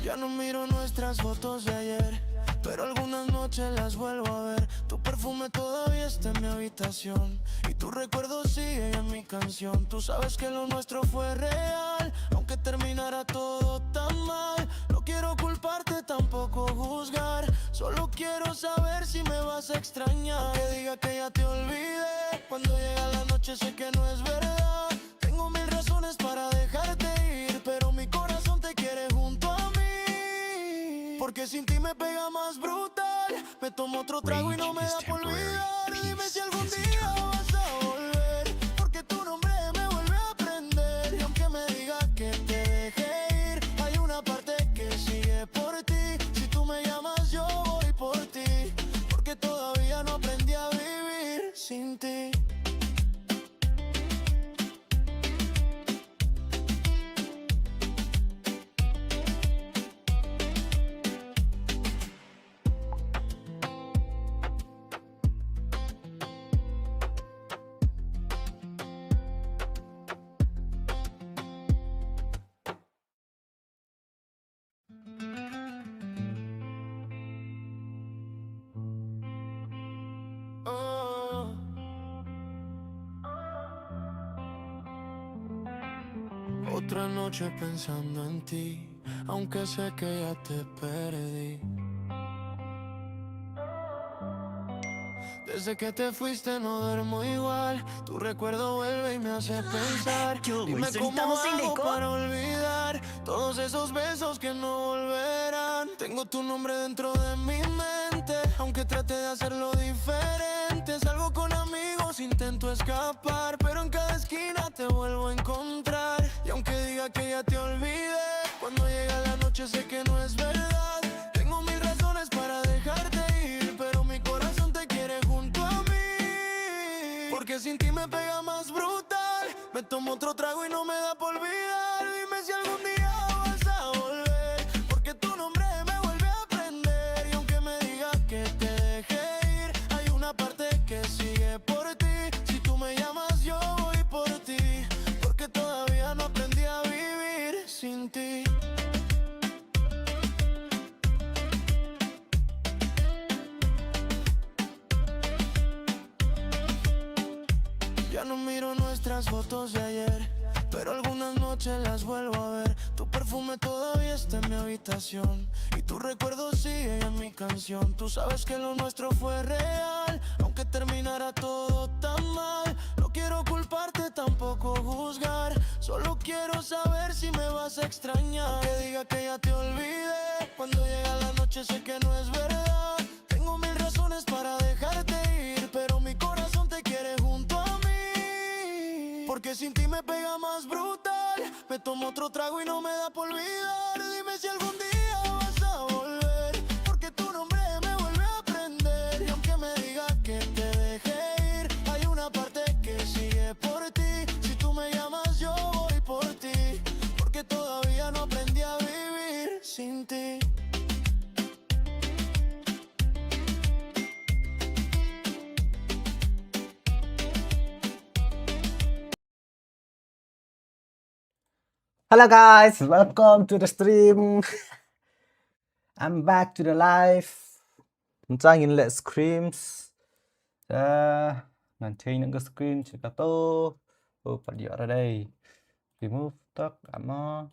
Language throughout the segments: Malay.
Ya no miro nuestras fotos de ayer, pero algunas noches las vuelvo a ver. Tu perfume todavía está en mi habitación y tu recuerdo sigue en mi canción. Tú sabes que lo nuestro fue real, aunque terminara todo tan mal. No quiero culparte, tampoco juzgar, solo quiero saber si me vas a extrañar. Que diga que ya te olvidé, cuando llega la noche sé que no es verdad. Tengo mil razones para dejarte ir, pero mi corazón te quiere junto a mí. Porque sin ti me pega más brutal. Me tomo otro trago y no me da por olvidar. Dime si algún día vas a volver, porque tu nombre me vuelve a prender. Y aunque me digas que te deje ir, hay una parte que sigue por ti. Si tú me llamas yo voy por ti, porque todavía no aprendí a vivir sin ti. Oh. Otra noche pensando en ti, aunque sé que ya te perdí. Desde que te fuiste no duermo igual. Tu recuerdo vuelve y me hace pensar. Dime cómo hago para olvidar todos esos besos que no volverán. Tengo tu nombre dentro de mi mente, aunque trate de hacerlo diferente. Salgo con amigos, intento escapar, pero en cada esquina te vuelvo a encontrar. Y aunque diga que ya te olvidé, cuando llega la noche sé que no es verdad. Tengo mil razones para dejarte ir, pero mi corazón te quiere junto a mí. Porque sin ti me pega más brutal. Me tomo otro trago y no me da por olvidar. Dime si algún día vas a volver, porque tu nombre me vuelve a prender. Y aunque me digas que te deje ir, hay una parte que sigue por ti. Si tú me llamas yo voy por ti, porque todavía no aprendí a vivir sin ti. Ya no miro nuestras fotos de ayer, pero algunas noches las vuelvo a ver. Tu perfume todavía está en mi habitación y tu recuerdo sigue en mi canción. Tú sabes que lo nuestro fue real, aunque terminara todo tan mal. No quiero culparte, tampoco juzgar, solo quiero saber si me vas a extrañar. Que diga que ya te olvidé, cuando llega la noche sé que no es verdad. Tengo mil razones para dejarte ir, pero mi corazón te quiere junto a mí. Porque sin ti me pega más brutal. Me tomo otro trago y no me da por olvidar. Dime si algún día vas a volver, porque tu nombre me vuelve a prender. Y aunque me digas que te deje ir, hay una parte que sigue por ti. Si tú me llamas yo voy por ti, porque todavía no aprendí a vivir sin ti. Hello guys, welcome to the stream. I'm back to the live. Chúng ta nhìn lại screams. Màn chơi những cái screen chỉ có tô. Bật dựa ra đây. Remove tất cả nó.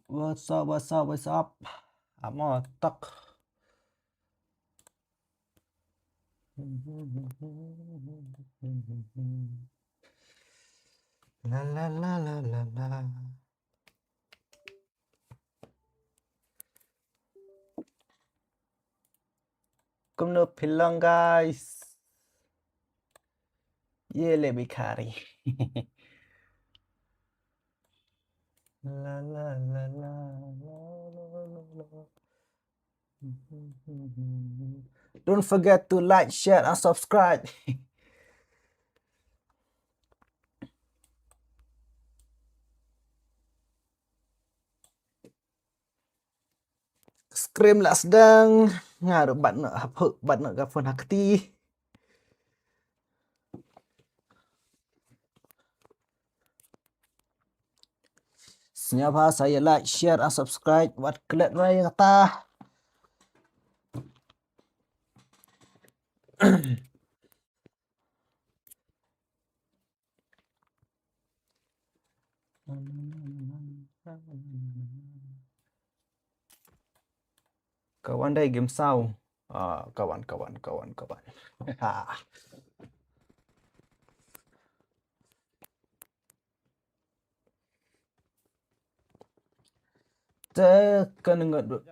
What's up? Amo tất. La la la la la la. Come no pilang guys. Ye le bikari. La la la la la. Don't forget to like, share, and subscribe. Scream là sedang ngaruh bạn nợ hấp hự bạn nợ gặp phần hạc ti. Siapa saya like, share, and subscribe. Buat klik ray kata. Kawan đây game sau. Kawan. Tekan enggak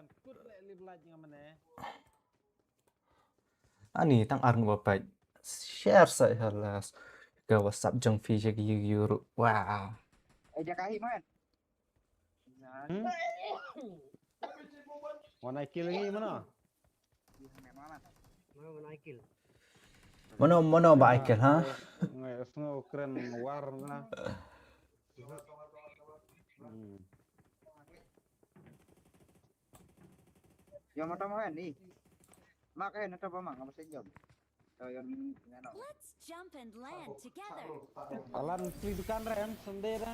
ani tang arn bapak share saya las ke WhatsApp jeng fi je euro. Wow. Dia kahit man. Mau naik lagi mana? Mana ba Aikel ha? Snow keren warna. Jom atau mau ni? Makan atau apa mang? Apa saja jom. So yang ano? Let's jump and land together. Alan pelidukan rem sendiri.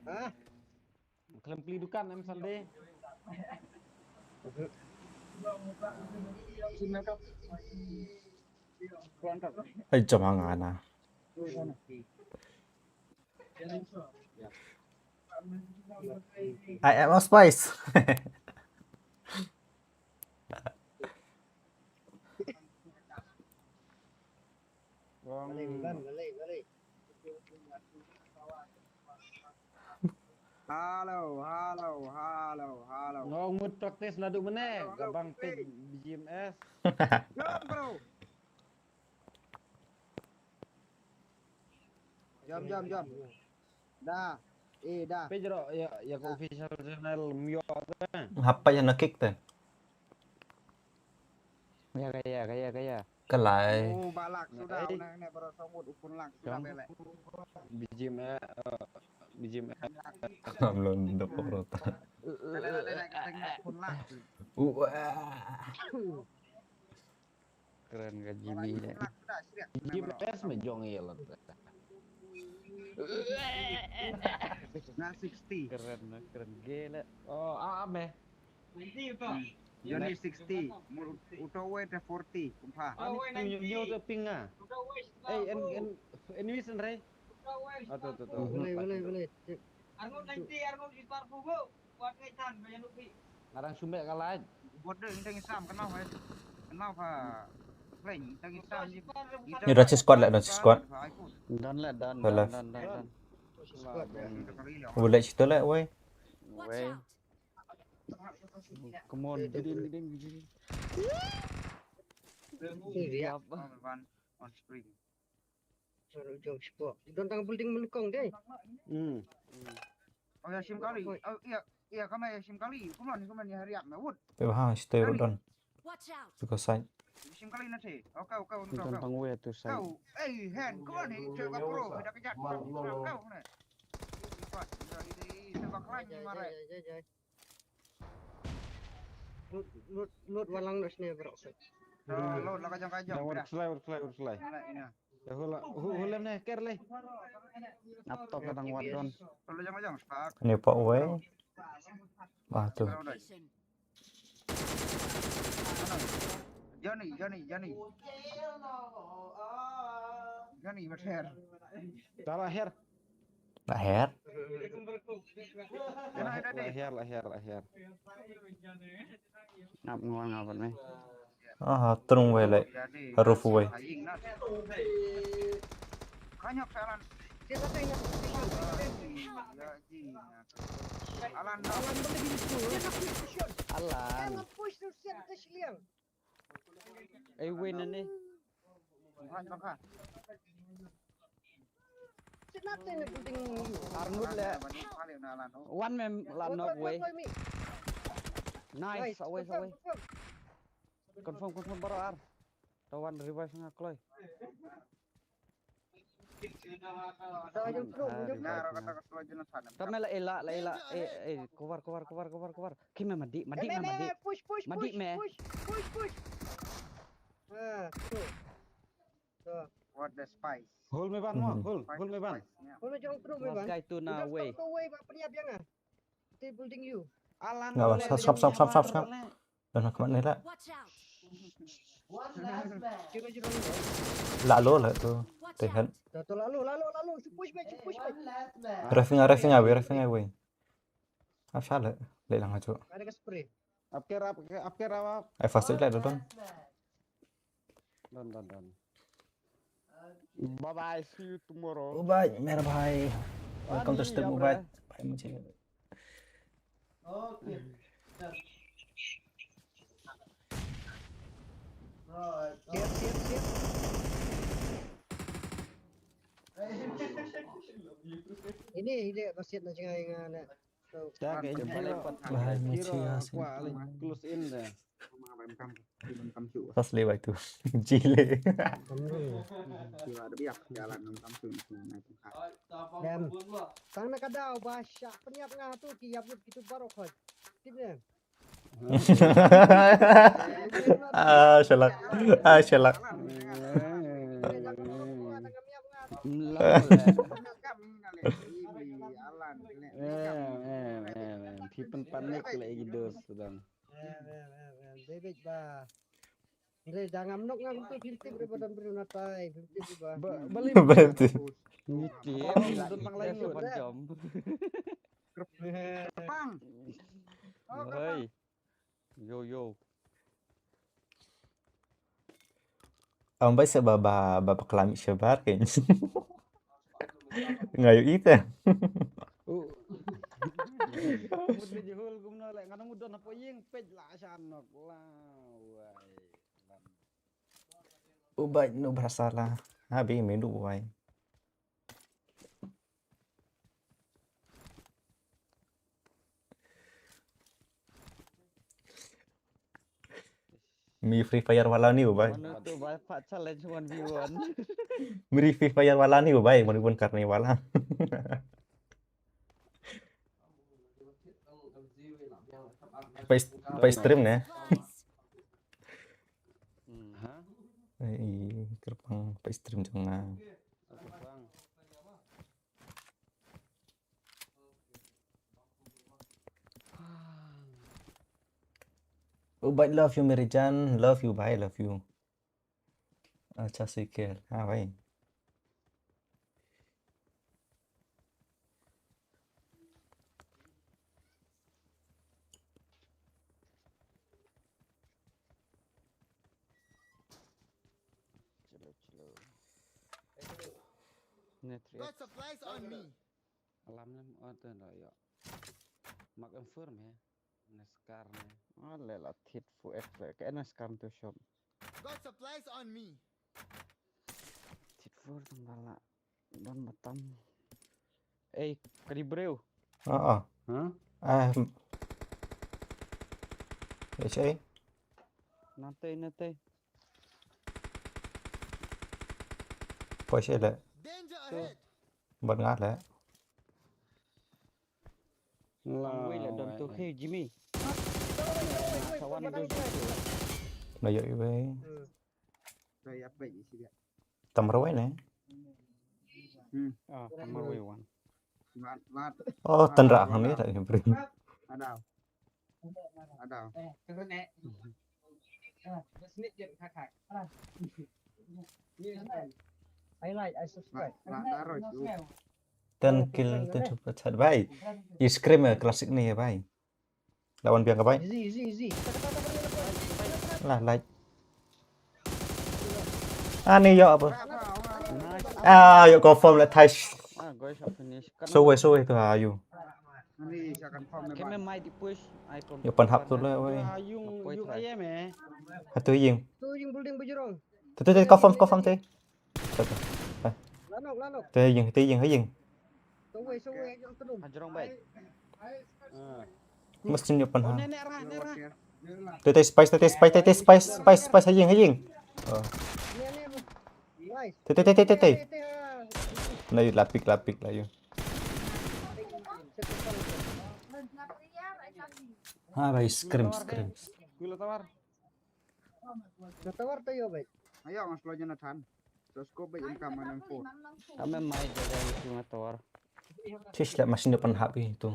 Hah? Klaim pelidukan em sendiri. Ay jama na. I am a spice. Halo. Ngomong mood praktis nadu mana? Gabang pig BGMS. Jom bro. Jom. Dah. Dah. Tapi jero ya ke official channel Mio kan. Apa yang nak kick tu? Kaya. Kelai. Oh balak sudah. Nang baru sambut ukun lang sudah belek. BGMS. Belum dapat rota. Ukun lang. Keren gaji ni. Sudah siap. BGMS mejong ya lah. Nah 60. Keren gila. Oh, ame. Johnny 60. Utowe te 40. Kumpah. Nyo tu pinga. Ini wisan ray. Tuh. Boleh. Arngun 90, Arngun di parfu bu. Buat kaitan banyak lupi. Ngarang sumbek kalah. Bodoh intang Islam kenal kan? Kenal pak. Plain intang Islam. Ni dah squad lah, dah squad. Dan. Boleh cerita lah, woi. Watch Weh. out. Come on, didin. Dia On screen. suruh jom sport. Tentang building melengkong deh. Oh ya sim kali. Oh iya kami sim kali. Kuman ya hari yak mewut. Ha, stay rodon. Watch out. Because I Sim kali nanti. Kau. Tentang weh tu saya. Kau, hand, kuman ni coba pro. Ada kejat. Kau ni. Cepat. Jadi sebab lagi marah. Jai. Lut walang nos ni bro. Lo lah kajang. Jangan urslay. Ini. Ya hulam ni ker leh. Laptop kadang wadon. Lo jangan start. ni pak woi. Tu. Location. Johnny. Johnny berser. Salah her. Lahir. Lahir. Ngapa ni? Terung woi lai. Haruf woi. Kanyok salan. Kita tengok. Alan. Alan. Push tu siap ke seliang. Win ni. Bangka. Senate ni building. Arnold le. One mem lanok way. Nice. Away. Confirm baru ar. Tawan revive nga kloy. Tahu jom pro. Kami la ila. Cover. Kime madi. Push. Madi me. Push. Tu. ada spice. Hold me ban mo, hold me ban. Spice-nya. Kau nak jangan terus Last memang. guy to now way. Kau way pak peniap yang ah. Stay building you. Alan. Nggak, boleh, stop, jangan stop. nyabar, boleh. Dan kemana lah? Watch out! Kira-kira ni. Lalu lah tu. Watch Tehan. out! Dah tu lalu. Push back. Rafing away. Apa salah? Lelang aja. Ada ke spray. Apker apa? I fast lah don. Don. Bye bye, see you tomorrow. Ubay, merah bhai. Welcome to stream Ubay. Bhai मुझे. Siap. Ini masjid nak cakap dengan nak. Jaga ini Bhai मुझे Kira kuali close in deh. Sama apa yang kamu Fast lewat tu. Jile. Kira ada biak jalan yang kamu naik tengah. Dan tang nak kadau bahasa peniap ngah tu kiap gitu baru kau. Tipnya. Shalak. People panik lagi dos sedang. Bebek ba. Ini jangan menok ngam tu 50 daripada berunatai 50 ba. Beli Berarti. ngiti tentang lain lu jam. Tepang. Hei. Yo. Ang bay sa baba kelamik syabar kayaknya. Ngayo ita. Mudi jehul gumna lek ngana mudon apa yeng pej la sanok la. Ubay no bersalah. Habi medu ubay. Mi Free Fire wala ni ubay. Mana tu bapak challenge 1v1. Mi Free Fire wala ni ubay, mun karni wala. Pai stream ne. Supplies. Ha? Kerpang pai stream jangan. Bang. Ubay love you Merijan, love you bye, love you. अच्छा सीखे हाँ भाई Chilo. Net Got supplies on me. alam nem tu dah ya. Mak confirm ya. Neskar ni. Lela tit fu F ke neskar tu shop. Got supplies on me. Tit fu tembala dan matam. Kadibreu. ah Ha? HA Nate. Poi sẽ lại Danger ahead. bật ngát lại Wei la don tu ke Jimmy. Kawan tu. là vậy với Saya apa ini sih dia? tầm rối này Kamar wei wan. Lat. tân rạng hàngนี้lại beri Ada. I like, I subscribe. Taruh itu. tân kill tân chụp thật vậy y scream classic này vậy lawan biang cái Easy. là like này yo apa Nice. yo confirm là thay Guys, finish. so way tu ayu Ini saya akan form Kami mai di push icon. yo pan hap tu lah way Yung ayam hatu ying Tu yang building berjerong. tu confirm tu Lanok. tu ying So way yang terus. Ajrong baik. mesti yo pan hap Nenek rah. tu spice haying Ni. Nice. tu na yun lapik lah yun भाई scream Gula tawar. Natawar tayo, baik. Ayo mas lo Jonathan. Terus kau bayi kaman yang pun. Kami main dari itu motor. Tish lah masih depan HP itu.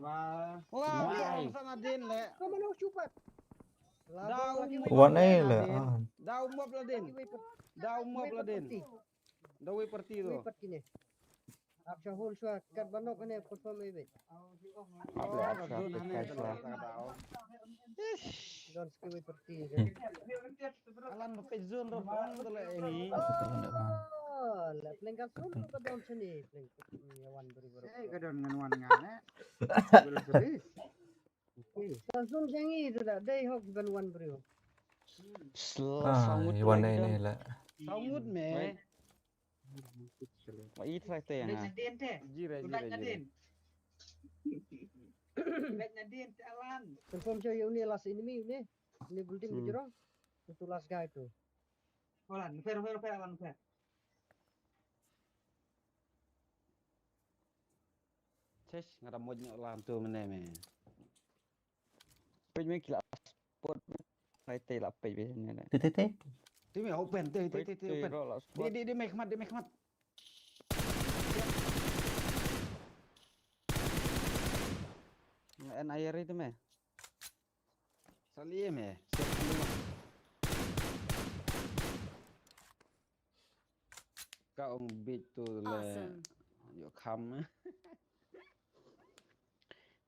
Wah, Why? sana din le. Kau mana cepat? Daun lagi mo One Din, lah. Din. Ah. Daun mo pala din. Daun mo pala din. Dawai partido. Lipat kini. Apsa hol sa kat banok kani confirm ibe. Apa apa kasih. Don skiwi perti. Alan pezon ro pon dala ini. Oh, la plengkan sun ka don sini pleng yawan beri-beri. Kadang dengan wan ngane. Beres. Langsung jangi itu dah. Day hok ban wan beri. Ah, Sangut Iwan ini lah. Sangut me. Wah, itu saya yang ah. Jira. Confirm siya yung ni last enemy ni. Ni building bujuro. Itu last guy tu. Ces ngada mo nyo lam tu mene me. Pej me kila sport. Sai te la pej be ne. Tete. Tu me open te open. Di make mat. En air itu me. Salie me. Kau beat tu le. Awesome. Yo kham.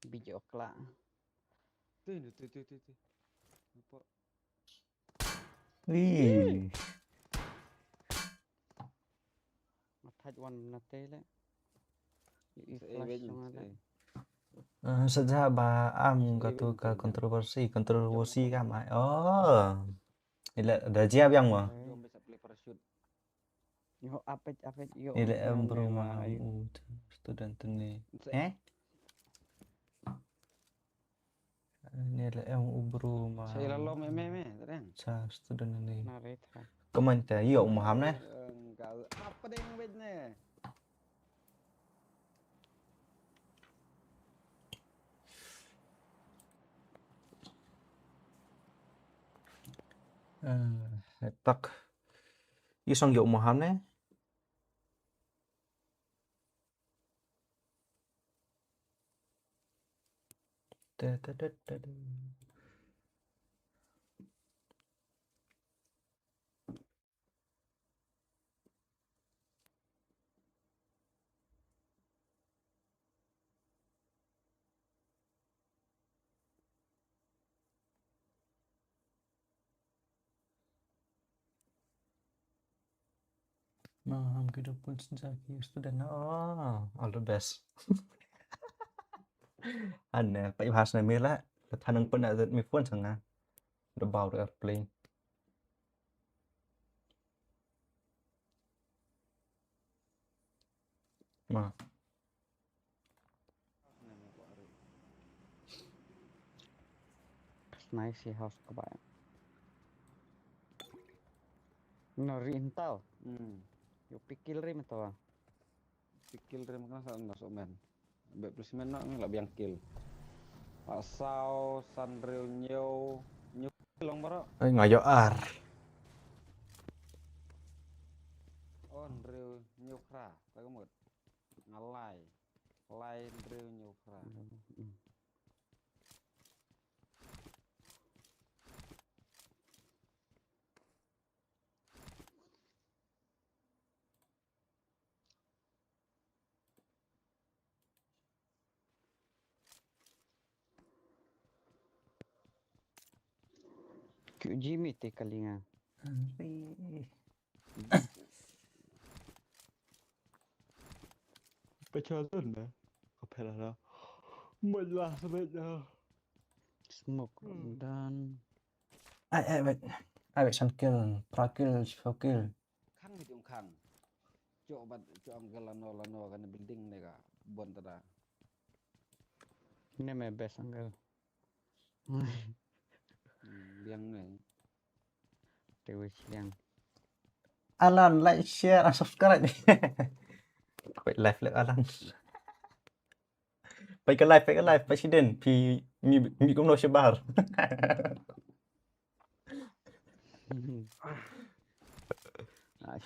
Bijak lah. Tu. Apa? Wih. Mataj wan nate le. Flash sama le. Sejak ba am katu ka kontroversi ka mai. Oh. Ila dah jiap yang mah. Yo bisa play parachute. Yo apet yo. Ila em berumah student ni. Ini lah em berumah. Saya lalu me terang. Sa student ni. Narit. Comment ya umaham ne. Enggak. Apa deh yang bednya? Tak. Isong ya umaham ne. Nah, kita pun sejaki student. Oh, all the best. Anh phải pass này mới là thằng năng pun ada mi phone chẳng à. The ball the airplane. Mà Nice house các bạn. Nó rental. Yo pikir rim atau? Pikir rim kan sama masuk men. Be plus men no nggak biang kill. Pasau Sanreal New long baro. ngayo ar. On real New Kra, tahu mut. Ngalai. Lain real New Kra. Jimmy te kalinga. Pecahan dah. Apa lah? Malah sebenarnya. Smoke dan. Ai bet san kill, prakil, fakil. Khang itu khang. Coba lano kan building ni ka bon tada. Ini me best anggal. Biang ni. Dewi siang. Alan like, share, and subscribe. Quite live like Alan. Phải cái live, president. Thì mi cũng nói sẽ bảo.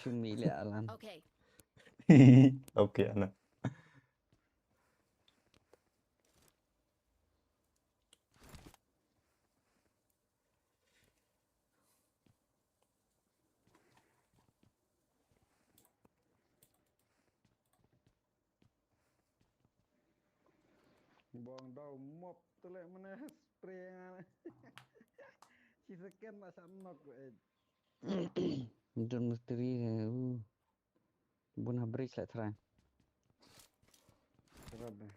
Shumi le alan. Okay. Oke anak. Buang daw mop telek mana spray ngana. Si seken nak sanok Don misteri bun habris lah terang. Serap deh.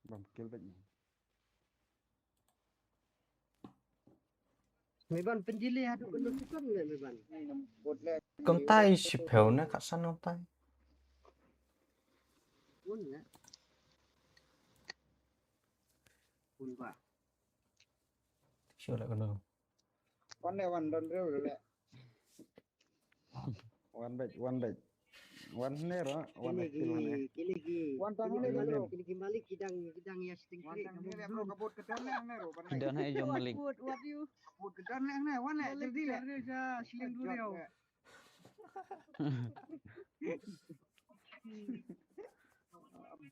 Bam kill baik. Meban penjili hadu kena tukar nggak meban? Con tay shipel na cả săn con tay. Pun ya. Pun ba. Chưa lại con đâu. One day one don't real le. One back. One nero, one Kini kill mana. kini One time ni bro. kini balik kidang ya sting One time ni bro kabut kedan le ne ro. Kidan hai jom malik. What you? Kabut kedan le ne one le jadi le. Siling dulu ya.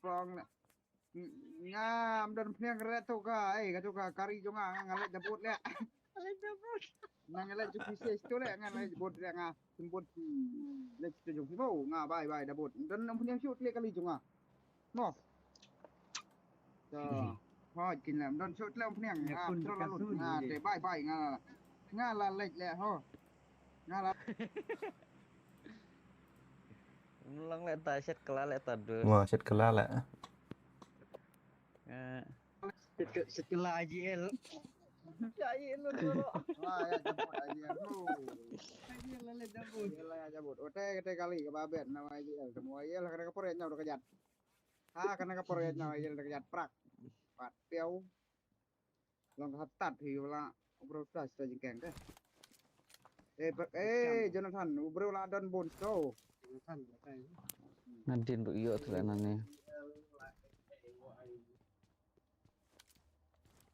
Bong ngam dan pheng re to ka ka to ka kari jo nga ngale kabut le. Ngale ju pieces to le ngale bot le nga timbot le to jo mo nga bai da bot dan nam pheng shoot le kali jo nga. No. So, ho kin lam don shoot le pheng nga to la lut nga te bai nga la lek le ho. Nga la Lang le ta set kala le ta de. Wow, chết cala lại. Setelah IGL. IGL dulu. wah ya jabut aja bro. IGL le dabut. Gila ya jabut. Ote kali ke babet nama IGL semua IGL karena keporetnya udah kejat. Karena keporetnya IGL udah kejat prak. Pat piau. Long ketat thì là bro tas ta jengkeng ke. Jonathan, bro la don bon so. Nadin bu iyo tu nane.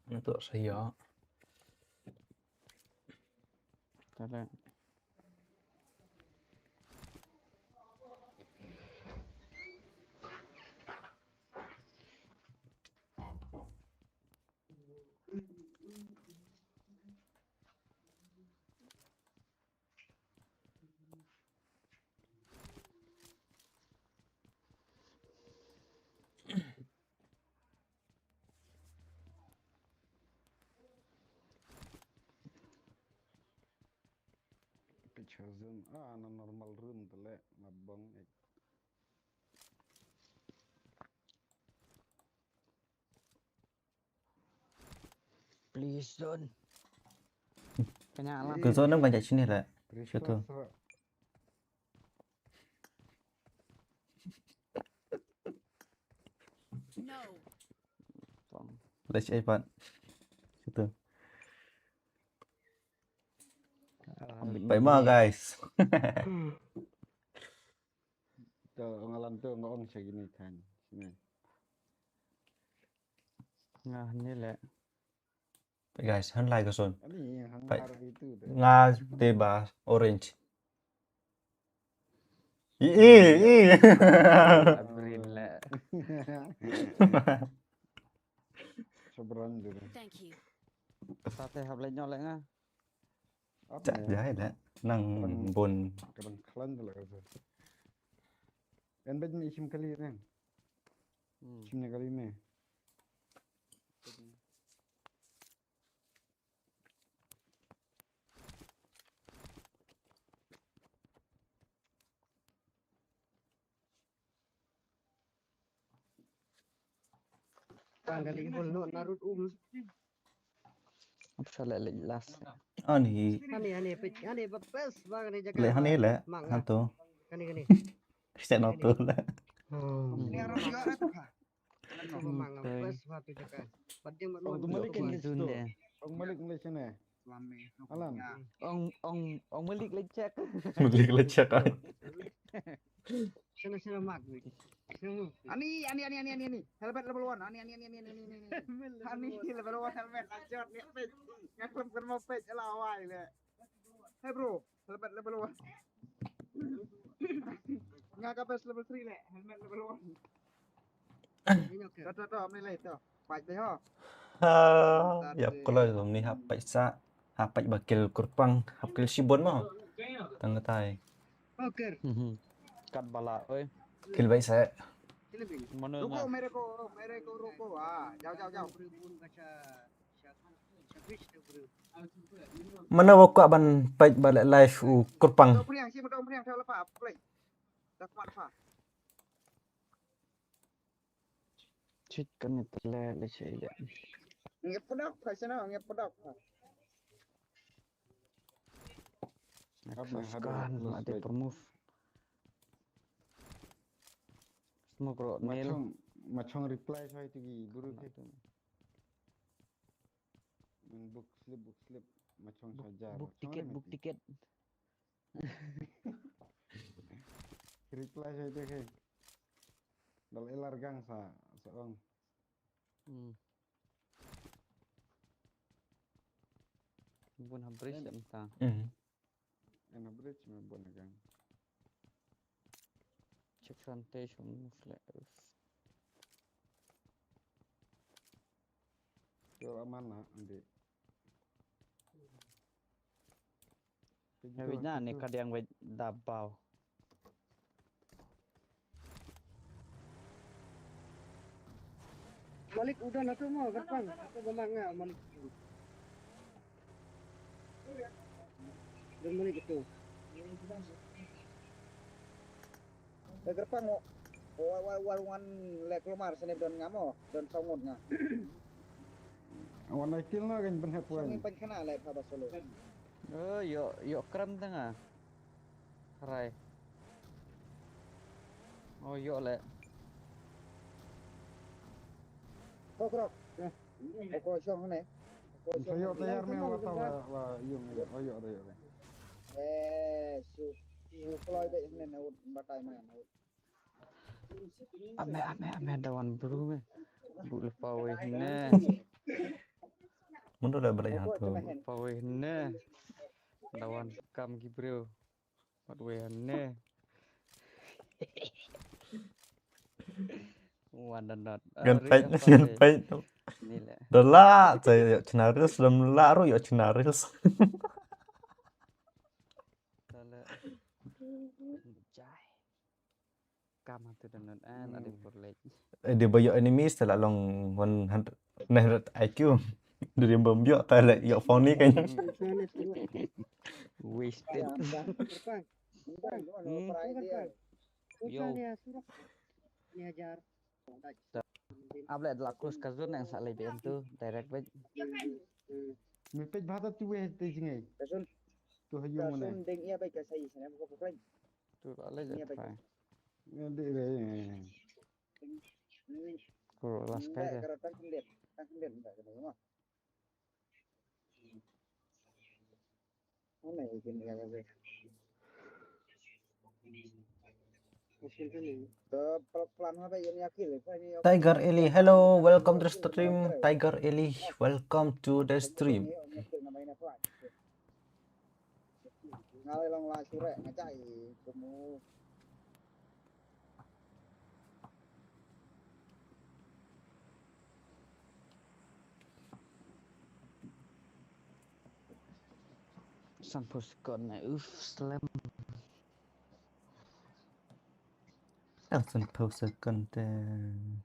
Nó tựa say gió. Tala. Picture zoom na normal room tele mabang Please don't. Kenyalah. Cứ dỗ nó banyak sini lah. Situ. No. Let's iPad. Situ. Vậy mà guys. Ngalan tu ngong segini kan. Sini. Nah, ni le. Vậy guys, hơn like rồi. Ini yang Vậy. hangar itu tu. Nga T3 orange. Green le. Seberang tu. Thank you. Sate hab le nyol le nga. Chả giá đấy. Năng bồn. Kadang klan tu lah kata. Kan baju ni isim kali kan. Isimnya kali ni. Kali pun narut Apa salah le jelas. Ani. Ani bapes bang ni jaga. Lệ hắn ấy lệ. Hắn tu. Kani. Sẽ nó tu lệ. Ni aro juga tu ka. Memang bapes waktu jaga. Padang Oh, tu Malik kan tu. di situ. Orang Malik Malaysia ni. selama Alan. ya Ong melik lecek. Beli lecek kan. Sana mak. ani helmet level 1 ani level 1 helmet lanjut lihat page ngaklem kan mau page lawai le hey bro helmet level 1 ngaka page level 3 le helmet level 1 to amni le to page deh ho Yap kalau hôm nay hap bạch sa hap bạch bakil kurpang hap kil sibon mau. Tang tai. Poker. Kat bala oi. Kil bạch sa. Mana रुको na? मेरे को रुको जाओ Berhubung kaca syabis tu bro. Mana wak ban bạch balik live u kurpang. Dong priang theo lepas play dah kuat apa Cik kan itu le cik dia. ngep pedok kai sana ngep pedok Kan ada permove. Semua pro mail. Macam reply saya tu buru tu. Book slip macam saja. Book tiket. Reply saya tu ke. Dal elar gang seorang. Bun habis entah. Enak bridge membuat gang. Cek santai move le. Yo mana ande. Habisnya ni kad yang baik dabau. Malik udah nak mau Gerpang. Aku bermanga Malik. Dan Malik itu. Gerpang warungan lek lumar sini don ngamo don songut nga Awan naikil lah kan benhap ini wan. penkena lek apa solo Oh, yo kram tengah. Rai. Oh, yo le. krok ko song ne Saya tayar me awak tahu lah yung ayo ada. su kloy be ne na batai ma na Ame dawan buru me. Bu lupa weh ne. Mun dah balik yang tu. Lupa weh ne. Dawan kam gibril. Pat weh ne. Wadanat. Gan pay. Ni le. Dala saya cenarils dalam laru ya cenarils. Tala. Jai. Kam tu dan ada perlek. Dia banyak enemies telah long 100 IQ. Dari bombiok tak ya phone ni kan. Wasted. Gerpang. Yo. Ni surat. Ni ajar. Abla adalah kus kazun yang salah BM tu direct baik. Mepej bahasa tu weh tu jingai. kasun Tu hayung mana. kasun ding ia baik sai sana ko ko Tu ala je fine. Ngade re. Kuro last kali dia. karatan kendet enggak kena mah mana ikin ya ga plan apa yang yakil Tiger Eli, hello, welcome to the stream. Tiger Eli, welcome to the stream. ngalai long la sure ngacai kumu Sampus kon na slam. Langsung pause konten.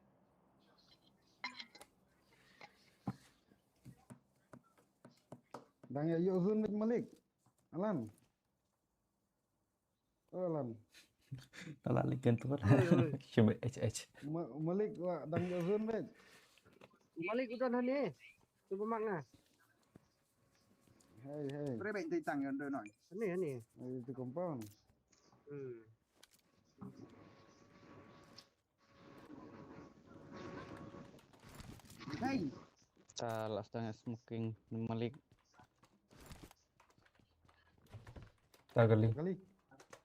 Dang ya yo zun Malik. Alan. Oh Alan. Kalau likan tu kan. Cuma HH. Malik wa dang yo zun bet. Malik udah ni. Tu bermanga. Hey. Pre bệnh tay tăng hơn đôi nổi Ni. Itu compound. hey Ta last time smoking Malik. Tak kali. Kali.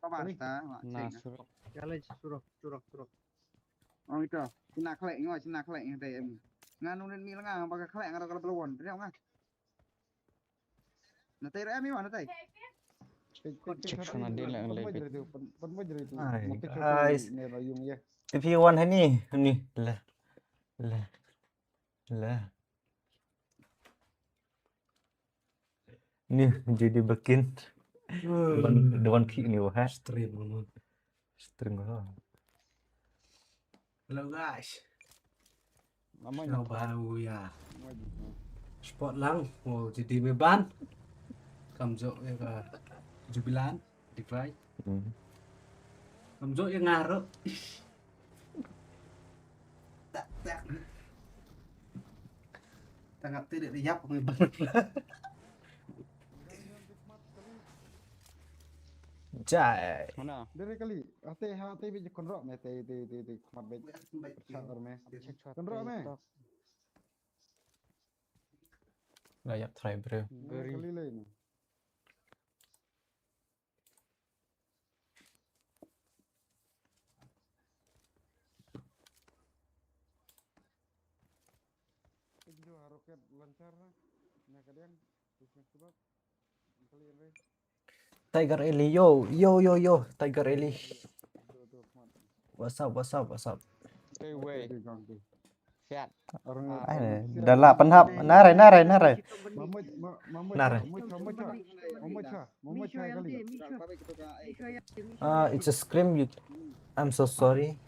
Pabasta, Nah, cek. suruh. Challenge suruh. Oh itu, cina klek ngoi cina klek yang tadi em. Nganunin mi lengang pakai klek ngarang kalau pelawon, tadi ngah. Nanti em mana tadi? Cek sana dia lah yang lebih. Hai, Mati guys. chopi nerayung ya. If you want ini lah. Nih jadi bikin dewan kick nih wah. Stream oh. Hello guys, Namanya chào bao ya. Sport lang, mau jadi beban. Cầm rộ ya ka jubilan, divai. Cầm rộ ya ngaro. Tak. Tanggap tidak diyap beban. Jai. mana? Dari kali. Hati biji konrok me te mat bej. Sakar me. Cek suatu Kendra, me. TikTok. Layak try bro. Beri. Kali lain. Pinju roket lancar na. Nya kadang bisnis sebab kali ini. Tiger Eli yo Tiger Eli. What's up? Stay away. Fiat. Orang Ai dah lah penhap narai. Mamut Nara. Mamut kali. It's a scream. I'm so sorry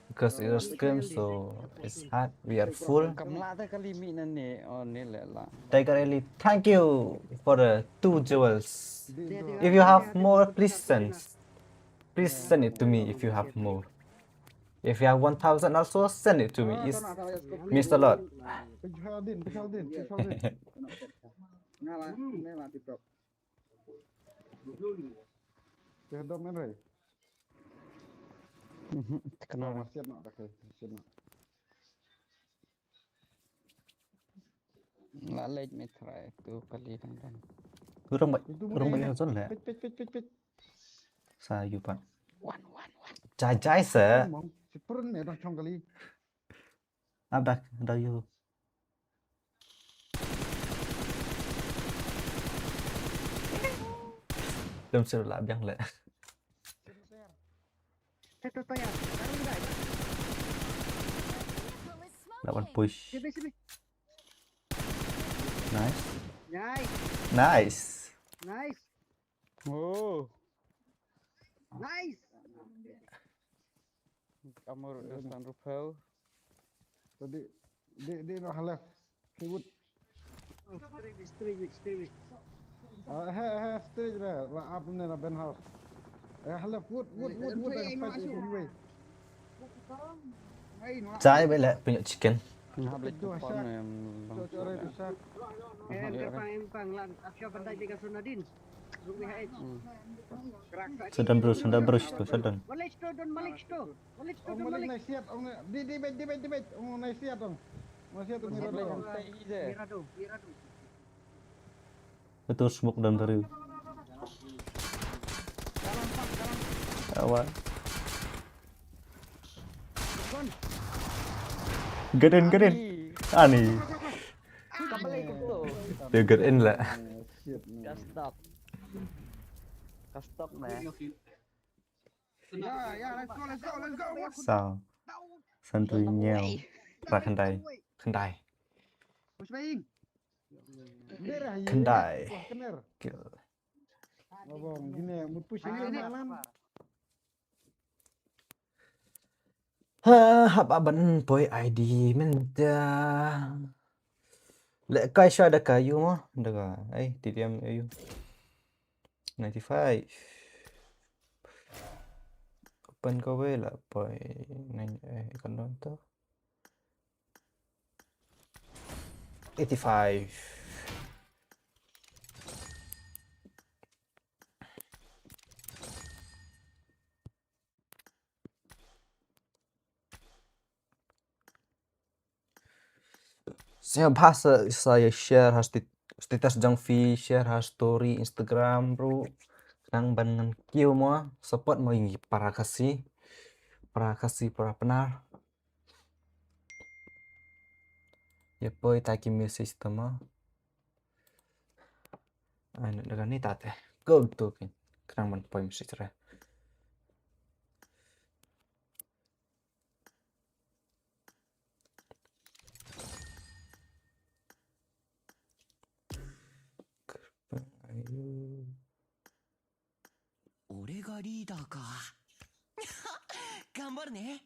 because it's a scream, so it's hard. We are full. Kamla tu kali mi nani. Oh ni lah. Tiger Eli, thank you for the 2 jewels. If you have more, please send it to me. If you have more, if you have 1,000 also send it to me. It means a lot. Pejaldin. Ngalah, ini mati bro. Kedom men ray. Kenal. Masjid nak pakai. Masjid nak. Lah late me try tu kali kan. Kurang Itu banyak zon lah. Pej. Sayu pak. One. Jai se. Mong sipurun me dong chong kali. Abdak dayu. Đâm sự lại băng lệ. Vehicle is That one smoking. push. Sini. Nice. Nice. Oh. Nice. Kamu udah rupau. Tadi dia nak halaf. Kewut. Stay weak. Stage dah. Lah apa ni nak ben house. Halaf wood dah fight anyway. Trái với lại punya chicken. Habis tu pon yang. Cara itu sak. Empang lan. Aksya pandai dengan Sunadin. Rugi HH. Sedang bros tu sedang. Malik sto. Malik naik siap. Di bet. Naik siap dong. Masih tu ni dong. Mirado. Betul smoke dan baru. Awal. Gerin. Ani. Kembali ke tu. Dia gerin lah. Siap. Kastok meh. Ya, let's go. Sao? Santuy nheo. Ra kendai. Push baing. Kendai. Kener. Kill. Abang gini, mut push ini malam. Haba ban boy ID menta. Lệ kai sha da kayu mo. Daga. TDM ayu. 95. Open ko we lah boy. Kan don to. 85. Saya bahasa saya share status Jangvi, share story Instagram bro. Nang ban kill mo support mo ingi para penar. Ya poi taki mi system mo. Ano daga ni tate. Go to kin. Nang ban poi mi system. Ayo. 俺がリーダーか頑張るね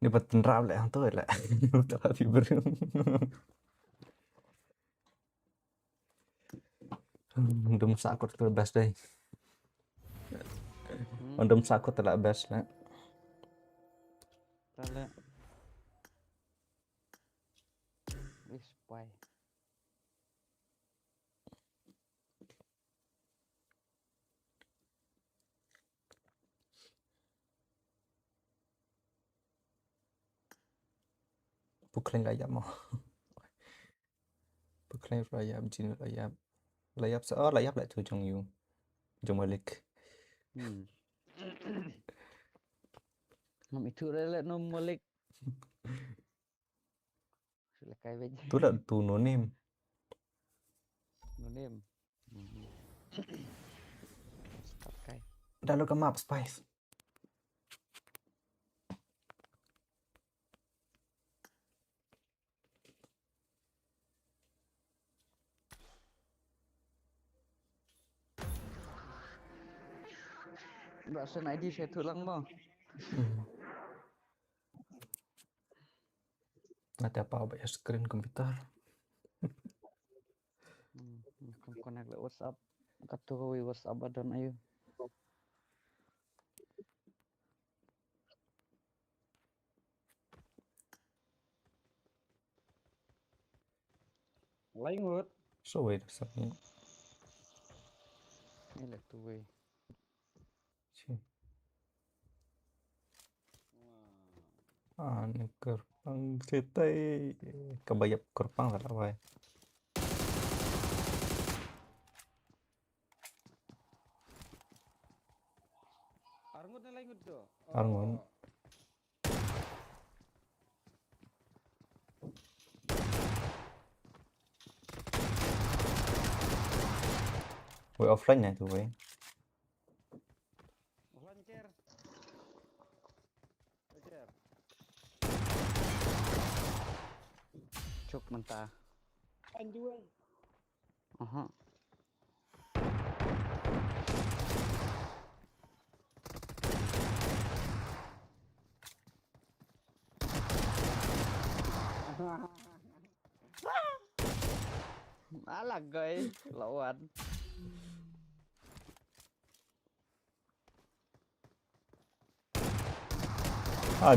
Ni betul rap lah tu lah. Tak fiber. Undum sakut tu best day. Undum sakut tu lah best lah. Tala. Wis pai. Bukan layap mo. Bukan layap jin layap. Layap oh layap lại tu jong you. Jong balik. Ngam itu rela no molek. Sila kai vej. Tu là tu no name. No name. Stop kai. Dah lo ke map spice. Mbak sen ID saya tulang mo. Nanti apa ya screen komputer. Kan connect le WhatsApp. Katu WhatsApp badan ayo. Lain ngut. So wait a second. Ini le tu we. Ni kerpang cetai kebayap kerpang lah wai. Arngut na lain ngut tu. Arngun. Wei offline ya tu wei. Lancar. Lancar. Cuk mentah. Anjuan. Aha. Alah guys, lawan.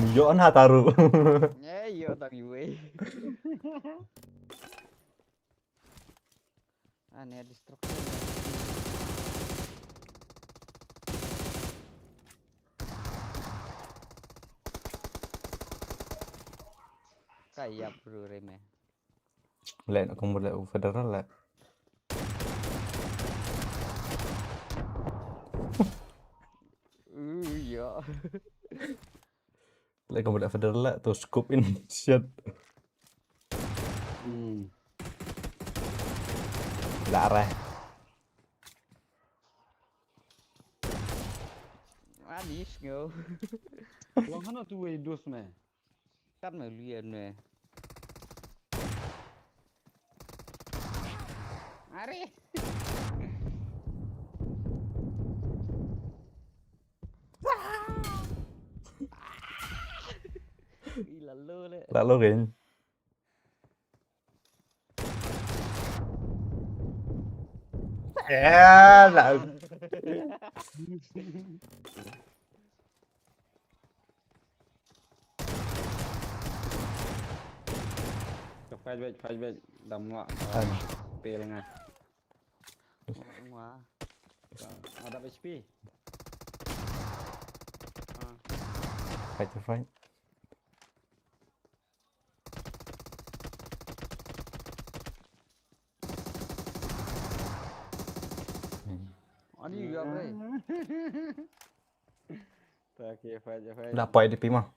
Ni yo an taru. Yo tak yue. Aneh destruksi. Kayak bro remeh. Lain aku mulai federal lah. Iya. Lain aku mulai federal lah tu scope in shit. Larah. Adis ngau. Long hana tu we dos me. Kan mà liền nè. Ari. Lalu le. Lalu kan. Lah. Phai bej đầm ngọ. P là ngay. Ngọ. Ada HP. Fight to fight. Ada juga bre. Tak kira fight. Dah point di Pima.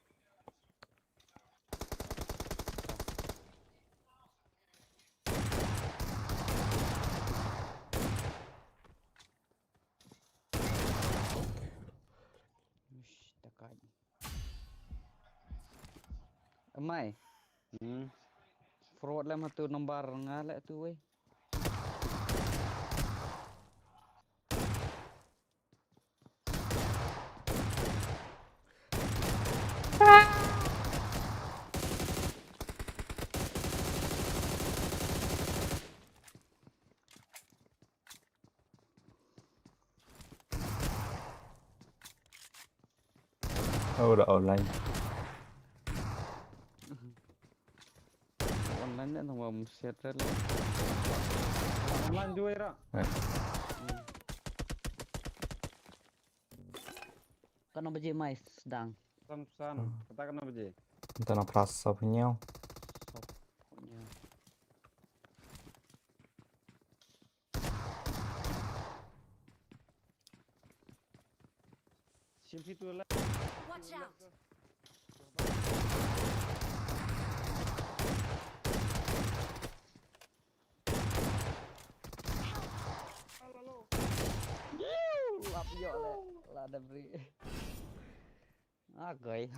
Takat. Amai. Forward lah tu nomor ngalak tu weh. Oh, udah online. Online ni nama share lah. Online juga ya. Kau baje mai sedang. Pesan. Katakan apa je? Kita nak perasa punya. Siapa itu lah? Watch out! Lap yo le. Lah ada beri. Agai.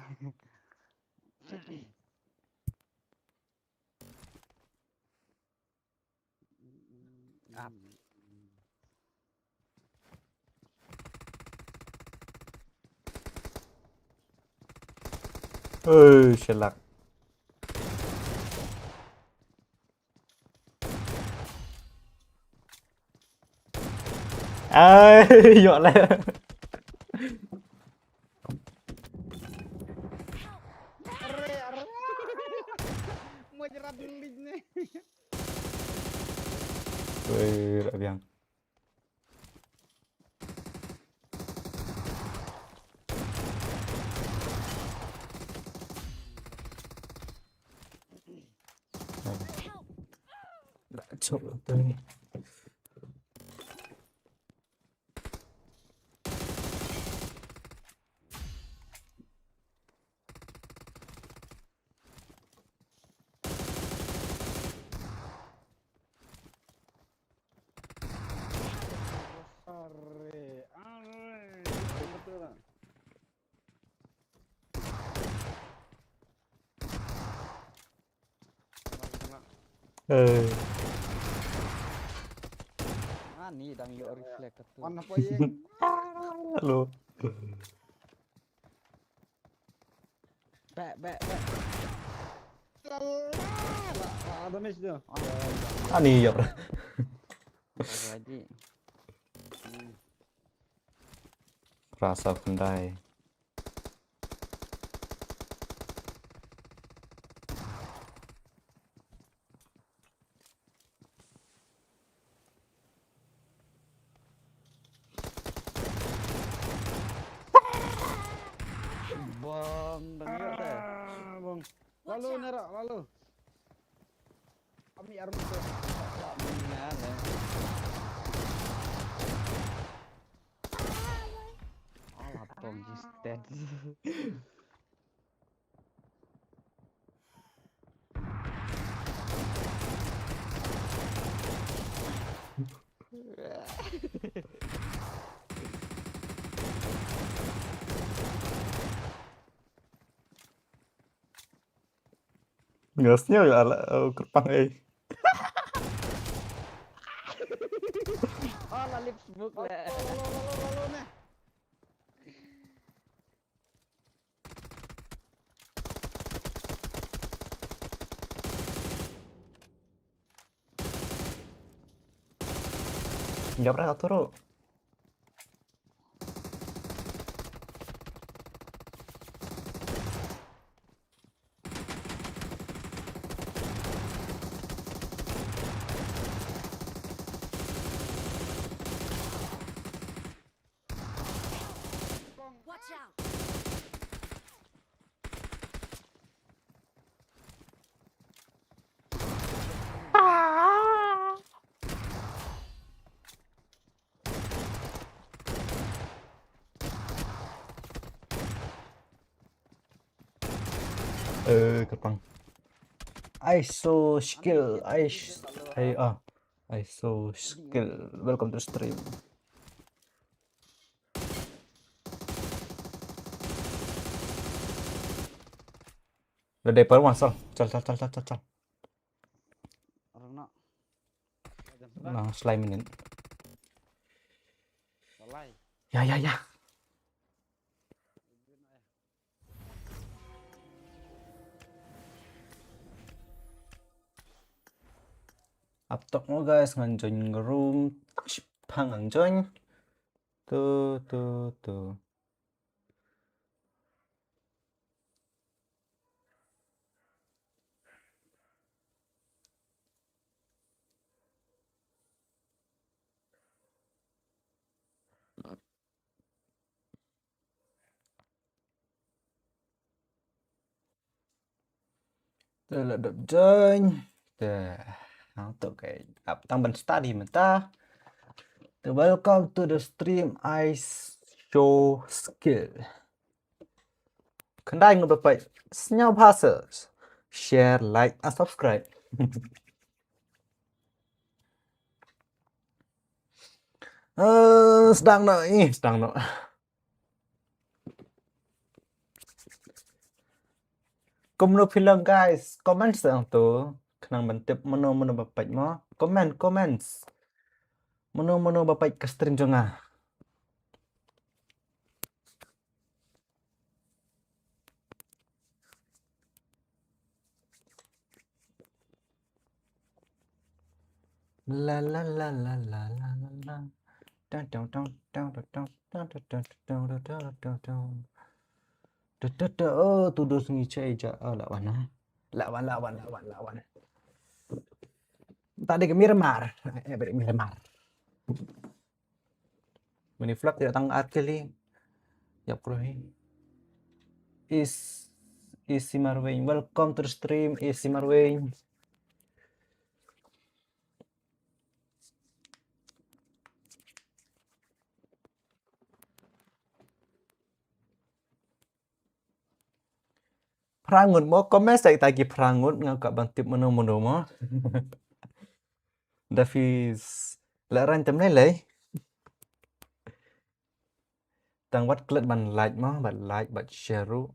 Up. Shelak. Yok lah. Mau jerat link nih. Wih, Rabiang. Coba tuh nih. Betul lah. Ani dang yo reflect tu. Mana apa ya? Halo. Back. Ada match tu. Ani yok. Jadi Rasa pendai. Bang, dang yo teh. Bang. Watch Lalu out! nerak, lalu. Kami army tu. meninggal ya. Oh, laptop just dead. Gasnya ya ala kerpang Oh, la lips book le. Lalu nih. Enggak pernah turu. Watch out! Gerbang. I so skill. I so skill. Welcome to stream. Udah DPR one, Sal. Cal. Orang nak. Jam Nah, slime ini. Selai. Ya. Uptok mo guys, nganjoin room. Pang nganjoin. Tuh. Tuh, đập join. Tuh. Untuk kayak tambah study mentah. Welcome to the stream. I show skill. Kendai ngebapak senyap hasil. Share, like, and subscribe. Sedang no. Kumno film guys, comment sang tu. Kenang bentip meno bapak mo. Comments. Meno bapak ke stream jonga. La. Oh, tuduh ngicai aja. Oh, lawan. Tadi ke Miramar. Miramar. Mini vlog tidak tang artili. Ya prohi. Easy Marwing. Welcome to the stream, Easy Marwing. Prangun mo komen saya tagi prangun ngakak bantip meno mo. Davis laran tem lelai. Tang wat klet ban like mo, ban like ban share.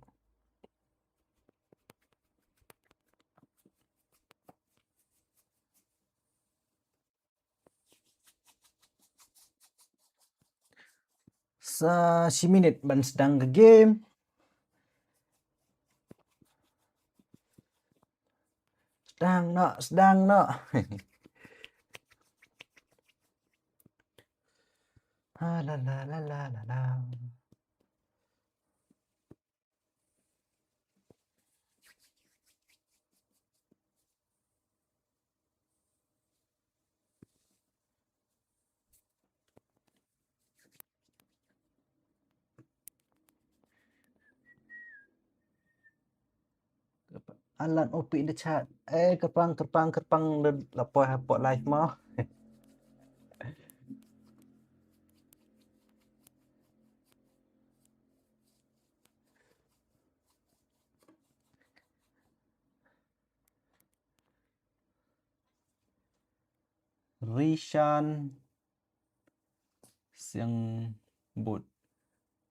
Si minit ban sedang ke game. Sedang no. La. Alan OP in the chat. Kerpang lapor hapot live mo. Rishan yang but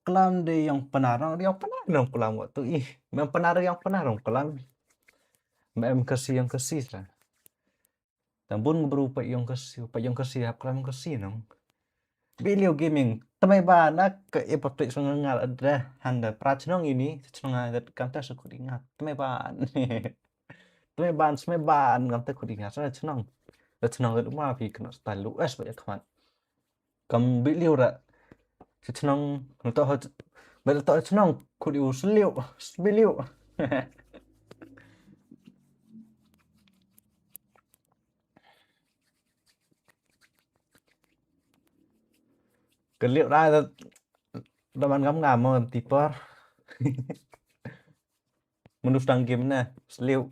kelam de yang penarang dong kelam waktu memang penarang kelam memang yang kasih lah tambun berupa yang kasih hap kelam kasih nong video gaming temai bana ke ipotrik sengal ada handa pracnong ini sengal ada kanta aku ingat temai ban kanta aku ingat sana senang itu mah pi kena style US banyak kawan cầm video ra senang untuk betul senang kudu video liệu ra là bạn ngắm ngà mà tipper menurut đăng game nè liệu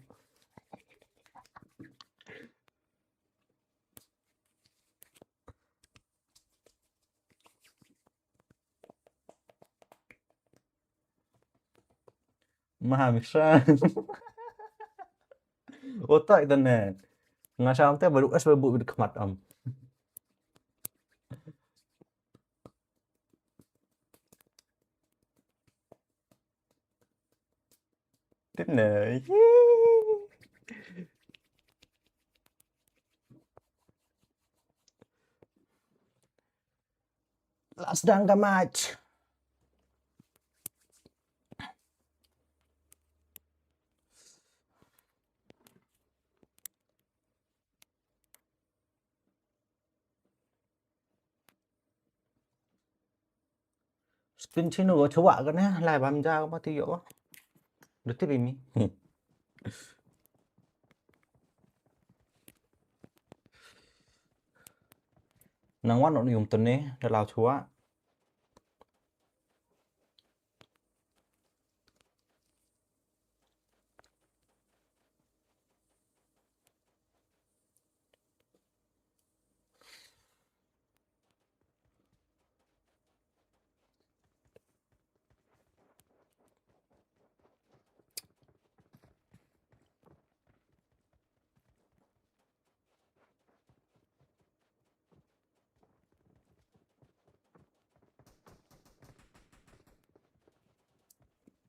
Mahamisan. Otak internet. Ngasam teh baru es baru kemat am. Tiếp này. Last dangka match. Spin sini gua coba kan ya, lai bam jao mati yo. Được tiếp mi. Nang wan nó dùng tuần này để lao chúa.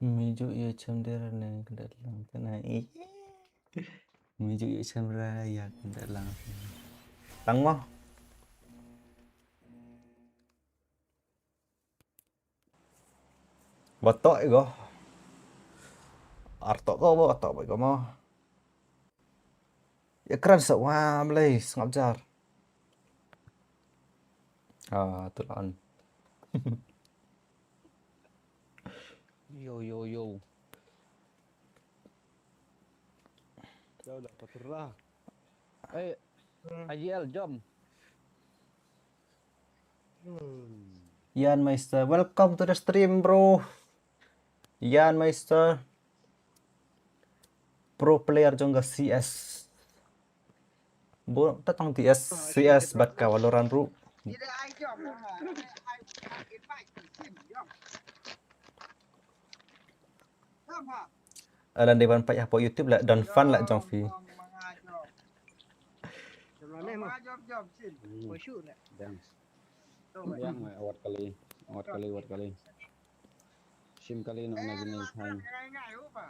Meju ya cendera nang dalam kenai. Meju ya cendera ya dalam. Tăng mo. Batok go. Artok go batok go mo. Ya keren sewa Malay ngajar. Ah, tulan. Yo yo yo. Ya udah paturlah. AJL jom. Yan Meister, welcome to the stream, bro. Yan Meister, pro player juga CS. Bro, tatang CS bat ka Valorant, bro. Tidak ai job ai invite sim job. Apa? Alan depan pak ya po YouTube lah dan fun lah jong fi. Sebenarnya mah Job sim. mau shoot lah. Yang awat kali. Sim kali no na gini time. Ngai apa?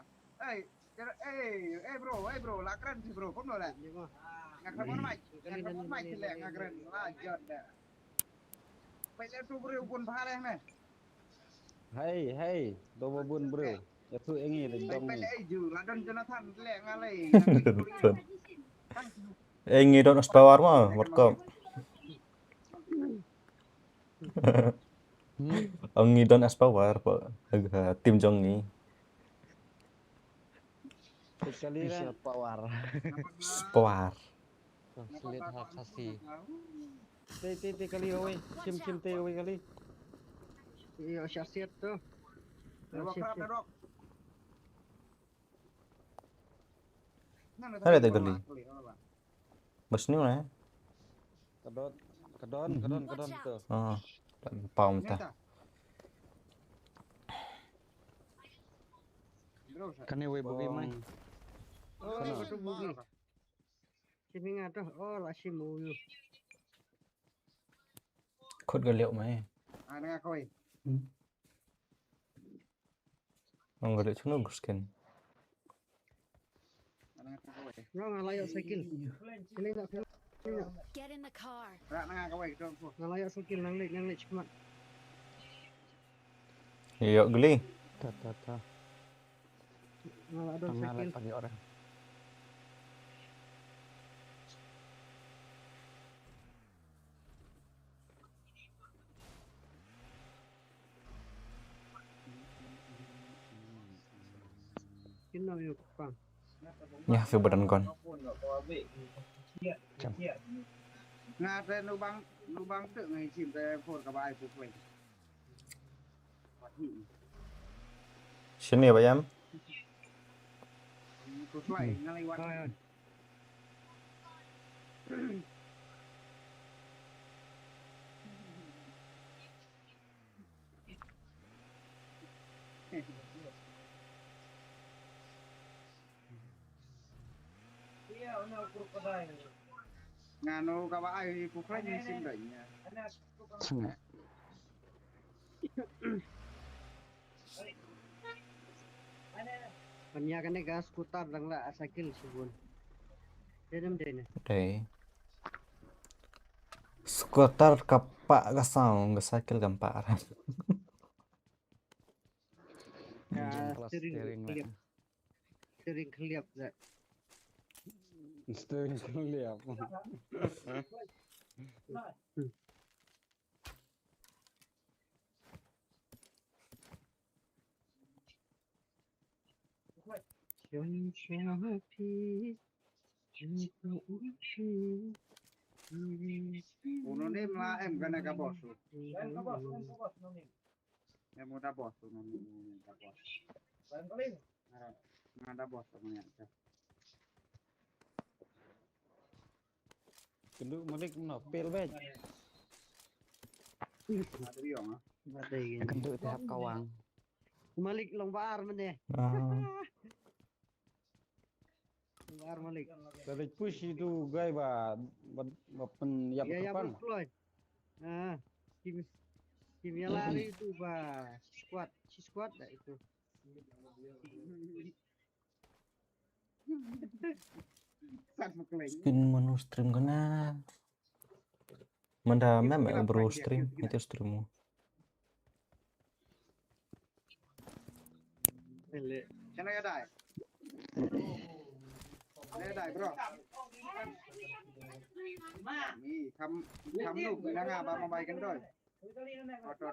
Bro, lah keren sih bro, kom lah. Dia mah Ngakak mai lek ngakren lah jod dah. Pai le tu bro pun pare meh. Hai, dobo bun bro. Ya tu engi le dong Pai ni. le ju lah don Jonathan lek ngalai. Ngi don power mah, workop. Ông ngi don power po. Tim jong ni. Sekali lah. Power. Power. Sulit hak kasih. Te kali oi. Sim te oi kali. Iya syasiat tuh. Rock. Ada te gali. Bas ni lah. Kedon tu. Ah, pam ta. Kan we bugi mai. Oh, itu bugi. Siminga tuh, oh lah si muyu. Khốt gần liệu mày. Nang koi. Ông gần liệu chúng nó skin. Nó ngalayak skill. Ini enggak film. Get in the car. Nang koi dong. Ngalayak skill nang lek cepat. Iya geli. Ta. Ngalak don Pengalat skill. pagi orang. Kino yuk pang. Nha phiêu bật con. Nga te lubang tự ngày chìm te phồn cả bài phục mình. Sini ya Pak Yam. Terus lagi ngalai wan. Thôi. ngano kawa ai pukrai ni sim danya. Sangat. Kanya gas skutar lang la sakil subun. Denam dene. Đây. Skuter kapak gasang gasakil gampak. Ya Kelas steering steering lah. kliap. Steering kliap dah. Steering keliap. Uno ni mla em kana ka bosu. Em mo da bosu no ni da bosu. Ngada bosu mo yan. Kedua malik menopil bet. Ada biong ah. Badai Kedua tahap kawang. Malik long bar mana? Bar Malik. Dari push itu gay pen yap Ya kapang. Floyd. Ah, tim yang lari itu si squad dah itu. Sat mo kleng. Skin menu stream kana. Manda mem bro stream itu streammu. Sana ya dai. Sana ya dai bro. Ni tham nu na nga ba mobile kan doi. To.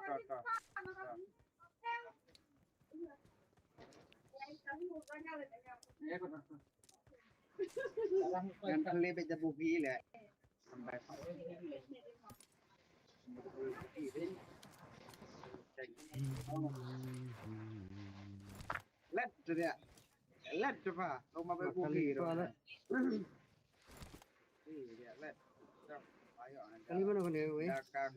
Yang kali beja bugi le. Sampai. Let tu dia. Let tu pa. Rumah bugi tu. Dia let. Ayo Kali mana kau ni? Dakang.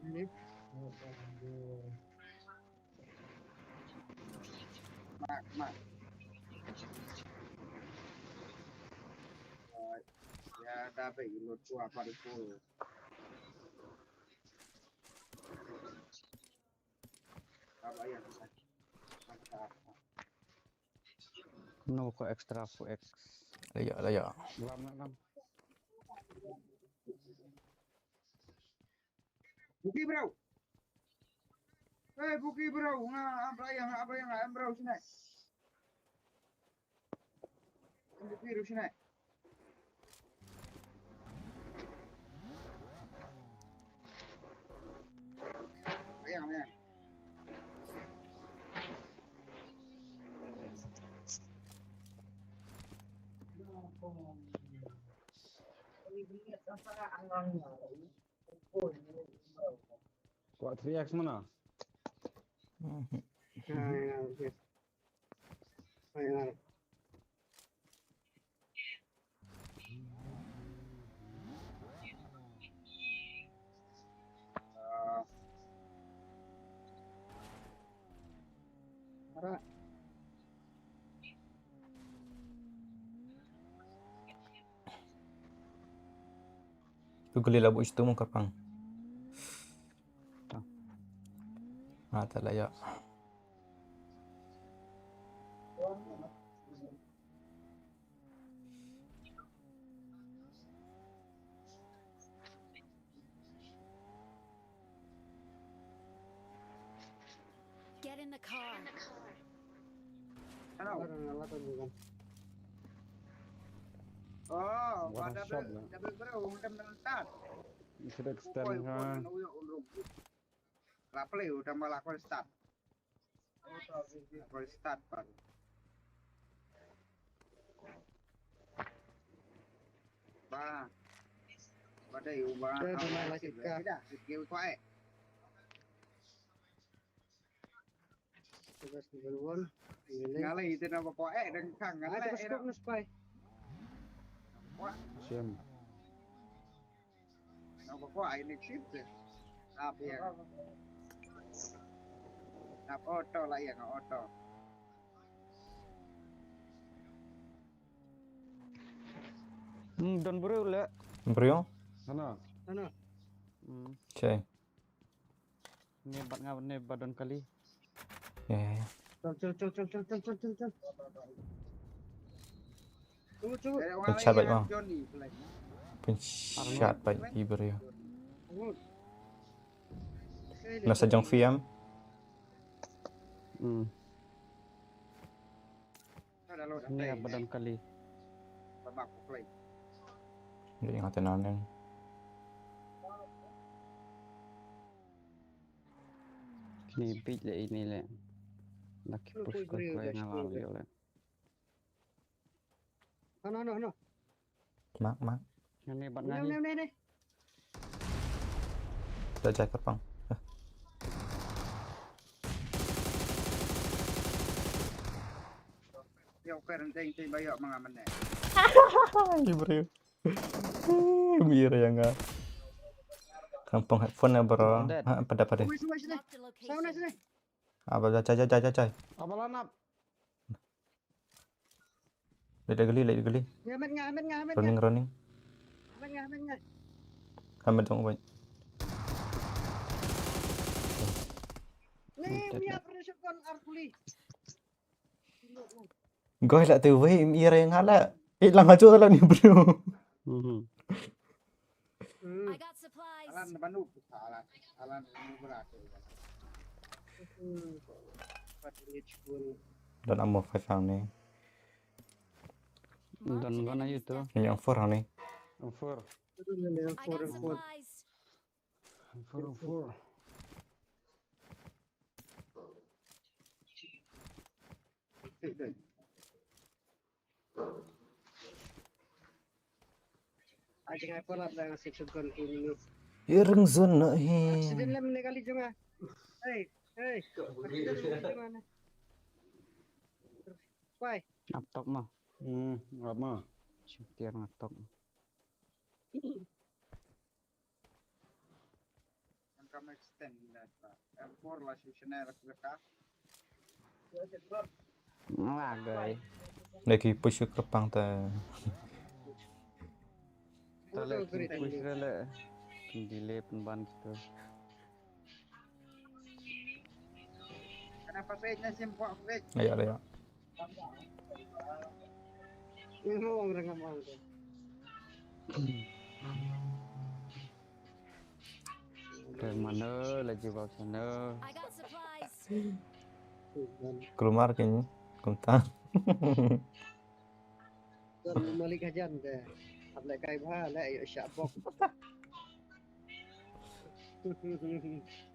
Ini. Mak. Ya dapat lu tua pada pul. Apa ya? No ko extra fu X. Layak. Lam. Buki bro. Buki bro. Apa yang bro sini? Buki bro sini. Ayang. Kuat 3X mana? Google labu itu mau kapang. Tak layak. Get in the car. Oh, Warna pada shop lah. double bro, udah menentat. Sudah extend ha. Lapel udah malah kau start. Kau start pak. Ba. Pada ubah. Tidak, skill kau Ngalih itu nama kau dan kang ngalih. Siam. Nama kau ini sip deh. Apa ya? Apa auto lah ya auto. Don bro le. Bro. Sana. Ano? Okay. Ni badan kali. Yeah. Col. Coba. Pencet baik bang. Johnny play. Pencet baik Bro. Anggur. Nasa jang VM. Ada lo Ni badan kali. babak play. Hindi nga tinanan. Ni big le ini le. Laki push ko yang ngalali le. Ano. Mak. Ni bat ngai. Ini. Dah jacket bang. Yo parenting tin bayo mga manne. Bro. Mira yang nga. Kampung headphone na bro. Pada. Suai. Marked a location. Sana. Apa cai. Abalanap. Lihat gali. Ngamen nga. Running. Ngamen nga. Kamu dong baik. Nih, Mia persiapkan Arkuli. Goy lah tu weh Mira yang hala. Lang aja lah ni bro. I got supplies. Alan Bandung alan berat. Dan amo 5 hang ni. Don gana itu. Yang 4 hang ni. Four. I got supplies. Four. Aja ngai pola dah seksukon ini. Ireng zona he. Aksiden lem ne kali jonga. Hei. Mana? Why? Laptop mah. Lama. Setir laptop. Yang kamu extend data. M4 lah susunan mereka. Lah guys. Lagi push ke pang ta. Tale push le. Delay penban gitu. Kenapa page-nya simpel page? Ayo. Ngomong orang ngomong. Dari mana lagi bawa sana? I got supplies. Keluar kayaknya. Kunta. Dan Malik Hajan deh. Ablek kai bah le ayo syabok.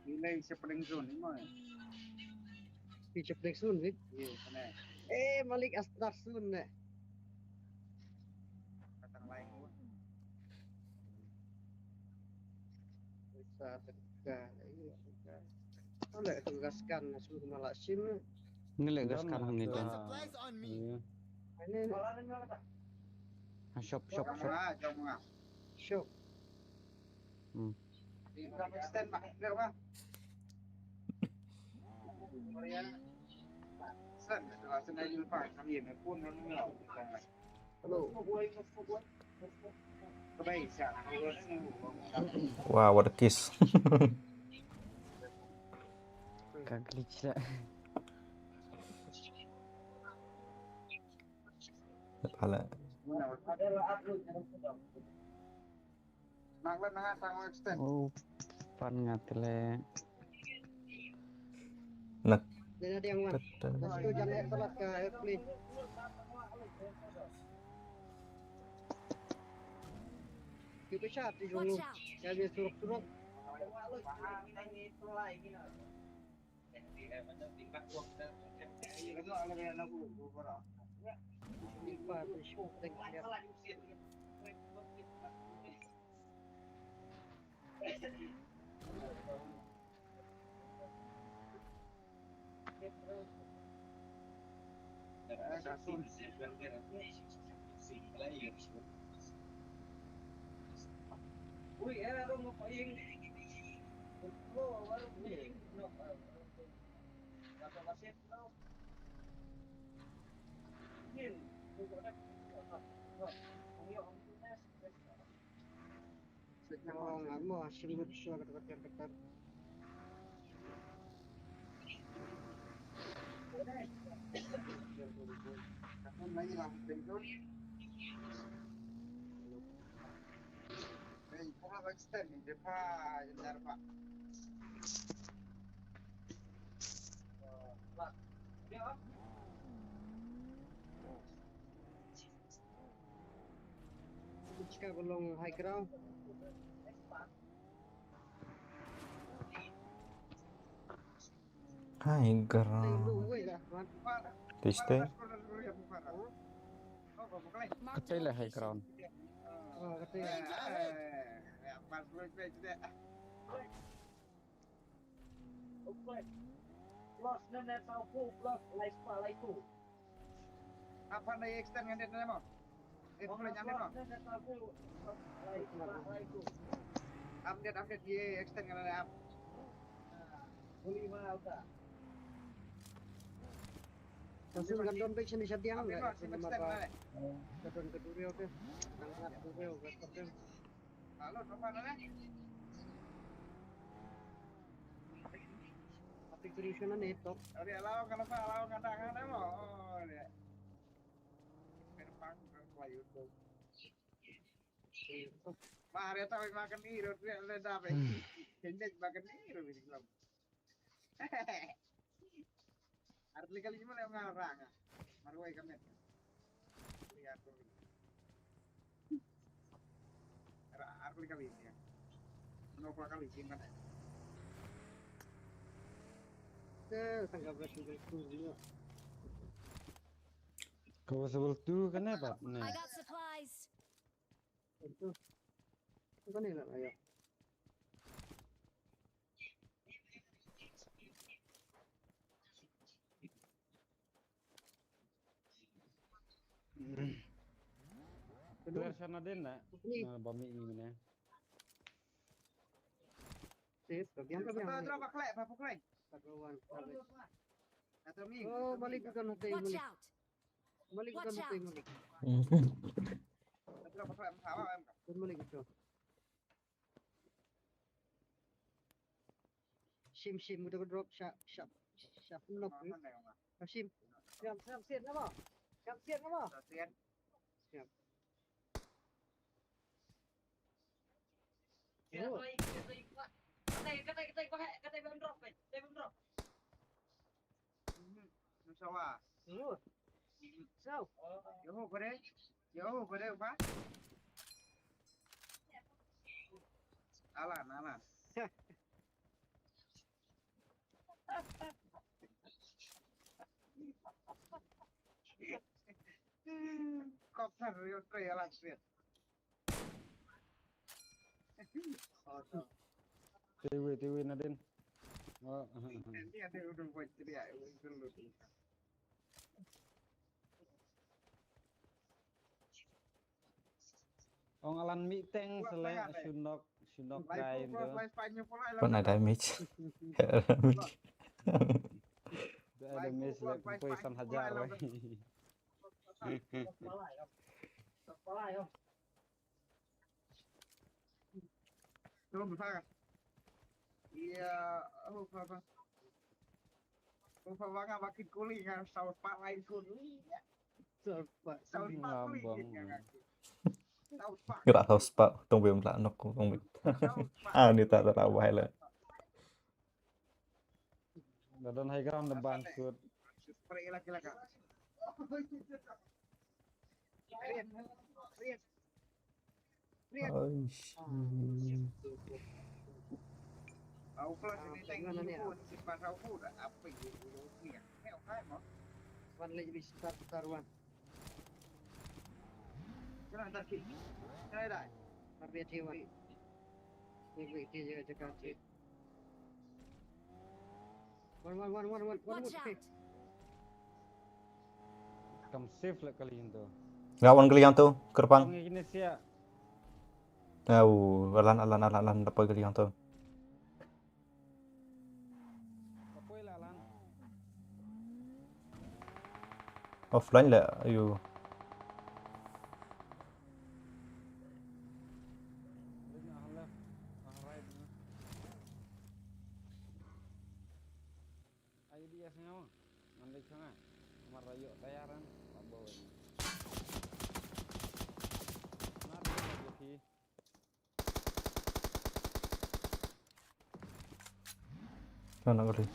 Nilai sepaling zone ni mah. Picap next soon, Vic. Iya, benar. Malik Astar soon deh. Kata lain gua. Bisa tegak. Oleh tugaskan suruh malak sim. Ini lagi sekarang nih dan. Ini Shop. Jom ah. show. Di berapa extend mak? Berapa? Sen, setelah senai jumpa kami ni pun mengenal. Halo. Kebaik siap. Wow, what a kiss. Kak glitch lah. Pala. Naklah nang tang extend. Oh, pan ngatele. Nak. Dan ada yang mana? Itu jangan salah ke airplane. Kita chat di dulu. Watch out. Jadi suruh. Itu ala yang lagu berapa? Lupa tu show tengok. Oh, nggak mau simut suara ketar. Kapan lagi lah bentuk. Kau extend ni depa jenjar pak. Jika belum high ground, High tayo ground. luwe lah. Tiste. Marked a Kecil lah high location. ground. Oh, kata Apa nak extend dengan dia mau? Boleh nyampe mau? Update dia extend dengan dia. langsung gandon baik sini sadiang Update enggak? mau? Sim extend dengan dia. Gandon kedua oke. Angkat kedua oke. Halo, apa nak? Tapi tulisannya netok. Ada alau kan apa? Alau kadang-kadang mau. Oh, dia. Perpang berkelayu tu. Mahar tahu makan hero tu yang leda apa? Hendek makan hero ini kelam. Harus kali cuma yang ngarang. Marwai kami. Lihat tu. Harus kali ini. Menopang kali cuma. Tanggal berapa dulu? Kau sebel tu kan apa? Nih. I got supplies. Itu. Apa nih lah ayo. Tu sana din nak. Ini Bami ini mana? sip, bagian apa yang? Terus apa klek? Apa klek? Pagawan. Atau mi? Oh, balik ke kan hotel Watch balik. out. Balik ke kan Watch hotel out. balik. Terus apa klek? Apa em? Balik itu. Sim udah drop sharp knock. Mana yang mana? Sim. Siap nama. Siap nama. Sosial. Oh, Nusawa. oh. So, Yo pada apa? Alan. Kopar yo try Alan sweet. TV Nadin. Oh, Nanti ada udah buat ceria dulu. Ong alan miteng selek sunok kain tu. Pernah damage. Ada mes lek poi san hajar. Tuh besar. Iya, apa? Bangga makin kuling kan saus pak lain kuling. Saus pak kuling kan. Saus pak. Gerak tahu spak tong bem tak nok tong bem. Ah ni tak tahu hai lah. Dadon high ground depan sud. Spray laki-laki. Aku kelas ini tengok pun simpan aku dah apa ini ya. Oke mau. one lagi di taruhan. Kenapa tadi? Kenapa dah? Tapi dia ini dia jaga cek. One. Watch out. Kam safe lek kali itu. Gawan kalian tu kerpang. Ong ini sia. Alan dapat kalian tu. Kapoi lah alan. Offline lah ayo. Dia nak halah dia sengawa. Mandai sangat. Marayo tayaran. Bawa ini. Mari lagi. Mana kali?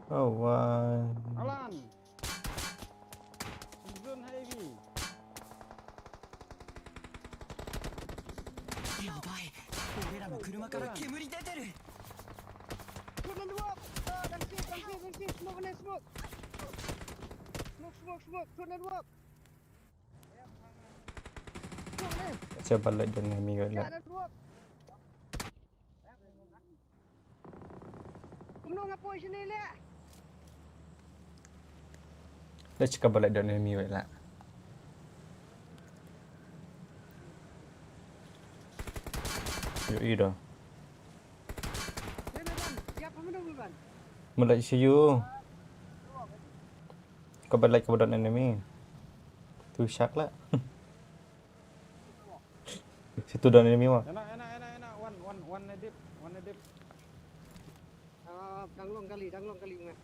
Oh, why? Alan. Zone heavy. やばい俺らの車から煙出てる Turun dua. Dan sih. Smoke ni smoke. Smoke. Turun dua. Smoke ni. Coba lihat dan enemy Ya, lah. ada dua. Kumno ngapo sini le. Let's coba lihat dan enemy lah. Yo ida. Ya kumno bukan. Mulai siu. Coba lihat coba dan enemy. Tu shark lah. Situ dan enemy mah. Enak. One edip. Danglong kali mah.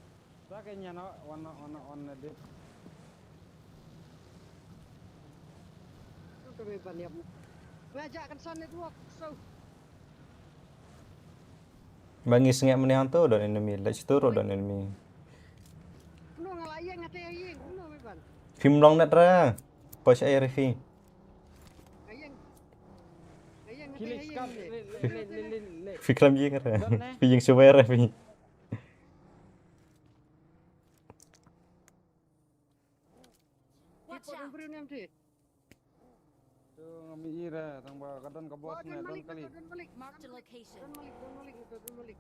Saya kayaknya one edip. Tu kami banyak. Ngajak kan sana dua. So. Bangi sengit menihan tu dan enemy. Let's turun dan enemy. Kumno ngalayang ngate ayeng. Kumno bukan. Film long net ra. Push air fi. Ayeng ngate Kilik skap. ayeng. Le. Fikram ye kan. Dan, eh. Fi yang surveyor fi. Watch Ikut out. beri ni mesti. Tu ngambil ira tambah kadang ke bos Dan balik. kali. Marked a location. Dan balik.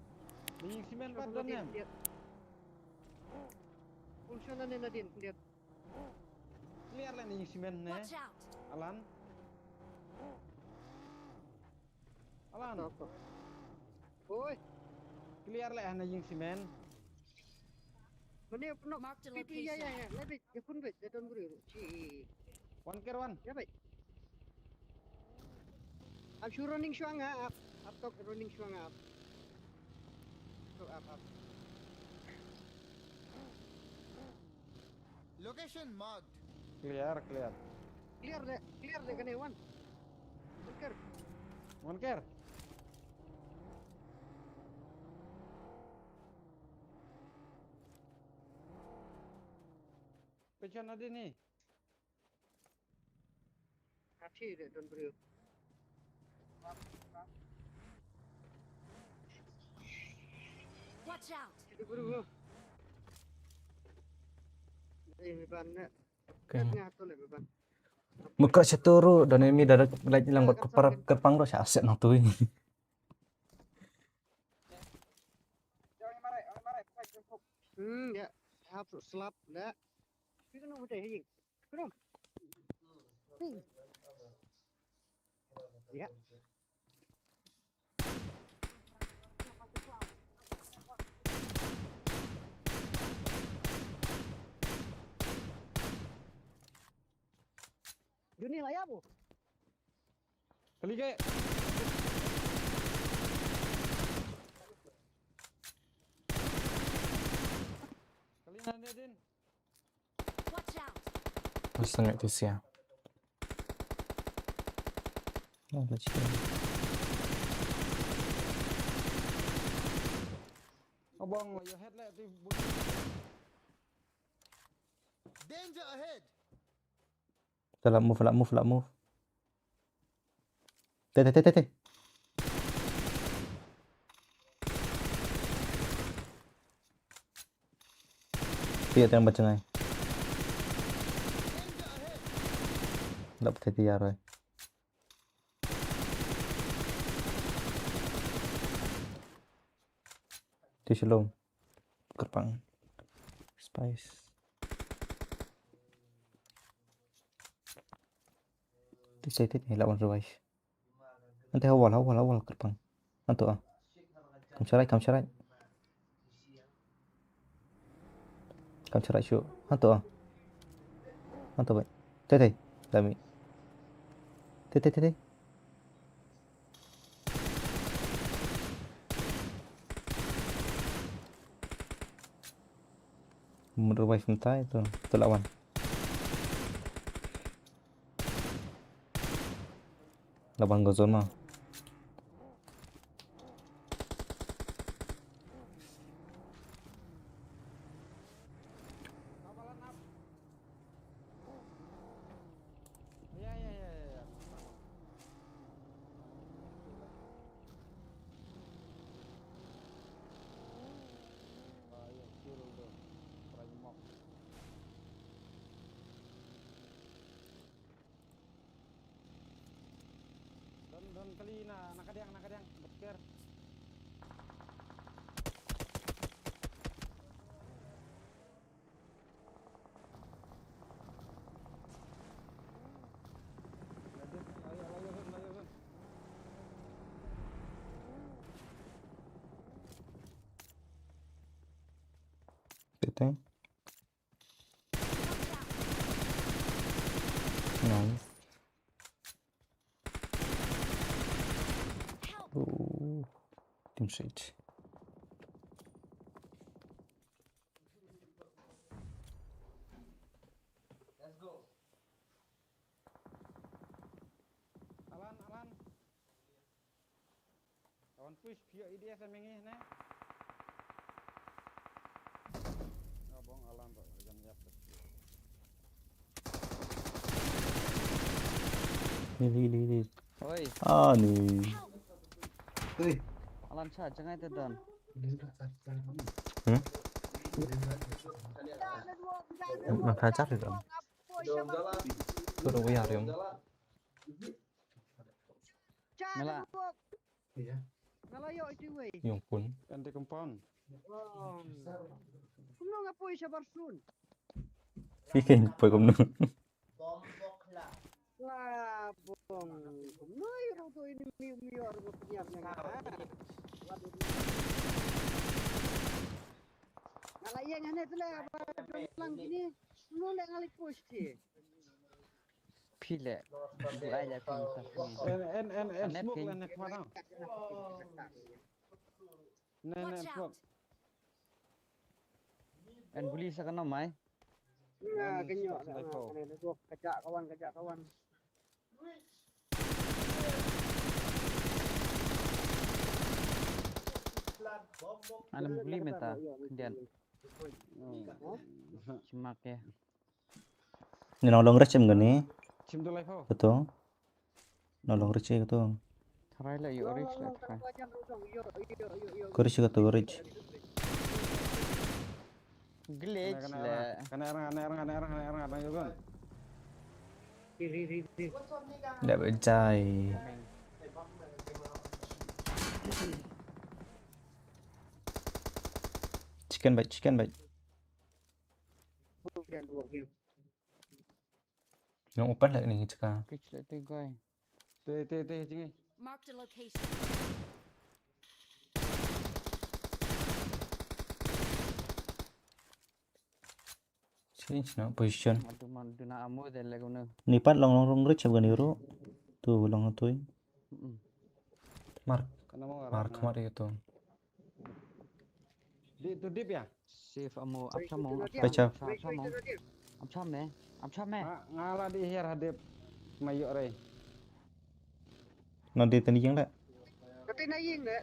Minyak simen Pas padan Nadine, ya. lihat. Fungsionan ni Nadine, lihat. Clear lah minyak simen ne. Watch out. Alan. Apa? Oi, Clear lah minyak simen. mana penuh Marked a pipi ya location. ya. Lebih, ya pun bet, ya don beri. Ci. One care one. Ya baik. I'm sure running shuanga up. Up top running shuanga up. So up. Location marked. Clear. Clear deh kan Wan. Clear. One care. Pecan ada ni. Kaci deh don beri. Watch out. Itu beri. Beban nak. Okay. Ngatur le beban. Muka seturu dan enemy dah lagi lang buat kepang dah aset nang tu. Ya. Harus selap dah. Kita nak mudah hing. Kenapa? Ya. Juni lah ya bu. Kali ke. Kali ada din. Watch out. Sangat tu sia. Oh, dah cerita. Abang, your head lah tu. Danger ahead. Dah move. Teh. Dia tengah baca ngai. Tak betul dia rồi. Di Shalom. Gerbang. Spice. Di sini ni lawan revive. Nanti awal gerbang. Nanti ah. Come right, come right. Come right, shoot. Hantu. Hantu baik. Tete, dami. Tete. Revive entah itu lawan. Lawan Gozon mah. Ya. Ayo, kill tu. Try mock. Don kali nak kadiang. Beker. Layu. Tete. Nice. Team sheet. Alan. Kawan push via IDS mengi ne. Abang Alan tak jangan lihat. Ini. Oi, Nih. Ui, alan sa jangan itu don. Makacak itu. Turun ya, Rim. Mela. iya. Nalayo itu weh. Yung pun. Anti compound. Kumno nga po siya barsun. Bikin apa kamu? Lah, bong. Kumno yung to ini miyor mo pinyap nga. Nalayan nga na pala lang gini. Kumno na ngalik push ti. Pile. Buat aja pintas ni. En Net smoke king. lah net mana? Net Watch smoke. out. En buli sa kana mai. Nga ganyo. Sniper. Kajak kawan. Ana buli meta. Kemudian semak ya. Ini nolong recem gini. Cim tu life ho. Betul. Nolong recem itu. Try lah you reach lah try. Courage itu courage. Glitch lah. Kena erang yo kan. Tidak percaya. Chicken bite. Yang open lah ni cakap. Glitch lah tu guy. Teh jingi. Marked a location. Change na position. Madu na amo deh lah guna. Nipat long recem gini ro. Tuh long tu. Mark Kena mau kemarin itu. Di tu deep ya. Save amo apsa mo. Baca. Apsa me. Ngala di hier hadip mayuk rey. Nanti tadi yang tak. Tapi na ying le.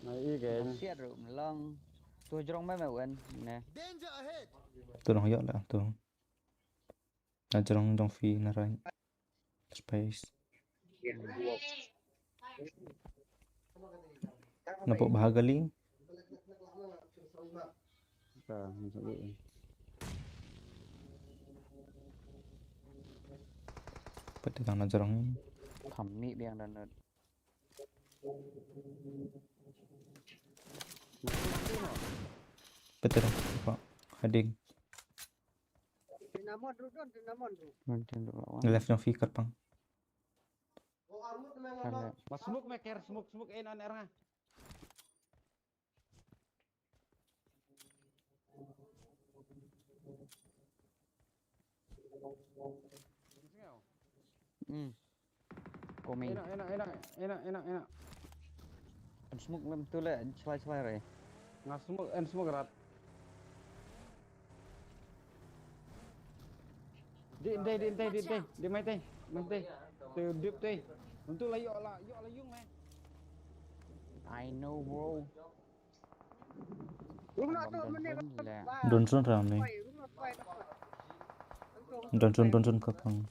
Nah iya kan. Siat ru melong. Tu jorong mai wen nè. Tu long yok lah tu. Najrong dong fi narai. Space. Nampak bahagia li. Dah, masuk dulu. Petik najrong ni. Thẩm mỹ biang dan dan. Betul Pak. Hading. Dinamon ru don, dinamon ru. Nanti dulu lawan. Left dong fi kerpang. Kale. Mas smoke maker smoke in on erang. Coming. Enak. Smoke lem tu le, selai-selai re. Ngas smoke rat. Di mai teh. Tu dip teh. Untuk lah yuk lah yung meh. I know bro. Rung nak tu Bom menit. bom le. Đồn xuống rồi này. Rung nak fight. Đồn xuống các thằng.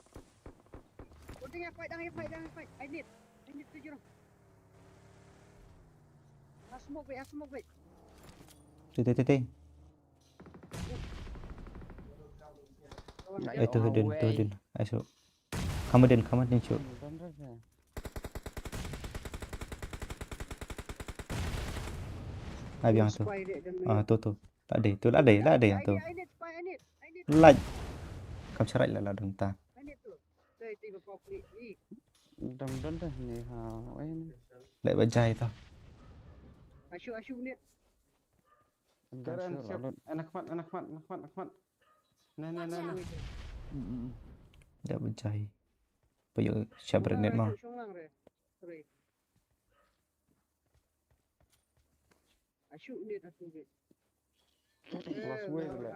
Penting fight dah fight. I need tu jurong. Smoke wait. Tê. Ai tu din. Ai số. Kamu din cu. Bener ya. Ai biang tu. Spy dia dan Ah tu. Tak ada. Tu lah ada yang tu. I need spy. I need. Like. Kamu cerai lah dong ta. I need tu. Saya tiba kau klik. Bener dah ni ha. Lại bajai tau. Asyuk ni. Keren siap. Enak mat. Nah. Lại bajai. Bây giờ siap bernet mah. Asyuk ni aku ni. Kelas gue le.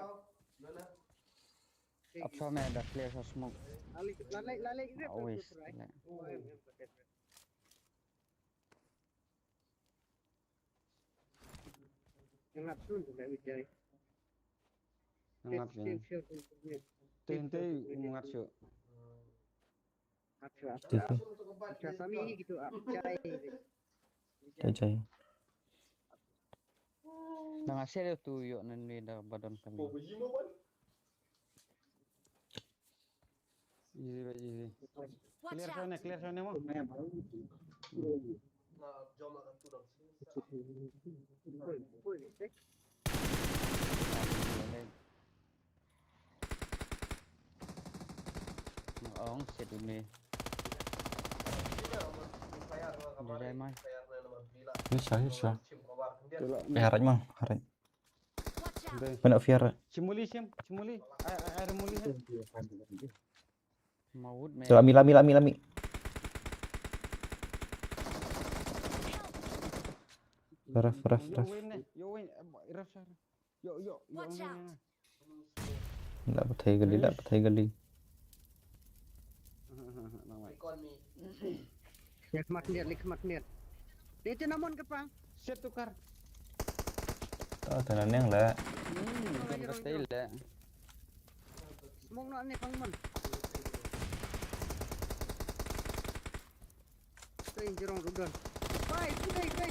Apa me dah clear sa smoke. Lalai. Always. Le. Yang tu tak bijai. Ngat ya. Tente ngat syuk. Kami gitu bijai. Bajai. Nang share tu yo ni dah badan kami. Easy. Watch out! Clear sana mo. Ong set ini. Dari mai. Bisa. Coba. Haraj mah, haraj. Watch out! Mana fiar. Cimuli. Air muli. Maut me. So lami. Raf. Yo win. Raf sar. Yo. Watch out. Lại bắt thấy gali. Lihat niat. Dia tu namun kepang. Set tukar. Đó thì là nén lại. Kan stay le. Semong nak ni pang man. Tôi jerong rudan. Bye.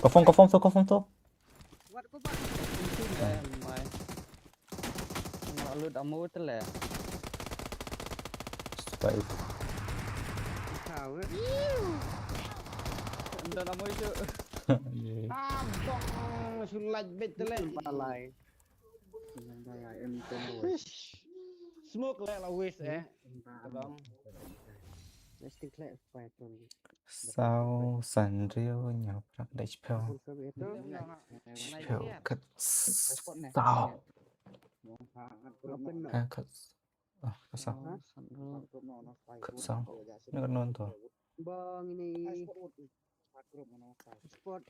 Có phong thôi. Wat ko ba? Mai. Ngalut amu tu le. Vậy. Tahu. Dan amu itu. Abang sulaj bet le. Palai. Smoke le la wis Abang. Mesti clear fight tu. Sao sẵn riêu nhỏ rắc đầy spell. Spell cất sao. À cất. Cất sao. Cất sao. Nó có non thôi. Bang ini sport.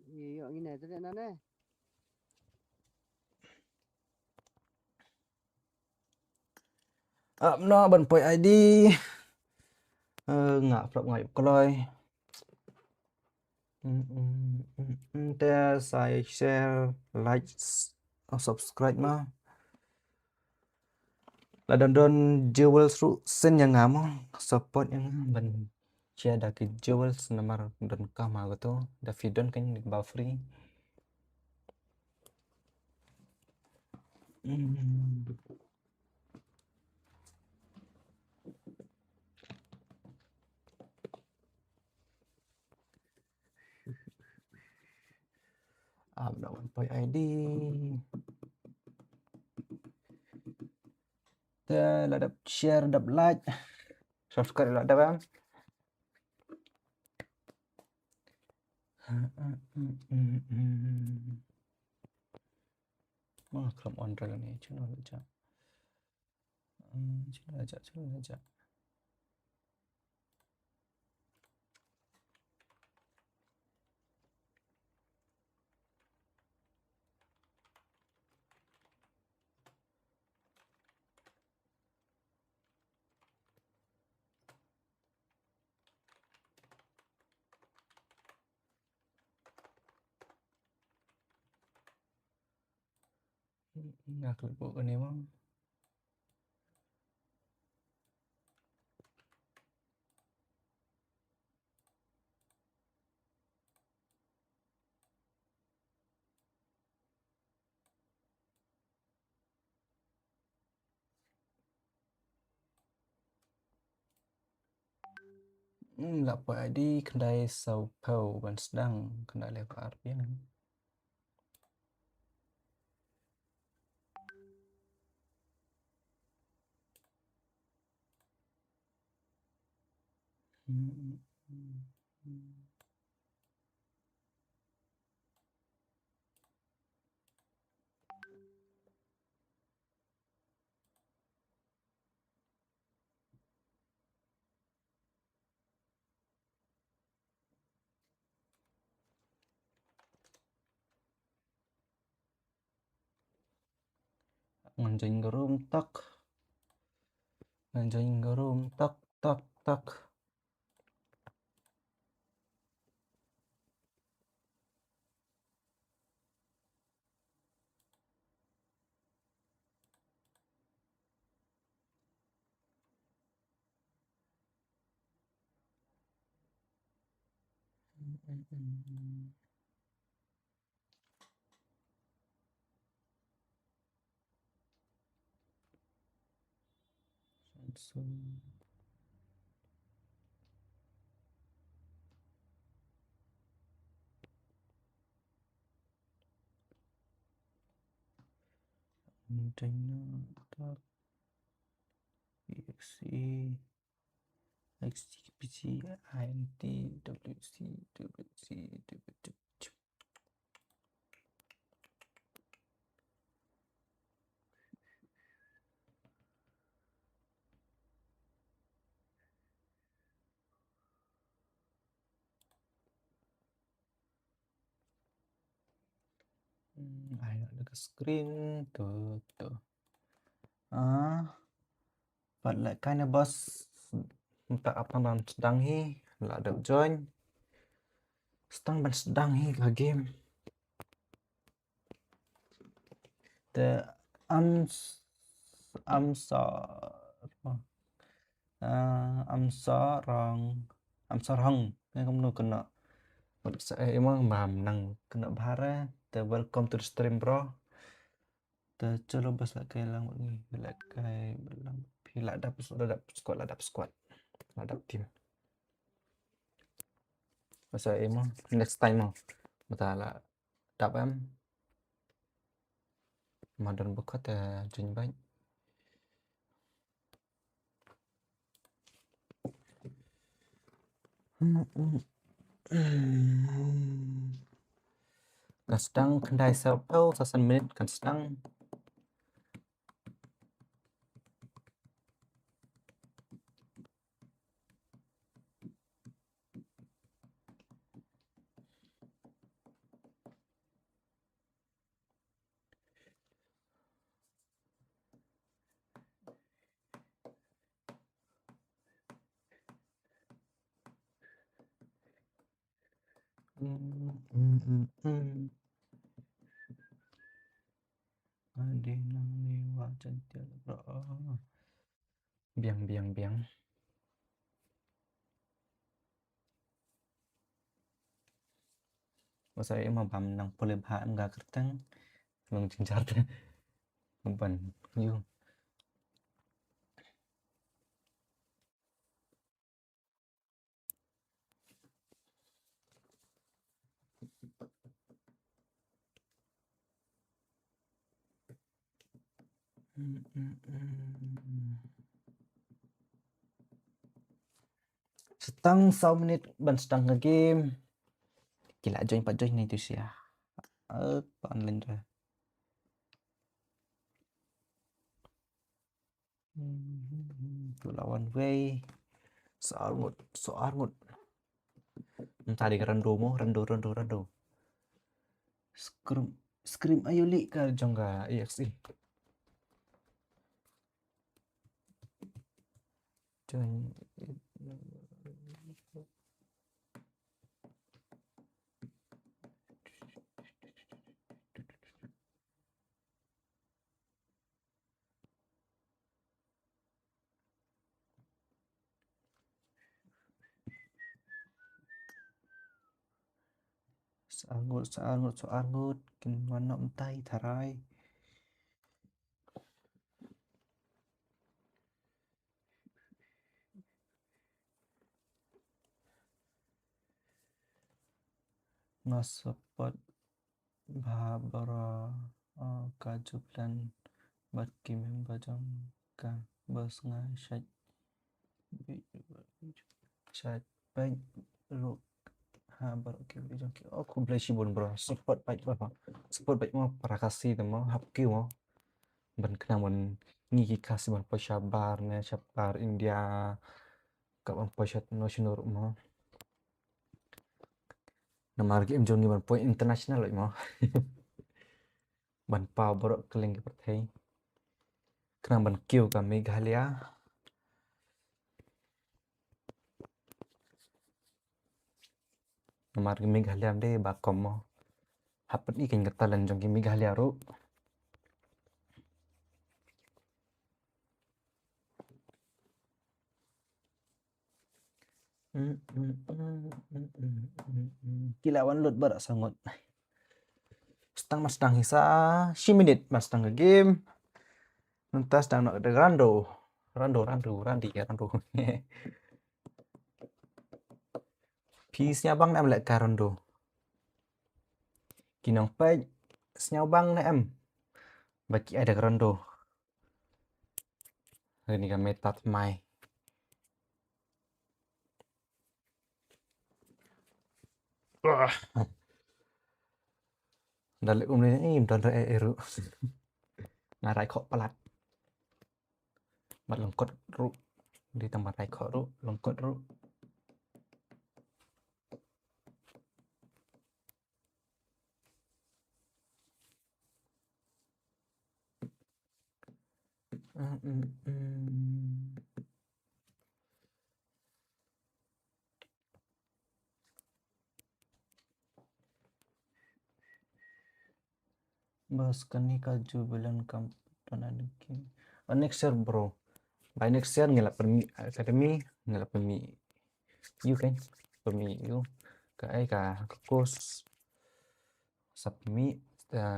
Iya ini tadi nana. Nó bật point ID. Ngạ phộng ngại coi. Te saya share, like, subscribe mà. Là don jewel through sen yang ngamo support yang ben share da ke jewel nomor don kama gitu. Da vidon kan di bawah free. Dawan point ID. Te là đập share đập like Subscribe lại đáp em. Mana kelab on dragon ni? Cuma aja. Cuma aja. Nak lebok ni mah. Lapor ID kedai Sao Paulo ban sedang kedai level Arbian. Nganjing gerum tak. Nganjing gerum tak tak tak. Nganjing tak. EXE XGPC INT WC WC WC. Ai nak dekat screen tu. But like kind of boss tak apa dalam sedang hi lah ada join. Sedang hi ke game. The Amsarang yang kamu kena saya emang nang kena bahara. The welcome to the stream bro. The chalo bas lah kay lang ni like kay lang pila dap squad ladap team. Masa emang next time mau matala dap em madan bukat jin baik. Kan sedang kedai Sao Paulo 1 minit kan sedang. Adi nang niwa cantik bro. Biang. Masa emang bam nang boleh bahan enggak kertang. Nang cincar ban you. Setang 1 menit ban setang ke game. Gila join 4 join itu sih ya. Online dah. Tu lawan Wei. Soarmut. Tadi ke rendo. Scream ayo li ka jongga EXE. Join. Soangut. Kin mana entai tharai. Ngasapot Bhabara Kajuplan Batki Membajang Ka Bas Ngai Shat Baik Ru Habar Oke Bijang Aku beli shibun bro Support baik bro Support baik mau Prakasi temo Hapki mau Ban kena mon Ngiki kasih ban Pasyabar ne Syabar India Kak ban Pasyat Nasional mau Nama game jong ni ban point international lại mau ban pau borok keleng perthai kena ban kêu ka Meghalaya nama Meghalaya de ba kom mo hapat ni kan katalan jong ki Meghalaya ro Kilawan lut barak sangot setang mas tang hisa 10 minit mas tang game nuntas tang nak de rando Peace-nya bang em lại cà rando kinong pai sнял bang na em baki ada rando ini kan metat mai Dalek ini im dan eru ngarai kok pelat mat lengkot ru di tempat rai kok ru lengkot ru Bas kani kaju bulan kampanan game next year bro by next year ngelap permi academy ngelap permi you kan permi you ka ai ka course submit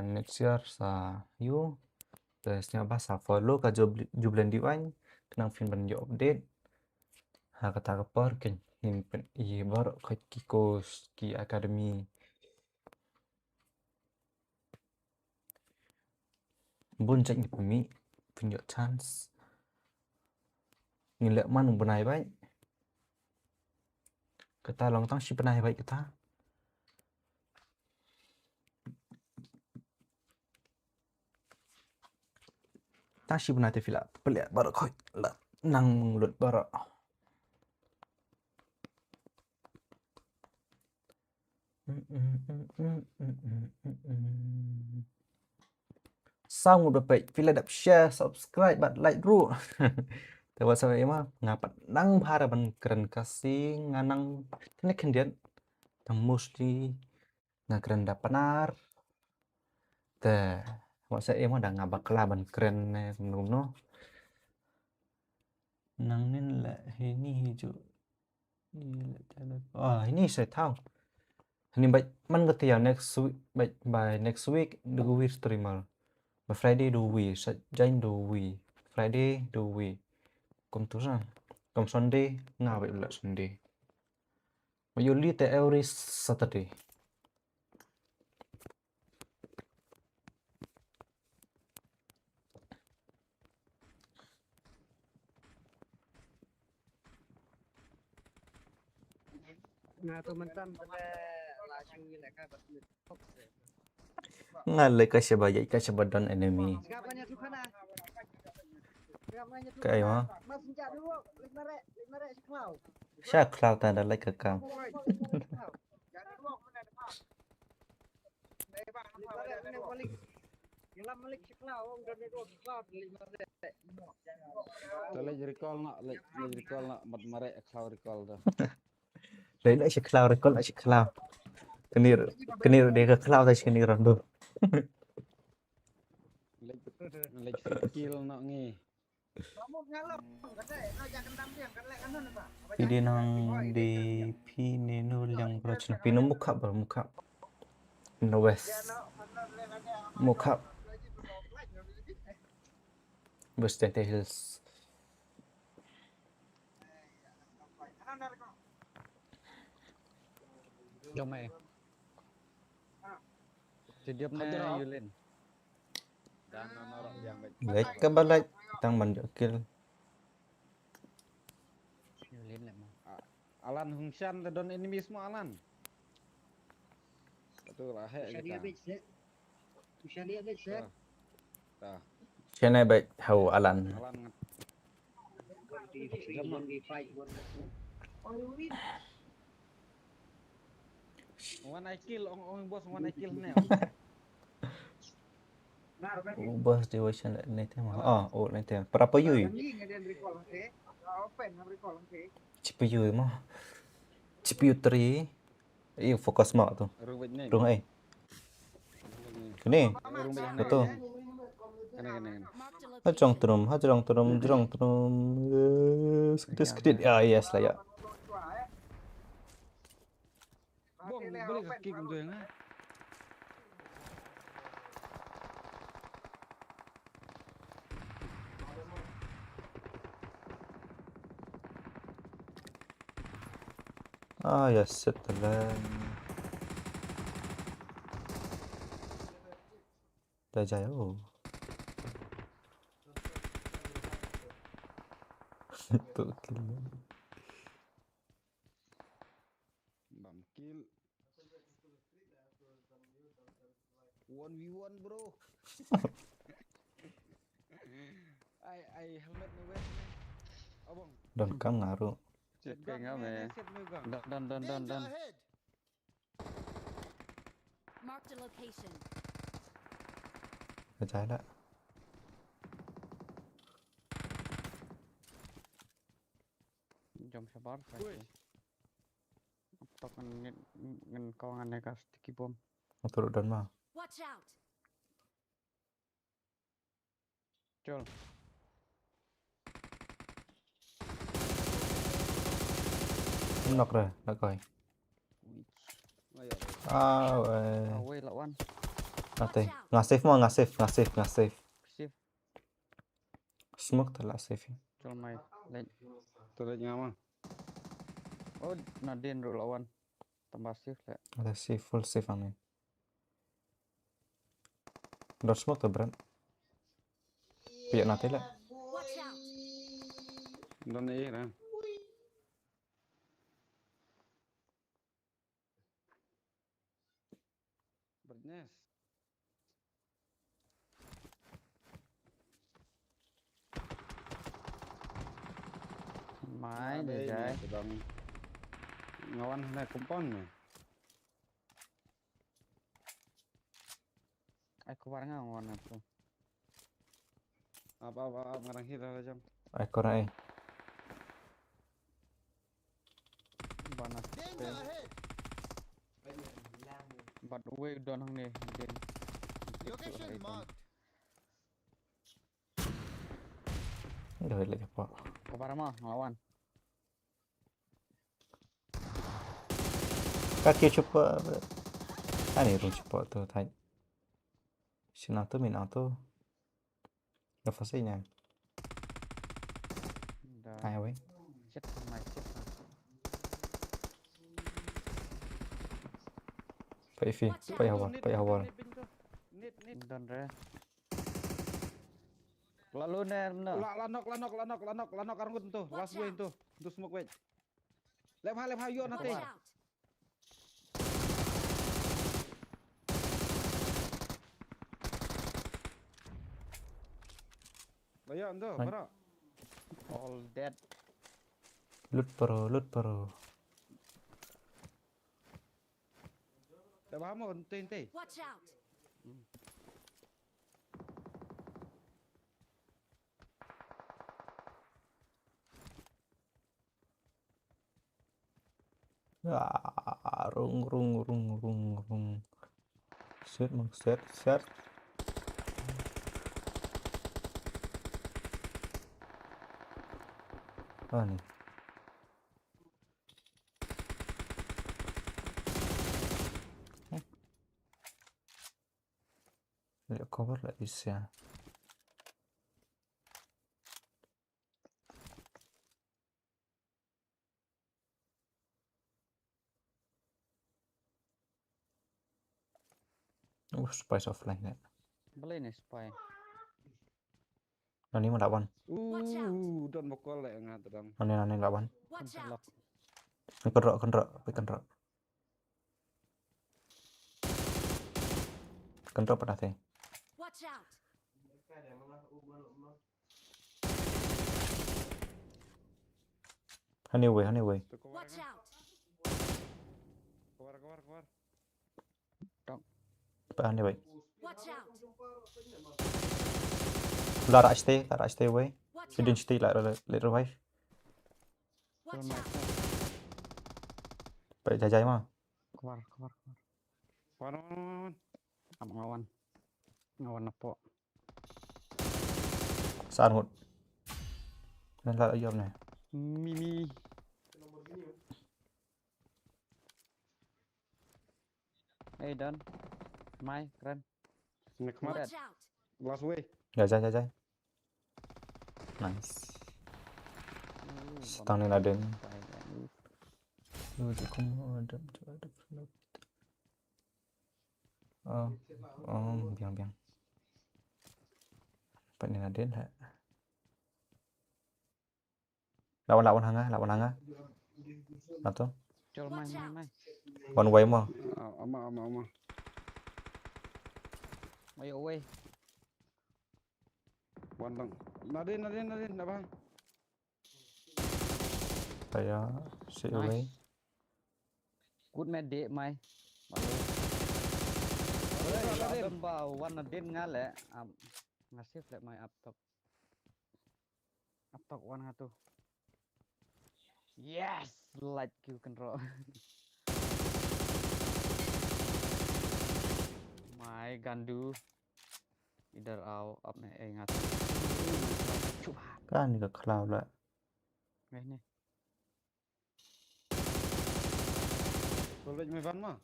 next year sa you tesnya bahasa follow ka jublan diwan kenang film ban yo update ha kata kapar kan pen I bar ki course ki academy bun cek ni permi punya chance ngilek man benai baik kita long tang si benai baik kita tang si benai te fila pelik baru koi la nang lut baru Xong một đợt vậy, fila đập share, subscribe, bạn like ru.แต่ว่าsaya mah ngapat nang para ban keren kasih nganang tenek kendian tang musti ngakeren dapanar. Te wa saya mah dah ngabakla ban keren ne no. Nang nin lah ini hijau. Ini saya tahu. Ini baik man ngerti ya next week by next week the we streamer. By Friday do we, Jain do we, Friday do we. Come to ra. Come Sunday, ngah vậy là Sunday. But you leave the every Saturday. Nah, teman-teman pada laju nak kan betul. Ngalai ka siya bayay ka siya badan enemy. Siapanya suka nah? Siapanya suka? Kaya mo? Mas senjata dulu, lima rek seklau. Siya cloud tanda like ka kam. Hilang malik seklau, dan itu seklau lima rek. Tuh lagi recall nak, lagi recall nak, mat mare exhaust recall tuh. Lấy lại chiếc cloud rồi, con lại chiếc cloud. Cái này để cái cloud tay cái này rồi đâu. Lagi skill nak ni. Ini nang di Pineno yang beracun Pino muka bermuka. Pino West. Muka. Bustante Hills. Jom eh. Jadi apa Yulin? Dan orang yang baik. Baik ke balik. Tang banyak kill. Yulin lah mau. Alan Hungshan the don enemy semua Alan. Betul lah hek Bisa dia kita. bet. Bisa dia bet. Tah. Siapa baik hau Alan. Alan ngat. Di fight. One I kill, ong bos one I kill ni. Bos di version ni tema. Oh, ni tema. Berapa you? CPU mah. CPU 3. Iyo fokus mak tu. Rubik ni. Rung ai. Kini. Betul. Kena. Hajrong turum. Sedikit. Yes lah ya. Bong, boleh kaki untuk yang ah. Ya setelah. Dah jauh. Tuh kill. Bam kill. 1v1 bro. I helmet ni wes ni. Abang. Dan kam ngaruh. Chết cái ngáo mẹ. Đần. Marked a location. Dah trái đó. Jom sabar saja. Apa kan ngen kawangan mereka sticky bomb. Turut dan mah. Watch out. Col. Knock rồi, đã coi. Ayo. Away lawan. Nanti. Ngasih mau ngasih. Sif. Smoke telah save. Col mai. Lain. Tu dah ngama. Oh, Nadine ro lawan. Tambah sif lah. Ada save full save ane. Dot smoke tu Brand. Pihak nanti lah. Watch out. Don ni dah. Bernes. Mai để trái. Sedang ngawan naik kompon ni. Aku barang ngawan aku. Apa ngarang hira jam. Ekor ai. Bana. But away don hang ni. Dah lagi apa? Kau barang mah ngelawan. Kaki cepat. Ani rum cepat tu thay. Sini tu min tu. Dah fase nya. Dah. Hai wei. Chết mai chết. Pai fi, pai hawa. Don re. Lalu ner benar. Lanok argut tu. Last way tu. Tu smoke wait. Lep ha yo nanti. Watch out. Bayar tu, Right. berapa? All dead. Loot bro. Tak faham pun, ente. Watch out! Rung. Set. Oh nih. Lihat cover lah bisa. Spice offline ya. Boleh nih spy. Nani mau lawan. Watch out. Dan bokol lah yang terang. Nani lawan. Watch Lock. out! Kendrok pernah sih. Watch out! Anyway. Watch out! Keluar. Anyway. Watch out! Lara stay away. Watch You didn't out! stay like revive. Watch out! Baik jajai mah. Keluar. Wan. Am ngawan apa? Saan ngut. Nên là ayam này. Mimi. Dan. Mai, keren. Nikmat. Watch out! Last way. Jajai. Nice. Setang ni ada. Lu di kuma ada. Biang. Pak ni ada lah. Lawan hanga. Atau Col mai. one way mah. Ama. Ayo away. Wandang. Nadin, nak bang. Saya sit away. Good med date mai. Adam ba one din nga le. Ngasih flat mai up top one tu. Yes, light Q control. My gandu. Either out up này ngat. Kan ni ke cloud lah. Ini. Boleh mevan mah.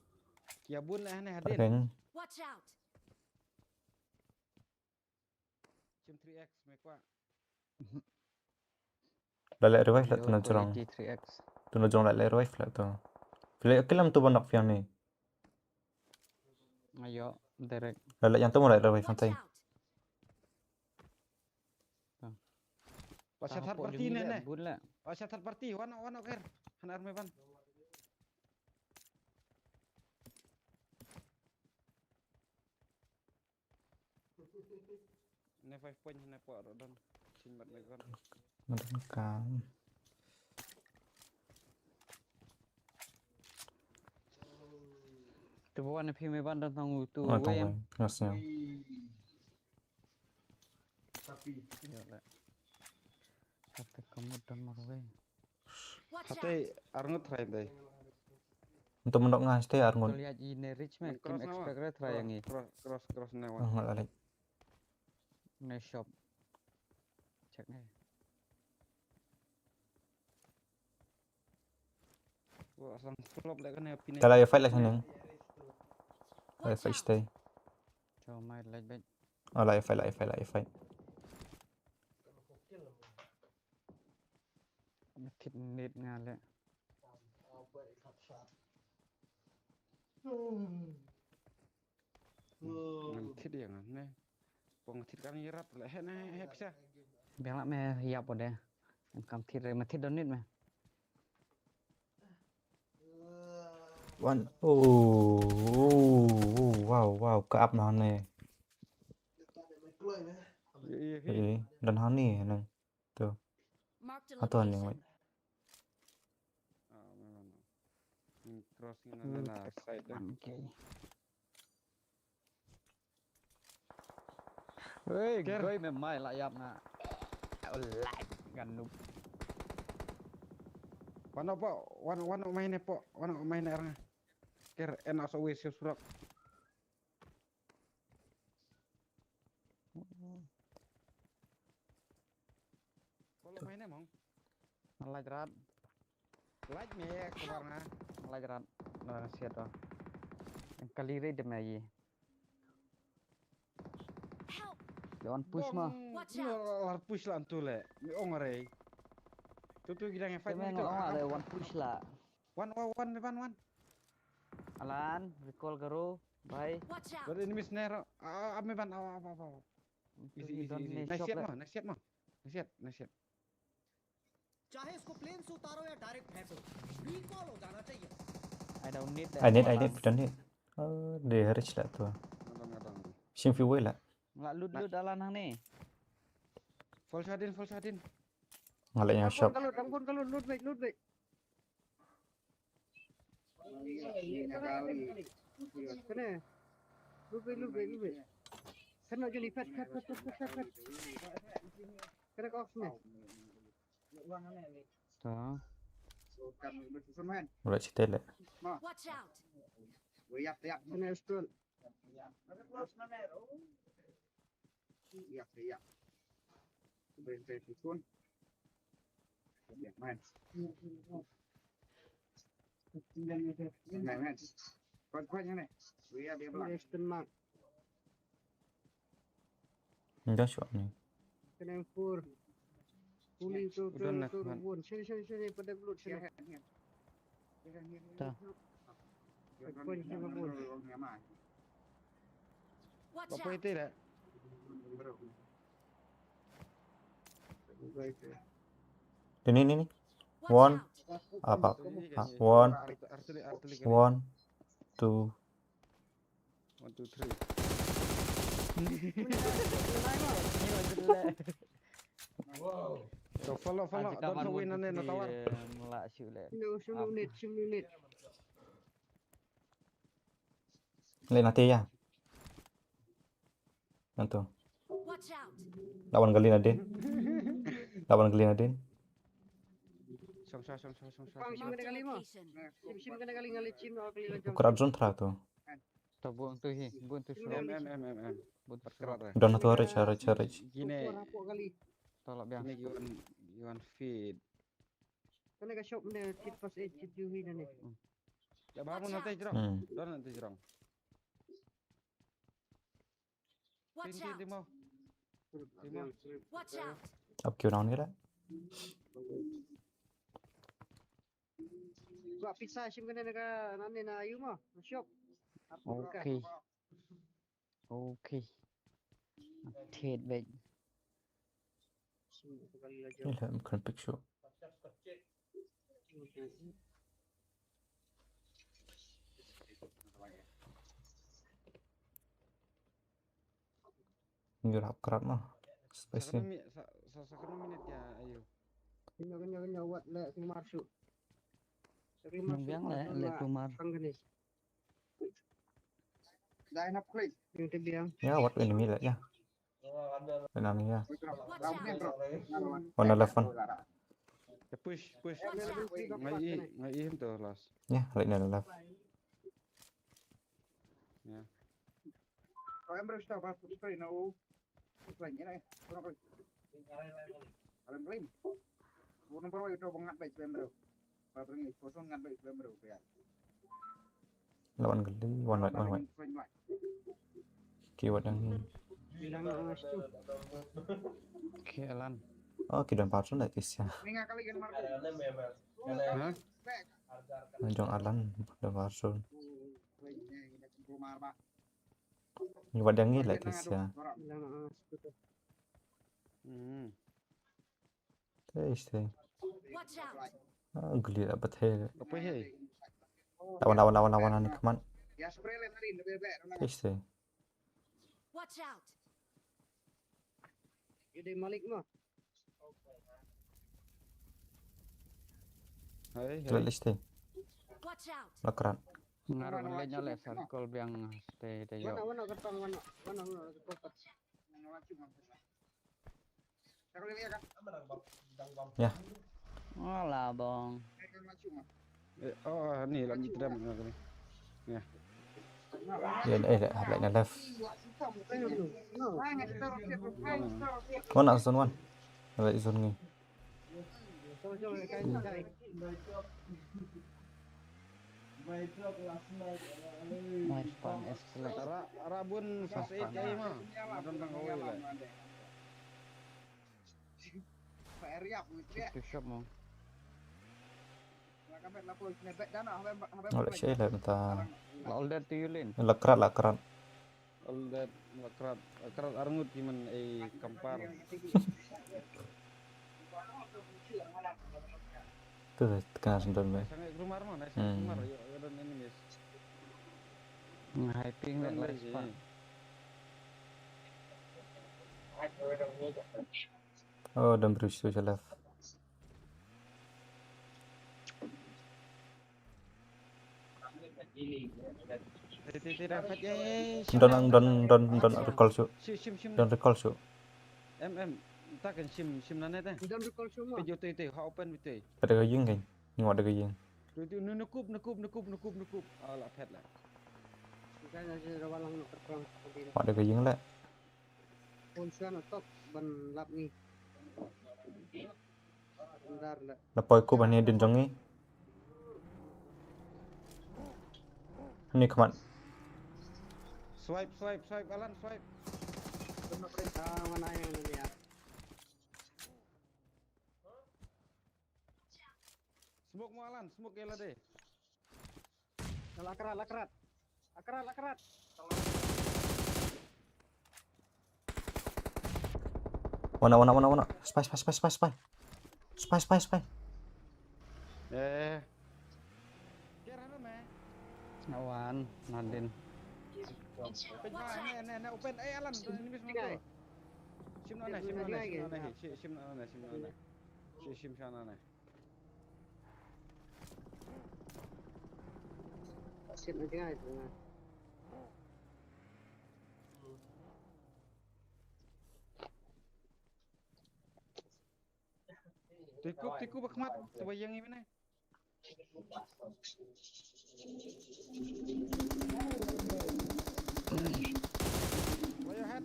Kiabun lah ni Tak hadin. keng. Watch out! Cim 3x mekwa. Lalek revive lah tu nak cerong. G3X. Tu nak cerong lalek revive lah tu. Pilih kelam tu banyak yang ni. Ayo, direct. Lalek yang tu mau lalek revive Watch santai. out! Pasal third party ni. Bun lah. Pasal third party. Wan ker. Hanar mevan. Ni 5 point ni po rodon. Simbat mevan. Menekan. Tu bawa ni film ban dan tanggu tu. Oh, tong wei. Ngasnya. Kata kamu dan marway. Watch out! Hati arngut try deh. Untuk mendok ngas teh arngun. Kau lihat ini rich man. Kim Cross nama. expect try yang ni. Cross ni wan. Enggak lalek. Ni shop. Cek ni. Gua asam flop lek kan opini. Kalau ya fight lah sini. Lah fight stay. Coba main light back. Oh lah fight. Kit need ngale. Nanti dia kan ni. Pengthit kan irat lek he bisa. Biang lah meh hiap pada. Kam thit re mathit donit meh. One. Wow, ke up nah ni. Iya, Dan honey nang. Tuh, Marked a atuan yang location. memang. Crossing na side dah. Okay. Ơi, Ker. gơi mềm mại lại dập nè. Lại gần nụ. Wano po, wano main po, wano main erang. Ker enak so wis surak. Kalau mainnya mong, Lại rát, like me kebar na. lại rát. Nó siết rồi. Kali rate dem này gì? Help! Jangan push mah. Watch out. Lar push lah antu le. Mi ongare. Tutu gidang fight Kami mo ngomong itu. ada one push lah. One. Alan, recall karo. Bye. Watch out. Dari ini snare. Ame ban apa. Easy. Nasihat mo. Nasihat. चाहे इसको प्लेन से उतारो या डायरेक्ट फेंको रिकॉल हो जाना चाहिए I don't need that. I need, don't need. Dia rich lah tuh. Ngadang. Sim fuel lah. Nggak loot Alan hang ni. Full shadin. Ngalanya shop. Kalau loot baik. Kena. Loot baik. Kena jadi fat. Kena kau sini. Tuh. Kan bersusun man. Mulai cerita lah. Watch out. Siap. Kena stun. Siap. Bersusun. Man. Man. Kuat yang ni. Dia belakang. Stun mark. Enggak shop ni. Kena fur. Puli tu Udah nak, Man. turun. Sini pada belut sini. Dah. Watch Apa out. itu le? Ini. Watch One. out. Apa? One, Artillery. 1, 2. 1, 2, 3. So follow. Don't show win ane na tawar. Melak siu le. Unit. Lain nanti ya. Nanti. Watch out. Lawan kali Nadine. Song. Pang sim Marked kena a kali mah. location. Sim kena kali ngali cim kali lajang. Ukuran zone tra tuh. Tuh buang tu hi, buang tu suruh. Buang tu Perkerat suruh. ya. Udah nanti harus. Gini, Rapok kali. Tolak biang. ini Yuan feed. Kena ke shop ni kit pas kit juhi ni. Ya bangun nanti jerong. Don nanti jerong. Watch out. Timo. Watch out. Up kêu nào nữa đấy. Buat pisah sim kena dekat nani na ayu mah. Shop. Okay. Thiệt vậy. Kali lajang. Ini lah bukan picture. Ini rap kerat mah. Space Sakano minit ya ayo. Kena buat le masuk. Yang biang le keluar. Pangganis. Dah enak klik. Yang terbiang. Ya, what enemy lah ya. Enemy ya. Watch out. 111. Ya push. Ngai him tuh last. Ya, like na left. Ya. Kau yang berusaha pas spray no. Spray ni. Kurang kali. Kalian klaim. Kurang perlu itu bangat baik spray. Baru ni kosong ngat baik spray. Lawan kali, one white. Keyword yang ini. Bilang mas tu. Okay, Alan. Oh, kita empat sudah kisah. Minggu kali kan marco. Hah? Jong Alan udah masuk. Kumar ba. Ini wadang ini lah kisah. Bilang mas tu. Teh. Watch out. Geli lah betul. Apa he? Lawan ni keman. Ya spray le tadi lebih baik. Teh. Watch out. Ide Malik mah. Hei, Klik liste. Watch out! Lakran. Ngaruh lenya le circle biang stay de yo. Mana ketang mana ketang. Kalau lihat kan, Ya. Alah bang. oh ni lagi tram ni. Ya lại là left. No. One out zone one. Lại zone nghỉ. Coba cari. My spawn is select. Arabun fast aid kay mah. Madam tang away lah. PR ya, punya. To shop mo. Kamera lapor snapback dan Lại sẽ lại ta All that to you lin. lakran. All that akrat arngut timan kampar. Tuh kena sendal me. Sangat rumah mah, naik rumah yo dan enemies. Hyping that like spawn. Oh, don't brush to the left. Tidak dapat ya. Don't recall shoot. Sim. Don't recall shoot. Takkan sim nana teh. Dan recall semua. Pejo teh ha open betul. Ada cái dương kìa. Nhưng mà ada cái dương. Tu nukup. Alah pet lah. Kan ada walang nak ketang. Ada cái dương lại. Pun sana top ban lap ni. Bentar lah. Lapoi ko bani din jongi. Ini kaman. Swipe Alan swipe. Kena perintah mana yang ini ya. Smoke mo Alan, smoke kaya deh. Lakrat. Mana. Spy. Kira na me. Awan, Nadin. Nah, open. Alan, ini bis mo. Sim na. Sim sana. Sip nanti kan itu. Tiku bakmat, sebayang ini. Go ahead.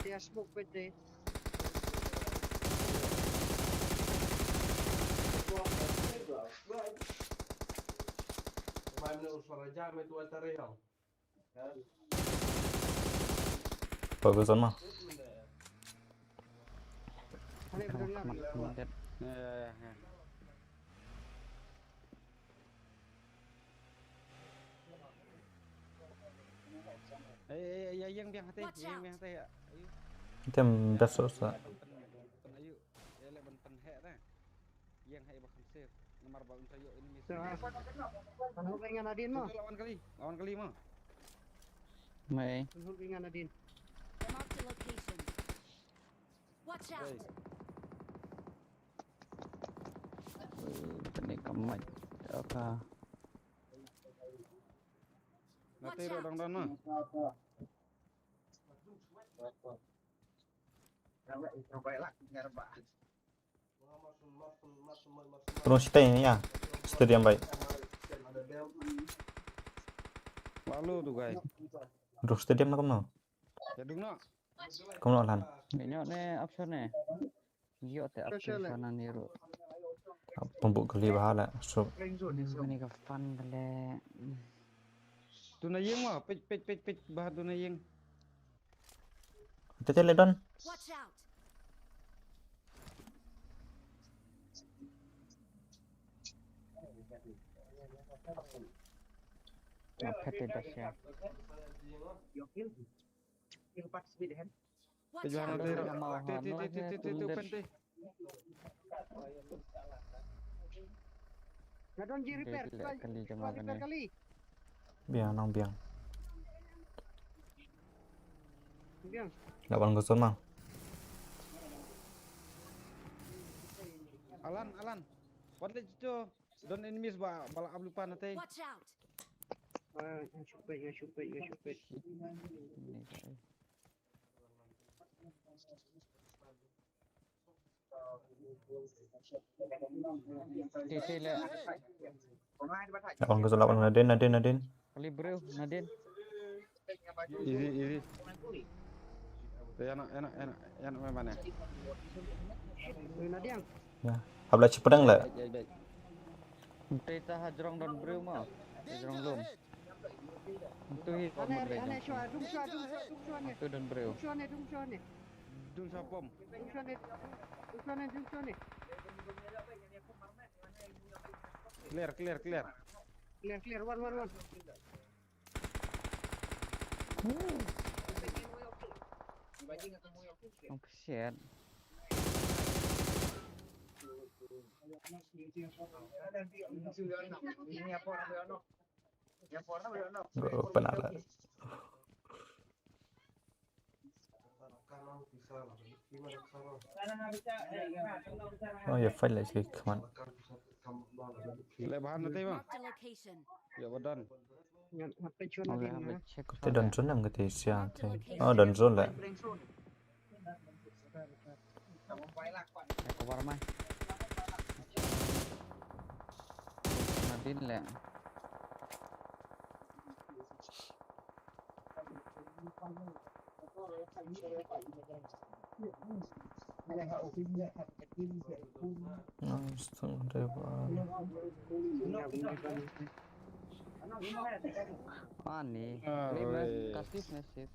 Dia smoke PT. Poi cái zone mà. Ada benar. Dead. Ya. Yang biang hati, ya. Tem đất số sa. Ayo, ele benten hek dah. Yang hek bakal save. Nomor bangun sayo ini miss. Penhul dengan Nadin mah. Lawan kali mah. May. Penhul dengan Nadin. Mark the location. Watch out! Tadi kamai. Apa? Nanti rodang dan mah. Terus stay ini ya. Stadium baik. Lalu tu guys. Terus stadium nak kamu. Jadi nak. Kamu nak lan. Ini ne option ne. Yo te option sana niru. Pembuk kali bahala. So Ini ke fun bale. Tu na yang mah, pej bahan tu na yang. Tete ledon. Watch out! Apa te dasya? Yang pas speed hand. Watch Pejuang out! nanti. Open teh. Nadon ji repair. Kali jama Repair kali. Biang nang biang. Biang. 8-0 mang. Alan. What did you do? Don't enemies balak ablupan nanti. Watch out! Ngashupit. Ini kak. Oke, le. 8-0 Nadine. Kali bro, Nadine. Easy. Enak main mana? Nadiang. Ya. Habla cepedang lah. Baik. Kita hajrong dan bro mau. Hajrong lum. Itu hit Ane shua, dung shua ne. Itu dan bro. Dung shua ne. Dung sapom. Dung shua ne. Clear. Clear, one. Oh shit. Benar lah. Oh ya, file lagi. Come on. Lebahan nanti bang. Marked a location. Ya badan. Ngapain shua Oleh Nadiang. ambil cek. Itu dungeon yang ketiga siapa? Oh, dungeon lah. Aku warmai. Nadine le. Nice, depan. Ah nih. Ah, Lima weh. kasih save.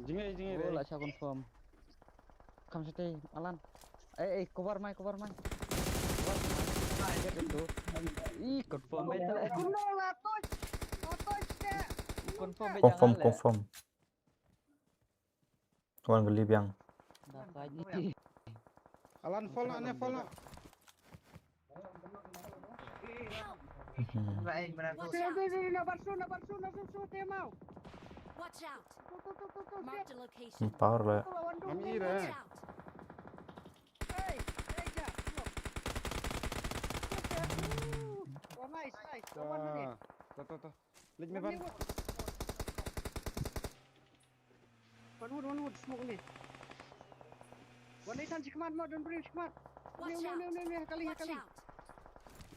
Jingai Oh, deh. lah saya confirm. Kamu stay, Alan. Cover mai. Cover mai. Itu. Ih, confirm betul. Confirm. Kawan geli biang. Dah kaji. Alan fall nak. Nabarsu, temau. Watch out! Tuh. Marked a location. Power lah. Lawan dulu. Kami Watch dah. out! Hey, ja. Oh, nice. Lawan tadi. Tuh. Lej me ban. One wood, smoke ni. One night han sikmat mau dan beri sikmat. Watch out! Kali. Watch out!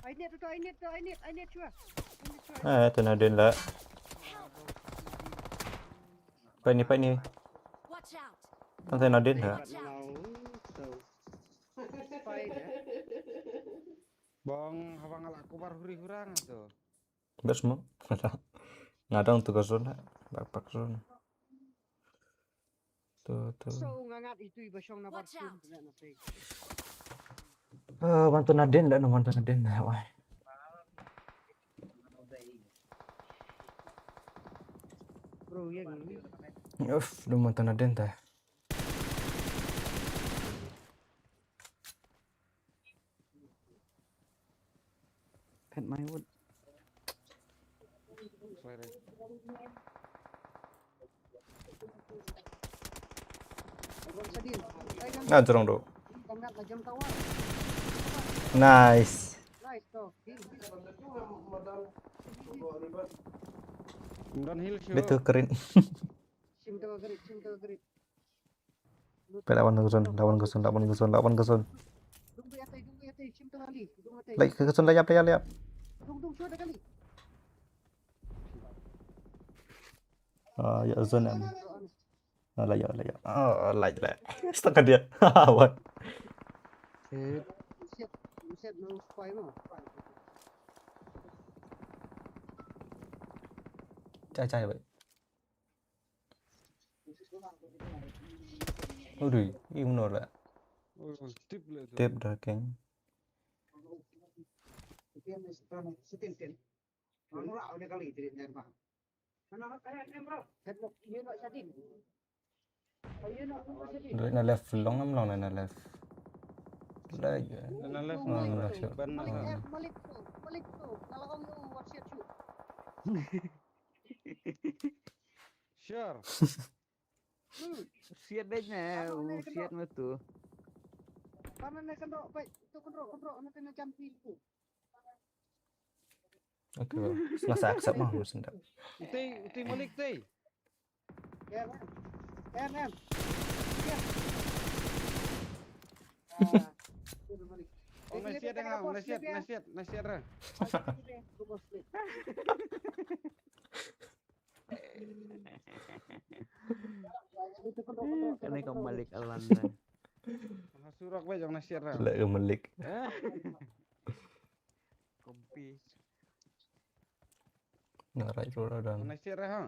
I need chua. Itu Nadine lah. Pak ni. Watch out! Tante Nadine lah. Watch out! Bang, habang alak kubar huri-hurang tu. Bes mau. Ngadang tu zone lah. Backpack zone. Tuh. So ngangat itu ibasyong na Watch barsu. out. Bantu Nadine dah, bantu Nadine dah. Wah. Bro, yang Udah bantu Nadine dah. Pet my wood. Selera. sadin. Ngajrong do. Kamnat na jam kawan. Nice. Nice to. Downhill show. Itu keren. Sim to gerit. Lawan gusun. Dung yatai, sim to kali. Dung yatai. Lagi ke gusun layap. Dung sudah kali. Ya zone am. Layap. Like lah. Setengah dia. Awan. Set no spy mo. Cai vậy. Ui, im nổi lại. Tip le tu. Tiếp được cánh. Setin. Anu lah udah kali tidak nyari bang. Mana bro? Headlock ini nak sadin. Ayo nak sadin. Đấy là left long lắm lòng này là left. Đây. Nah, left. Ban Malik tu. Kalau kamu WhatsApp tu. Sure. Siat deh nya, siat mah tuh. Karena nih kendok, baik itu kendok nanti macam itu. Oke, bro. Selesai accept mah harus ndak. Uti Malik teh. Ya, em. Ya. Ah, itu balik. Oh, nasihat yang nasihat ra. Kena kembali ke London. Surak bae jong nasihat ra. Lek gemelik. Kompi. Ngarai rora dan. Nasihat ra ha.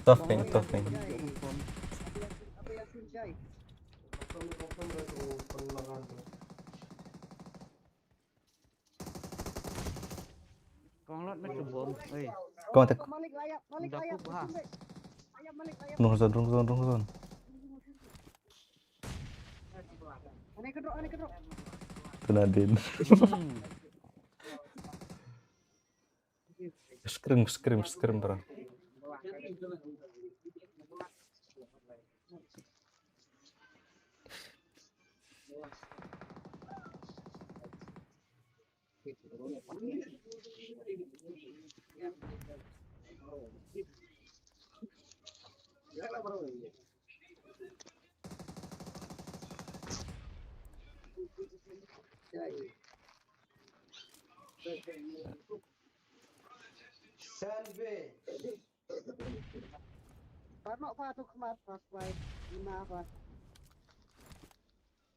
Tofing. Apa yang sunjai? Konglot na subong. Oi. Kau tak Malik layak. Dapuk, ha? Ayam Malik layak. rung zon. Aneh kedok. Tunadin. Scream bro. Parno pa tu kemat pas baik. Lima apa?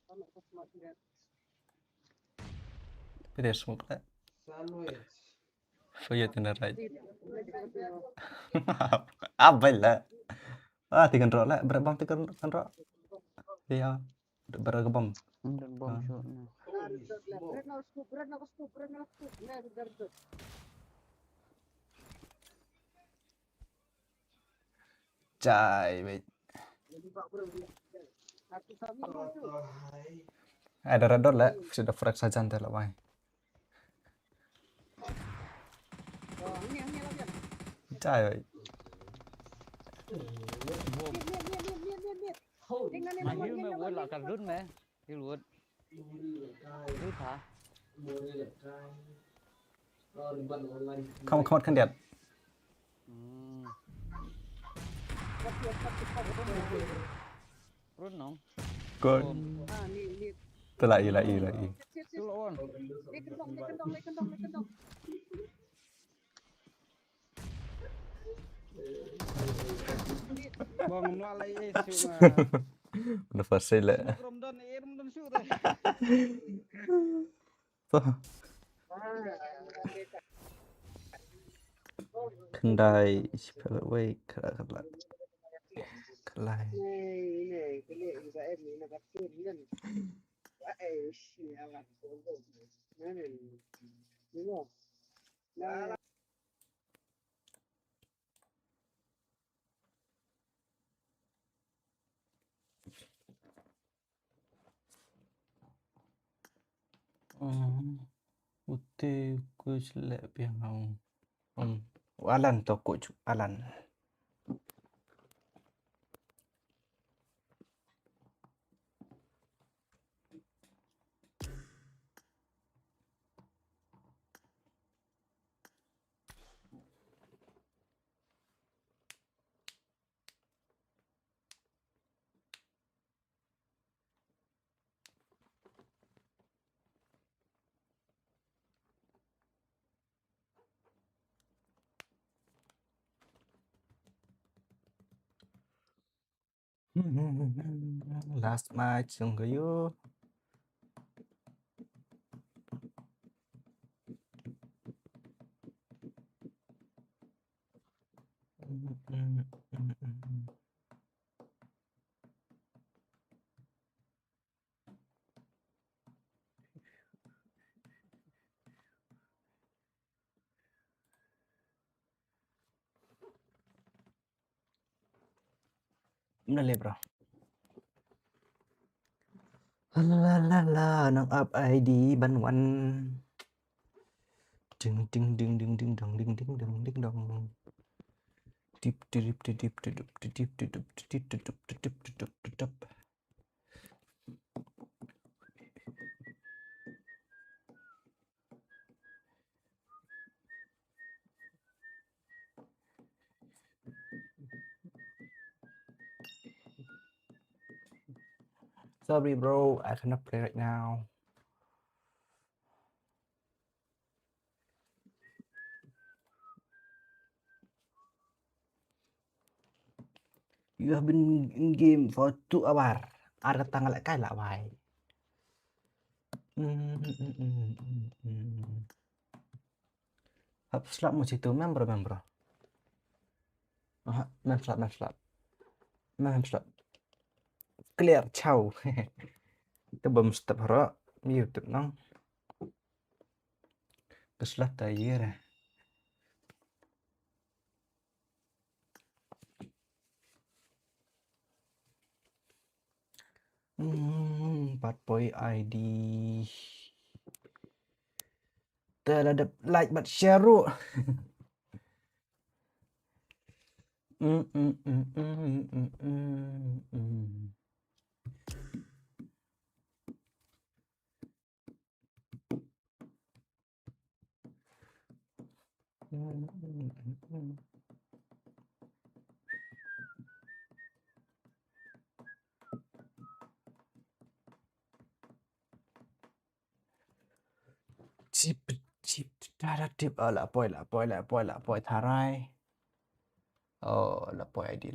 Parno pas kemat tidak. Tidak smoke lah. Forget in the right. Abel lah. Tiga rok lah. Berapa tiga rok? Iya. Berapa bom? Dan bom shot na. Berat nak scoop. Nah, berat. Cai, baik. Aku kami tu. Ada radar lah. Sudah frag saja nanti lah, bang. Oh, ini lah. Cai, baik. Lihat. Dengan ini Mà hiếu mà quên là cần rút nè. Hiếu luôn. Rút hả? Không kan dia. Rút nóng. Good. Ah, ni. Terlai. Chú lỗ on. Dia kendong. Bang melalai isu mah. Udah fase lah. Ramadan syuk teh. Kendai way kelai. Ini juga ini nak kacun kan. Sialan. Mana ni? Nah. Ute kuch le piang hong. Alan to kuch Alan. Last match tunggu yuk. Benar bro. La la la nang up ID ban wan. Ding ding ding ding ding dong ding ding dong ding dong. Dip dip dip dip dip dip dip dip dip dip dip dip dip. Sorry bro, I cannot play right now. You have been in game for 2 hours. Ada tanggal kai lah why. Hap slap mo situ member. Ah, mem slap. Clear, ciao. Itu bom step haro YouTube nang. Keslap tayir. Patboy ID. Terhadap like but share ru. Chip tada tip la poi tharai. Oh, la poi ID.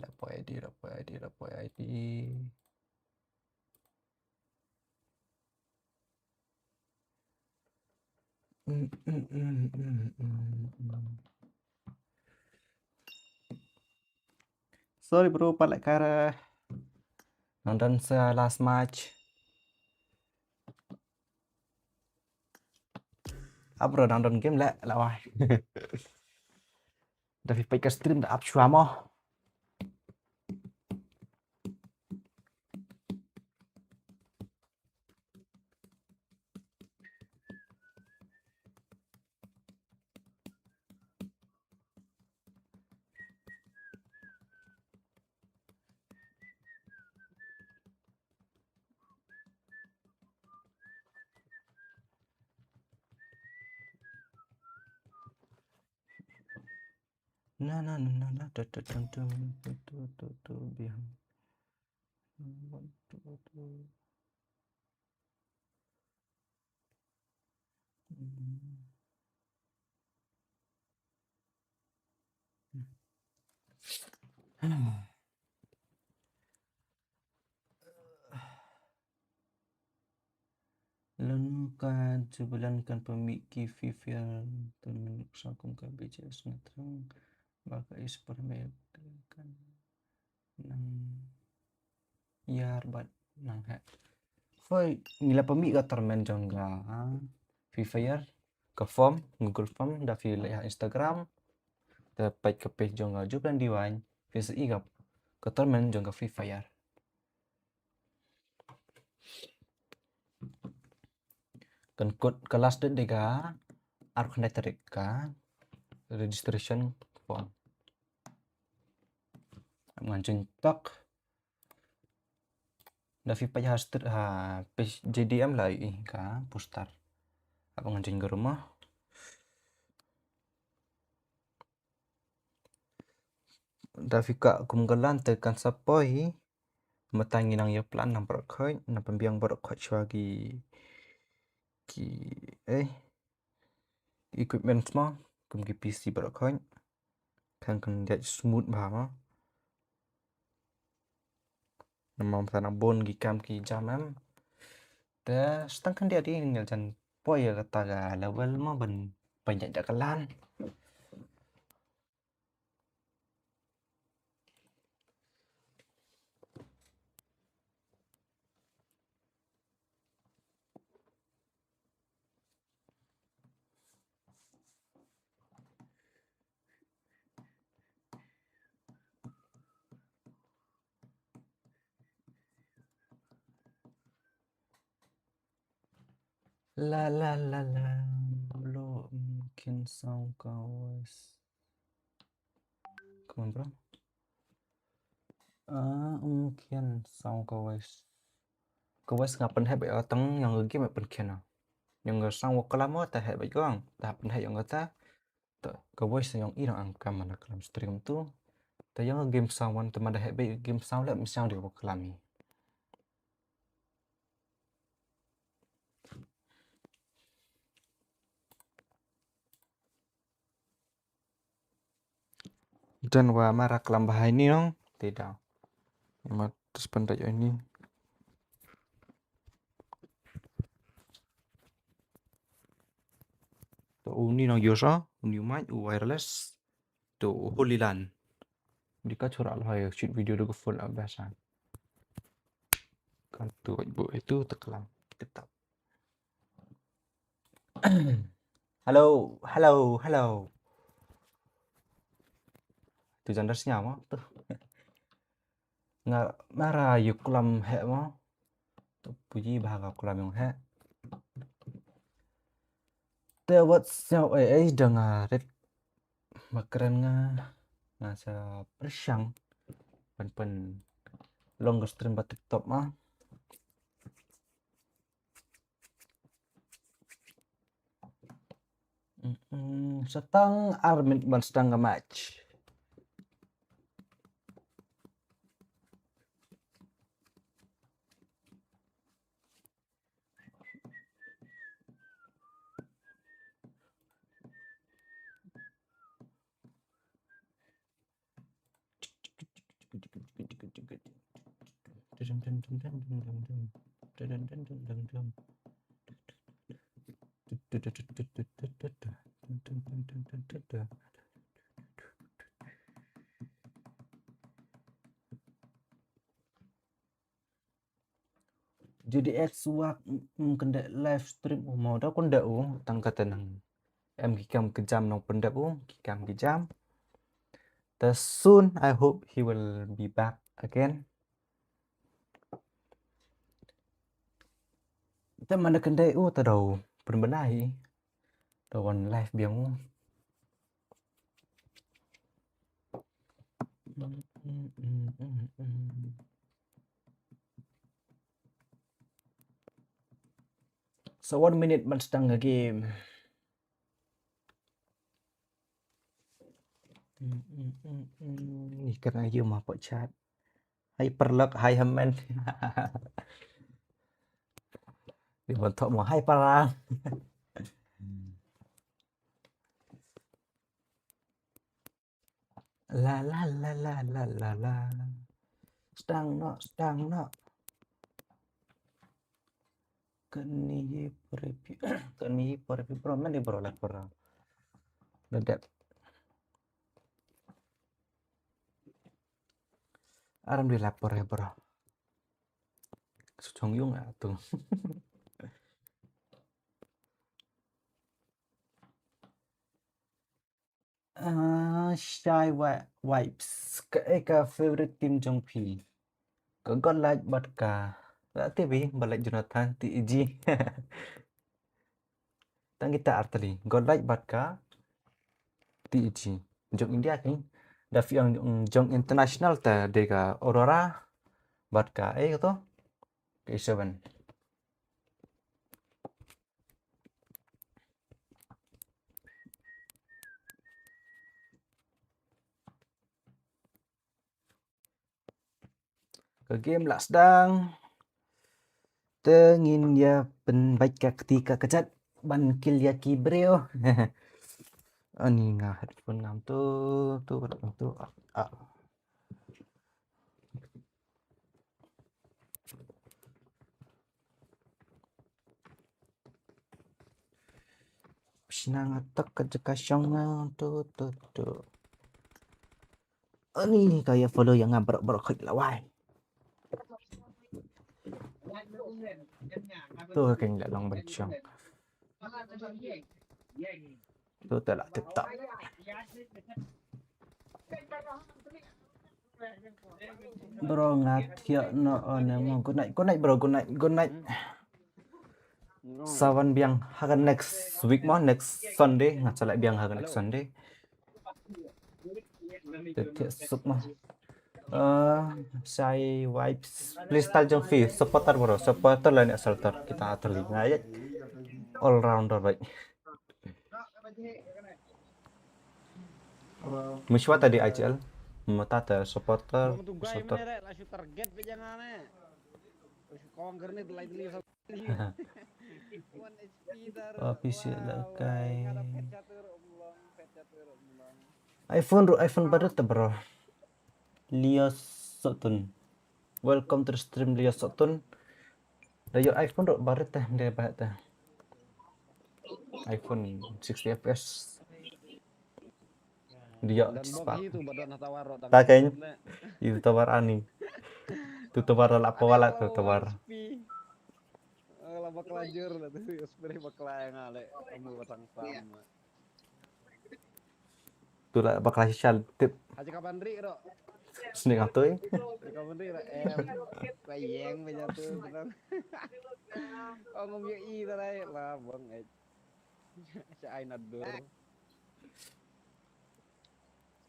Sorry bro, palak kara. Nonton last match. Bro nonton game lah wah. Tapi pakai stream dah up chua mo. Na tu biar. Lenukan sebelankan pemiki Vivian temen sakum KBCS ngetreng baka is permekan nang yar bat nang hat. Foi nila pemik ka termen jongga Vivian ke form Google Form da fi ya Instagram da page ke page jongga jupan diwan VCI ka termen jongga Vivian. Kan code kelas dega connected ka registration form ngancun tok da fi page hastet page JDM lah ka poster apa ngancun ke rumah da fi ka kumgalan tekan sapoi matangi nang ya plan nang berkhoi nang pembiang berkhoi chwagi ki equipment semua kum ki PC berkhoi kan dia smooth bah nama tanah bon gi kam ki jamam te setengah dia di ngal jan poi ya kata ga level ma ben banyak dakalan La la la la. Belum mungkin sound kawas. Come on, bro. Mungkin sound kawas. Kawas ngapain hebet atang yang game apa kena. Yang sound wakalamo ta hebet gong. Ta pen hebet yang kata. Ta kawas yang irang angkam mana kelam stream tu. Ta yang game sound wan teman dah hebet game sound lah sound dia wakalami. Dan wa marah kelam bahaya ini dong. Tidak. Mat terus pendek ini. Tu uni nang yosa, uni mic wireless. Tu Holy LAN. Jika corak lah ya shoot video dulu full biasa. Kan tu ibu itu terkelam. Tetap. Halo, halo, halo. Tu jandarnya mah tu. Nggak marah yuk kelam hek mah. Tu puji bahagia kelam yang hek. Te what's now dengar red makaran ngasa persyang pen longer stream ba TikTok mah. Setang armin ban sedang nge-match. Jadi wak kenda live stream mau dah kon dah tang kata nang em kikam kejam nang pendap kikam kejam. The soon I hope he will be back again. Kita mana kenda tadau perbenahi. Tawan live biang So 1 minute man sedang game. Ni karena you mah pot chat. Hai perlek, hai hemen. Di bentuk mau hai parang. La la la la la la la. Sedang nak. Keni perpi bro mana bro lah perang. Dadak. Aram di lapor ya bro. Sujong yung tuh. Shy vibes. Ka favorite team Jong P. Kau like Batka. TV balik Jonathan TG. Tang kita artali. God like Batka TG. Jong India kan. Dafi yang Jong international ta dega Aurora Batka gitu. K7. Ke game lah sedang tengin ya penbaca ketika kecat ban kill ya kibreo. Ani ngah headphone ngam tu. Senang atak kejekasyong tu. Ani kayak follow yang ngabrok khik lawai. Tôi kênh lại lòng bạch chồng. Tôi tự lại TikTok. Bro ngạt thiện nó nè mà good night bro good night. Sawan biang hagan next week mah next Sunday ngaca biang hagan next Sunday. Jadi esok mah. Saya vibes freestyle jeng V supporter bro, supporter lain assalter kita terlinga ya all rounder baik. Miswa tadi ICL mata supporter Kamu tuh gay supporter. mana rek, lah shoot target be jangan kong kernet lain lihat satu. 1 HP tar. PC lakai. Ada pet catur ulang. iPhone baru tuh bro. Leo Sotun. Welcome to the stream Leo Sotun. Dari iPhone dok baru teh dia bahat teh. iPhone 60 fps. Dia Dan cepat. bog itu badan tawar Tak kayaknya. Itu tawar ani. Itu tawar apa wala tuh tawar. Lah bakal lajur lah tuh, spray bakal yang ale kamu batang pam. Tu lah bakal syal tip Haji Kapandri ro. sini ngatuy. Haji Kapandri ro bayang be jatuh benar. Oh ngomong i tarai lah bang si Ainadur.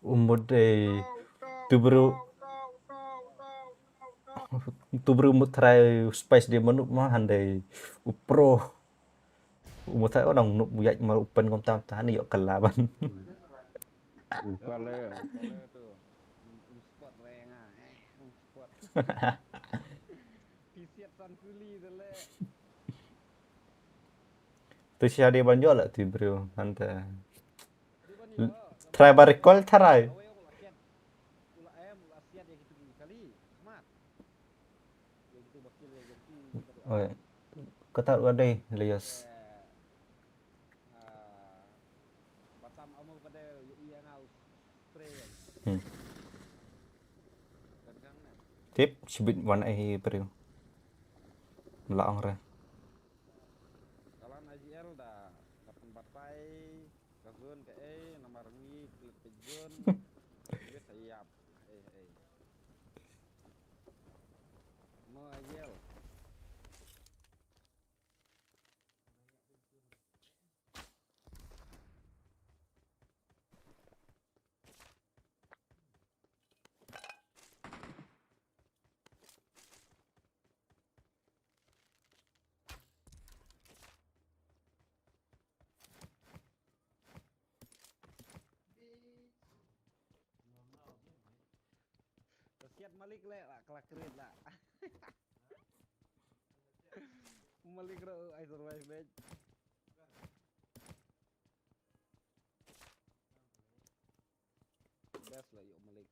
Umur deh tu baru try spice dia menu mah handai upro umur saya orang nuk buat mau open kom tahan yuk kelaban. Kalau tuh spot renga spot. Pisiat sansuli dele. Tu sia dia banjol lah tu bro hanta. Try barikol try. Oh, kata ada Elias. Batam amu pada iya ngau spray. Tip sibit wan bro. Melaong re. Kalau AJL dah kapan batai kazun ke nomor ni klip pejun. Dia siap. Mau AJL. Siap Malik le lah kelak keren lah. Malik ro I survive match. Best lah yuk Malik.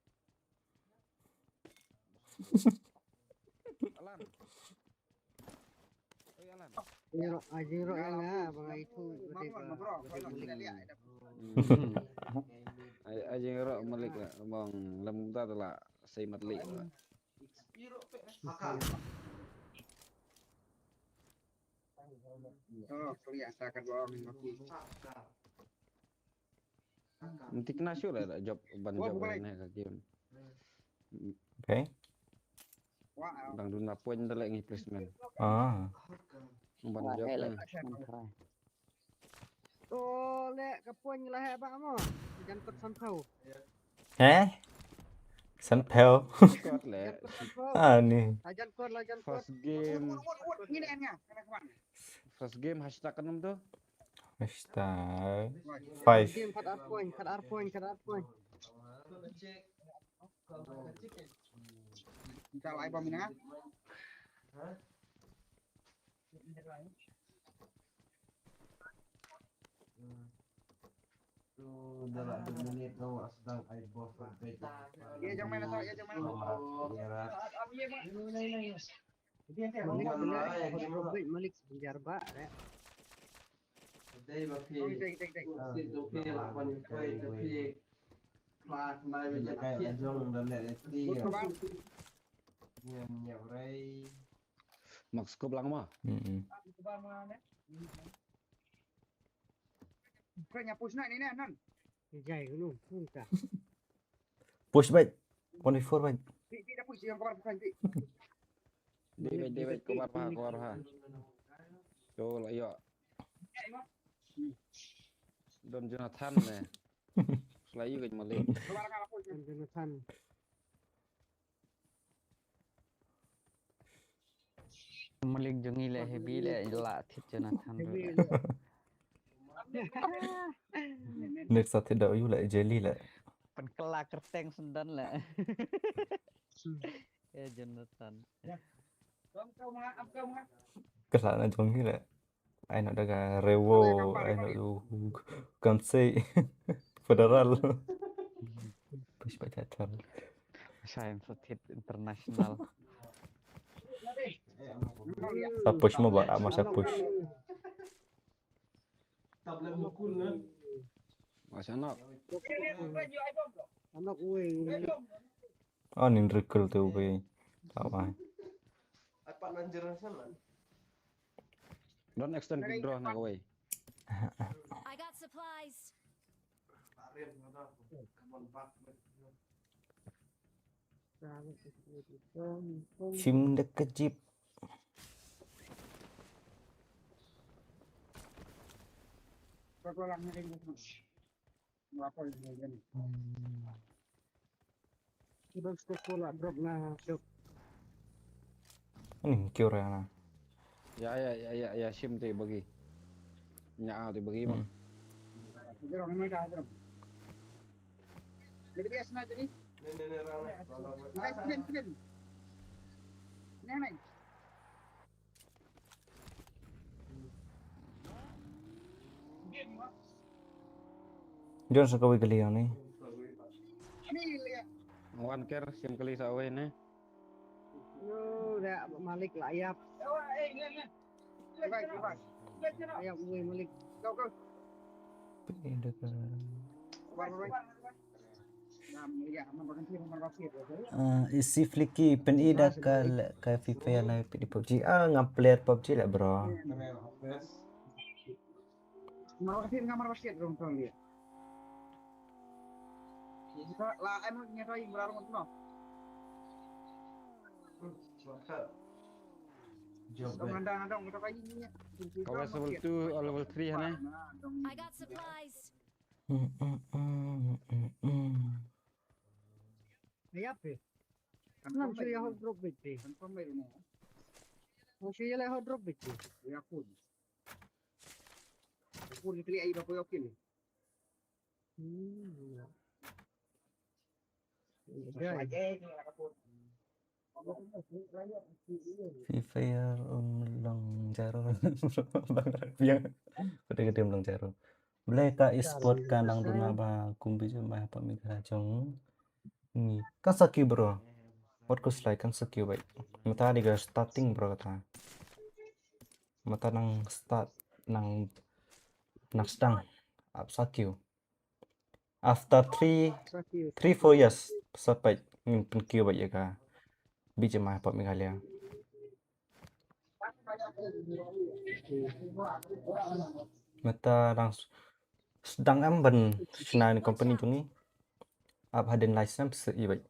Alan. Oi Alan. Ajiro yang bang itu Aja ro Malik lah bang lem ta lah say Malik lah. Oh, kelihatan doang mati. Nanti kena show lah job ban job ini ke game. Okay. Wow. Bang Duna poin dah lagi placement. Ah. Ban job lah. Oh, lek kapuan lah bang mo. Jangan kot sampau. San Pel. Squad le. Ni. Jangan kot lah jangan kot. First game. Ini enggak? Kenapa? First game hashtag 6 tu. Hashtag 5. Game kat arpoint. Kita live bom ini. Dalam 2 menit awak sedang iBoss sampai. Ya jangan main atau ya jangan main. Malik sebenjar ba. Đây mà khi khi là con quay khi mà bây giờ cái anh Dung đã lại đi nhiều đây Max scope lang mah. Kau nyapus nak ni nan. Jai dulu, punta. Push baik. 24 baik. Tidak push yang kau bukan. Dewe keluar ha. Yo lah yo. Don Jonathan nè. Selayu kan Malik. Jonathan. Malik jongi le heavy le la thit Jonathan Heavy rồi. le. Next saat tidak you lại jelly lại. Pen kela kerteng sendan le. Jonathan. Kesana jongi lại. Ai nak daga rewo, ai nak du kamsei federal. Push baca cal. Saya hit internasional. Sa push mo ba masa push. Masih anak. Anak gue. Oh nin recall tu be. Apa? Don't extend quick draw nak away. I got supplies. Sim dekat jeep. Pagkulang na rin mo. Wapol mo yan. Ibang sekolah drop na drop. Ini kira na. Ya sim tu bagi. Nya tu bagi mah. Siguro naman ka drop. Bibigas na dali. Sige. Nenay. Jangan sekali kali ni. One care sim kali sa away ni. Yo, dah Malik layap. Layap gue Malik. Go. Ini dekat. Isi flicky pen ida ka FIFA na di PUBG. Ngaplet PUBG lah bro. Makasih ngamar basket dong tuh dia. Lah emang nyata yang berarung no. Nandang kita kayak gini. Kau level 2 or level 3 hane. I got supplies. Layap eh. Kenapa saya hot drop bete? Confirm ba yun? Mau saya lah hot drop bete. Ya pun. Pun itu ay ba ko yokin. FIFA ya ulang jaro. Bang yang gede-gede ulang jaro. Boleh ka e-sport kanang duna ba kumbi jema apa mika jong. Ni kan saki bro. What goes like kan saki baik. Mata di starting bro kata. Mata nang start nang stang up saki. After 3-4 years sampai pen kio baik ya ka. Bi jema apa mika lia. Mata nang sedang amben sina company tu ni ab haden license se ibai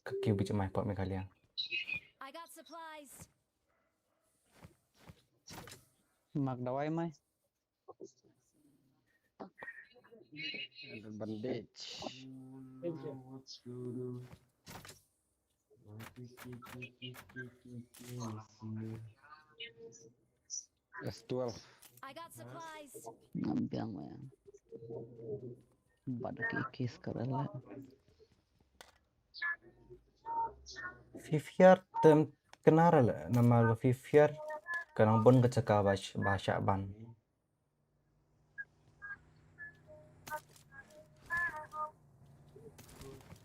ke kiu bi mai pot me kalian I got supplies. Mak dawai mai. Bandage. S12. I got supplies. Ngambiang ya. Pada kikis karela. Fifiar tem kenara la nama lo Fifiar kanang bon kecaka bahasa ban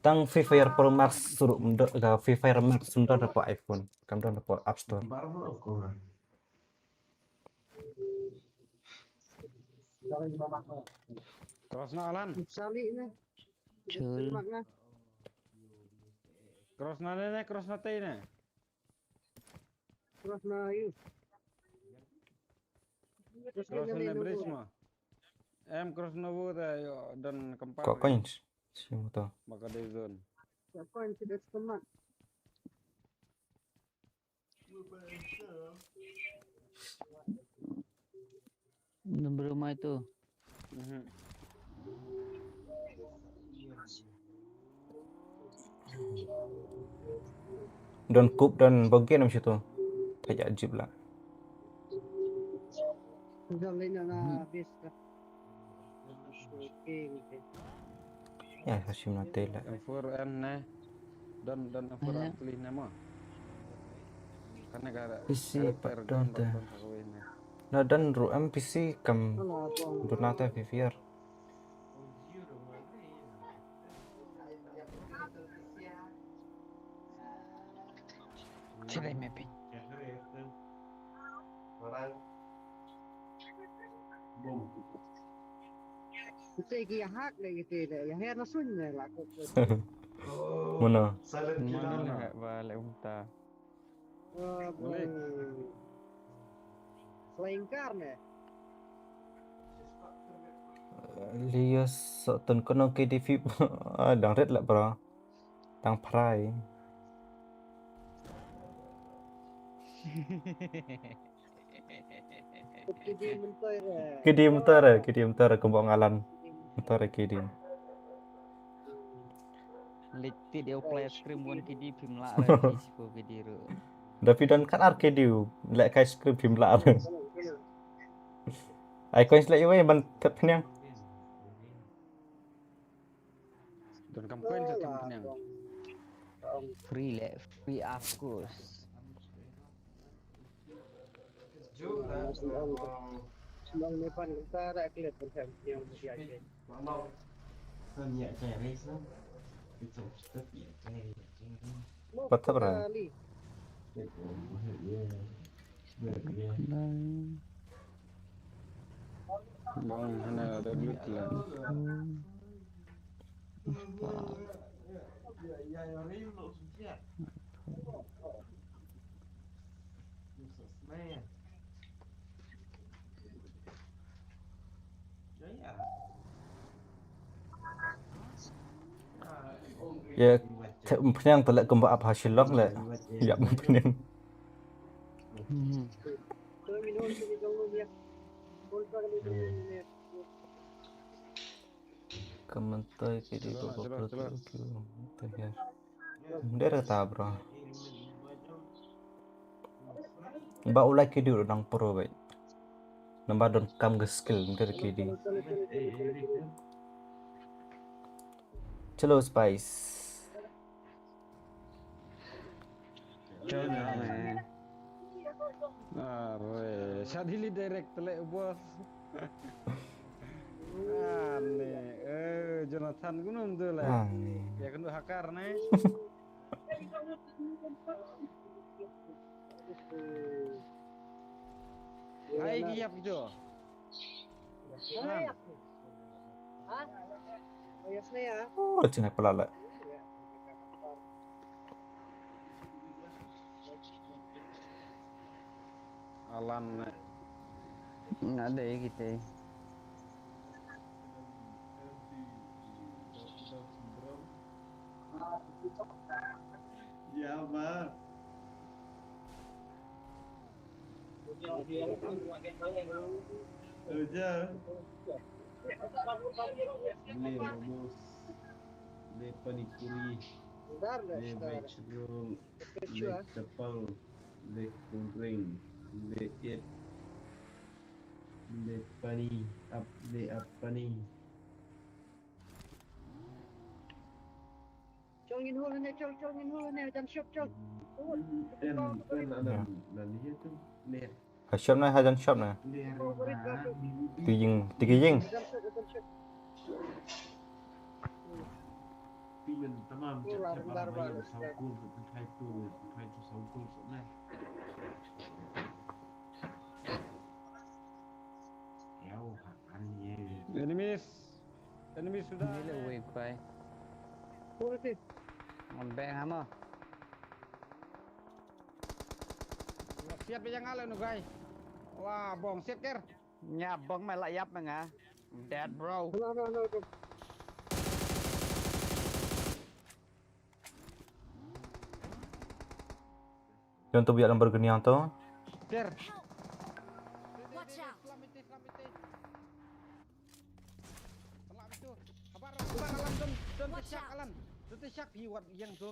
tang Fifiar Pro Max suruh ga Fifiar Max sundar dapat iPhone kamdon dapat App Store Cross na Alan. Sali ni. Chul. Makna. Cross na tay na. Terus na yun. Terus Cross na na yun. bridge mo. Cross na bu tayo dan kempar. kok coins siapa tu Maka day zone. Siapa yang tidak setemat? Nomor rumah itu. Don Coop dan bagian macam tu. Tak ajib lah. Jangan na habis ka. Okay. Ya, Hashim nanti lah. Yang F4N ne. Dan F4 asli ne mah. Karena kada. Isi karakter Don don tu. kawin ne. Nah dan ru MPC kam Wala pong donata VVR. Sila mepin. kita iki hak le gitu le. Ya her nasun le la ko. Mana? Mana nak balik unta. Flying car ne. Lias tun kono KDV dang red lah bro. Dang prai. Kedi mentoy re. KD motor kembang alan. Motor KD. Letik dia play screen bukan kidi film lah lagi siko kidi ru. Tapi dan kan arcade lek kai script film lah. Icon select you ban penyang. Don kampen satu penyang. Free le, free afkus. Sebang depan kita ada klet macam yang mesti ada. Betul bro. Bang hana ada duit lah. Ya penyang telak kembang apa hasil long le. Ya penyang. Kau minum sini dulu dia. Boleh ni. Kementai KD Celah, 20 ya. Dia rata bro. Mbak ulai KD udah pro baik. Nambah don kam ke skill dari KD. Chalo Spice. Are, sadili direct telek bos. Aneh, Jonathan gunung tu lah. Ya kena hakar nih. Hai giap gitu. Hah? Oh ya saya. Oh, cina pelala. Alan Ada ya kita. Ya, Bang. Udah. Le momos. Le panipuri. Bentar dah. Le mushroom. Le tepal. Le goreng. Le it. Le pani. Le apa ni? Congin hulu ni, congin hulu ni, macam shop cong. Dan ada nanti itu le. Shop na hajan shop na. Le Tiga jing. Pimen tamam cepat bayar saukul pakai tu saukul sana. Yau hakannya. enemies sudah. Bila wave kai. Hulu tu. On bang hama. Siap yang ngalen nu guys. Wah, bong siap ker. Nyabong mày lại yap mày ngà. Dead bro. No. Yang tu biar Lamborghini yang tu. Ker. Watch out. Selam itu. Selam itu. Kabar alam don Watch syak out. alan. Don syak hiwat yang tu.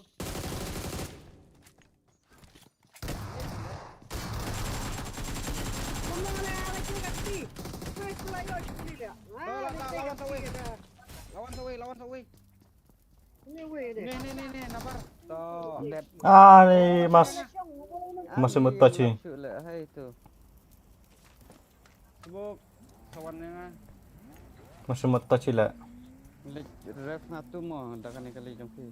Lawan sawi. Nih, nabar. Toh. Ah, ni masih mutaci. Masuk lah hai tu. Sebab kawannya Masih mutaci lah. Lek ref ngatu mo dah kan kali jangki.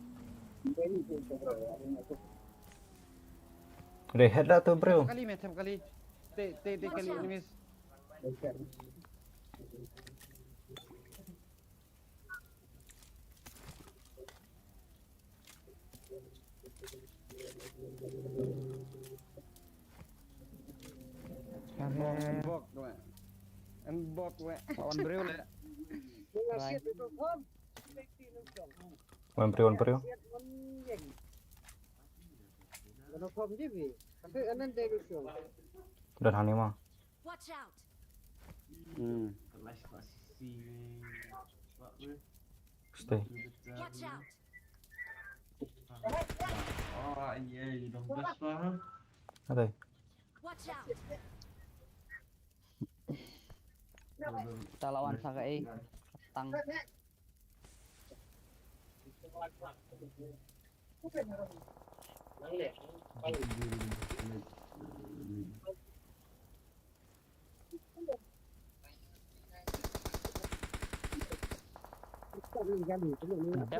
Rehat lah tu bro. kali macam kali. T kali ini mis. Embok we. Kawan beriu le. Wan bro. Dan hani mah. Watch out. Stay. Watch out. Ada. Watch out. Kita lawan sakai tang. Dap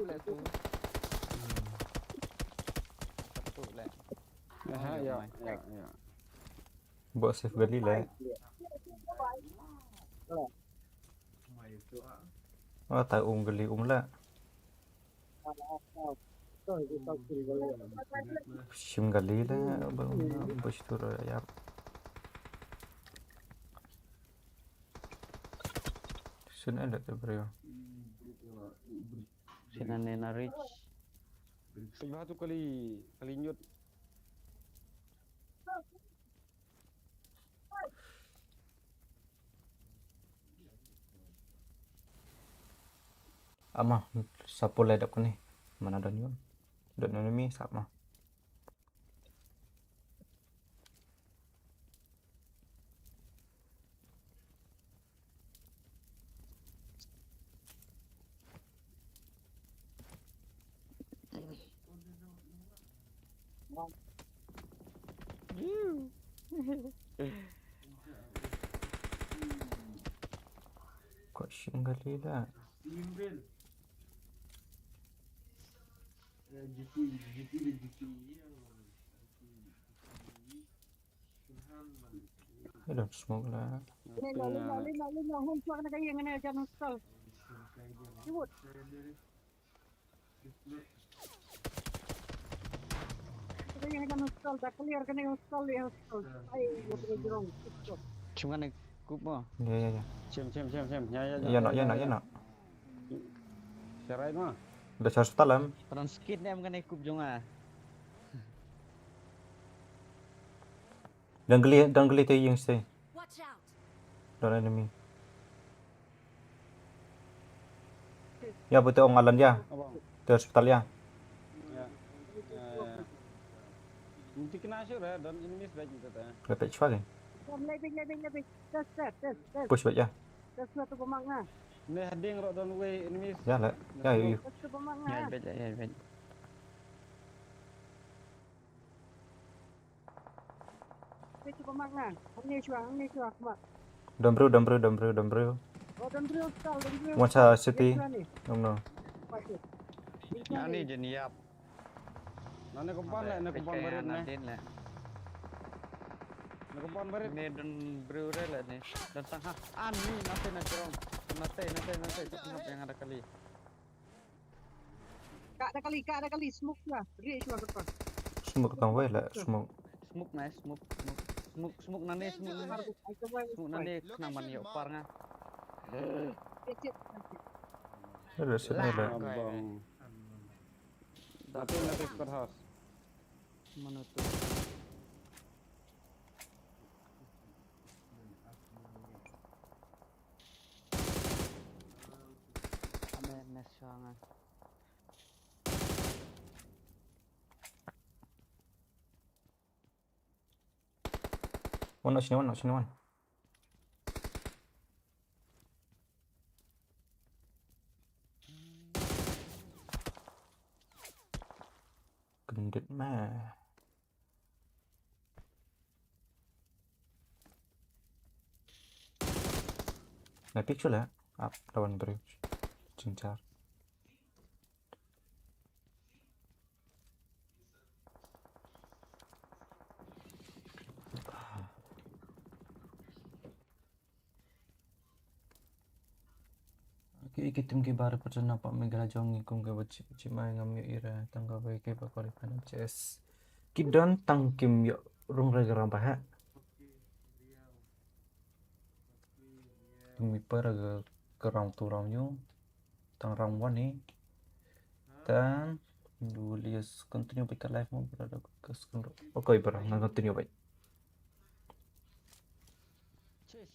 le tu. Satu le. Ya. Buat save gali lah. Oh, tahu gali lah. Sim gali lah. Bos tu ya. Sini ada tu bro. Sinane na reach. Sebab tu kali nyut. Amah, sapo le dak ni. Mana ada ni? Dak enemy sama. Kok sim gali lah. I don't smoke lah. Cuma nak kup mo. Ya. Cem. Ya nak. Serai mah. Dah charge talam. Peran skit ni am kan kup jonga. Dan geli tu yang stay. Watch out. Don't enemy. Ya betul orang alan ya. Abang. Di hospital ya. Ya. Mesti kena asyur dan ini sudah kita tak. Lepas cepat kan. Push back ya. Ni hading rok don way ini. Ya lah. Ya you. Ya bet. Dom bro. Macam city. No. Ya ni jeniap. Nane kumpan le, nane kumpan barit ne. le. Nane kumpan barit. Ni dan breure le ni. Dan tengah ani nate na jerong. Nate tak yang ada kali. Kak ada kali smoke lah. Reach lah depan. Smoke tang way lah. Smoke. Smoke nane smoke nane kenaman yo par nga. Ada sini lah. Abang. Tapi nanti squad house. Mana tu? Sangat. One not sini, one not sini, one. Gendut mah. Nah, picture lah. Up, lawan bridge. Cincar. Kita mungkin baru pernah nampak megala jongi kung ke bacik mai ngam yo ira tangga baik ke bakal kan CS. Keep down tang kim yo rung regerang paha. Tumi per ke round tu round yo tang round one ni. Dan dulu lias continue baik live mo berada ke sekundro. Oke barang nang continue baik. Cis.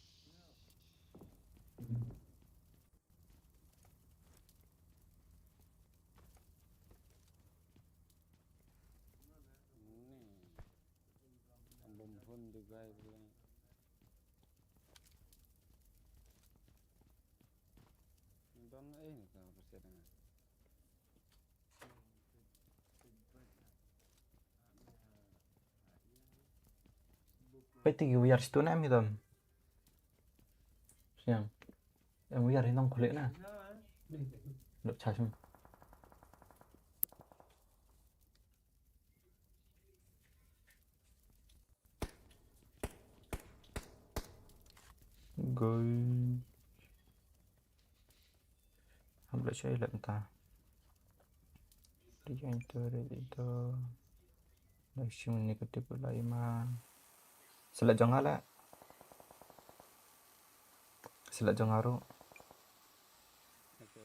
Ambon pun juga bilang. Don ini kan persidangan. Baik tinggi wiar situ nam hitam. Siang. Yang wiar nong kulit na. Dok charge me. Rồi không lại chơi lận ta đi enter editor nation negatif lại mà sila jong ala sila jong aro Oke,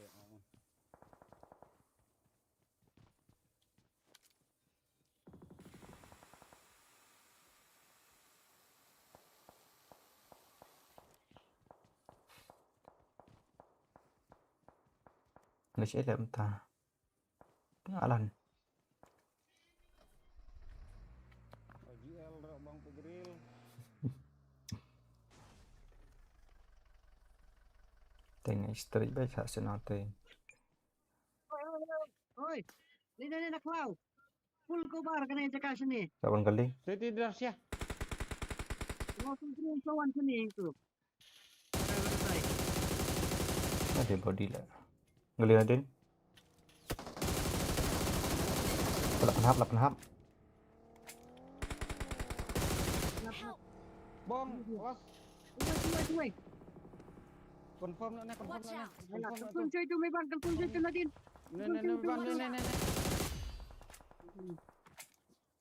lại chơi lận ta alan OGL rak bang Pegril. tengah istri baik hasil nanti Oi, ini nak kau. Full kobar kena cakap sini. kapan kali Saya tidak siap. Langsung turun kawan sini itu. ada body lah ngeli nadin lapan hap Bom, was Cuy. confirm nak confirm Watch nak. out. Confirm nak tu. Kepun cuy tu memang kepun cuy tu Nadin. Nih.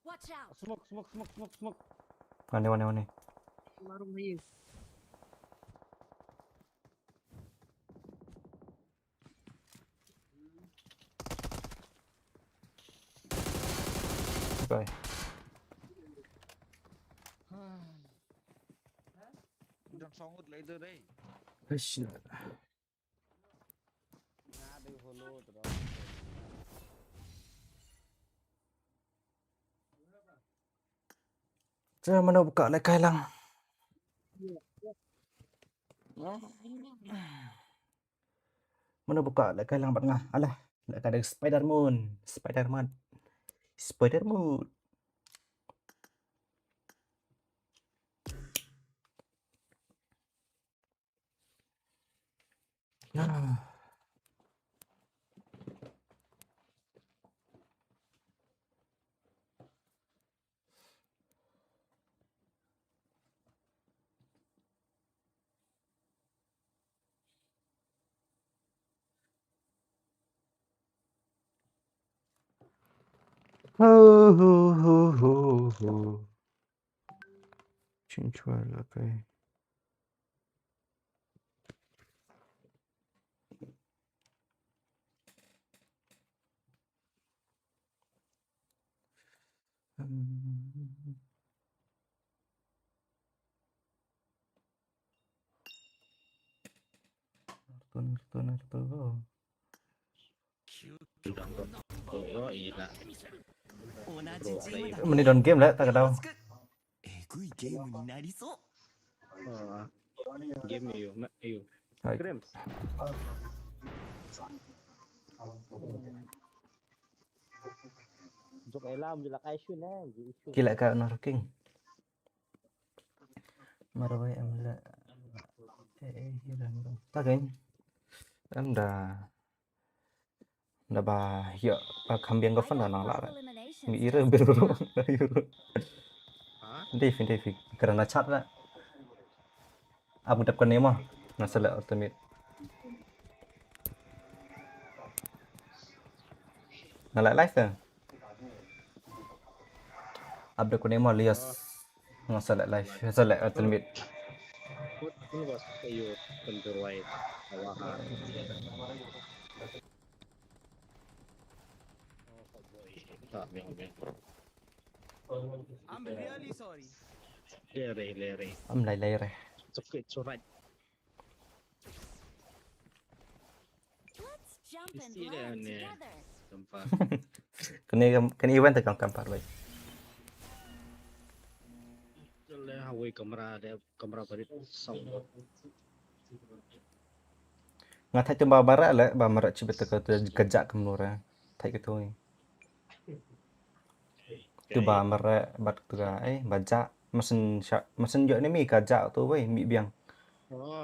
Watch out! Smoke. mana Warung ni. bye Udah songut lah itu deh. Aish. Ada follow terus. Saya mana buka lekai lang. Mana buka lekai lang bat ngah. Alah, lekai ada Spider-Man. Nah. Cincual lekai. Narto. Oh iya. Mending down game lah, tak tahu. Game yuk, yuk. Hai. Grams. Jok elam jelak isu nih. Gila kau Norking. Marwai em là hilang dong. Tak kan? Em đã bà hiệu bà cambian có I phần là got nó lạ multiple đấy. eliminations. Nghĩ Just rồi let biru me know. biru. Hindi karena chat lah. Abu dapat ni mah masalah ultimate. Nalai live kan? Abu dapat ni mah lias masalah live, masalah ultimate. Pun was kayo konturai kawahan. Tak memang. I'm really sorry. Lere. Am lai rồi. Sakit surat. Let's jump and Isi dah learn ni. together. Tempat. Kena event tekan kampar baik. Le Hawaii kamera beri sound. Ngat thay tumba barat lah, ba marat cibet kejak ke menura. Thay gitu ni. Tu ba marat bat tu baca mesin jok ni mi kajak tu wei mi biang.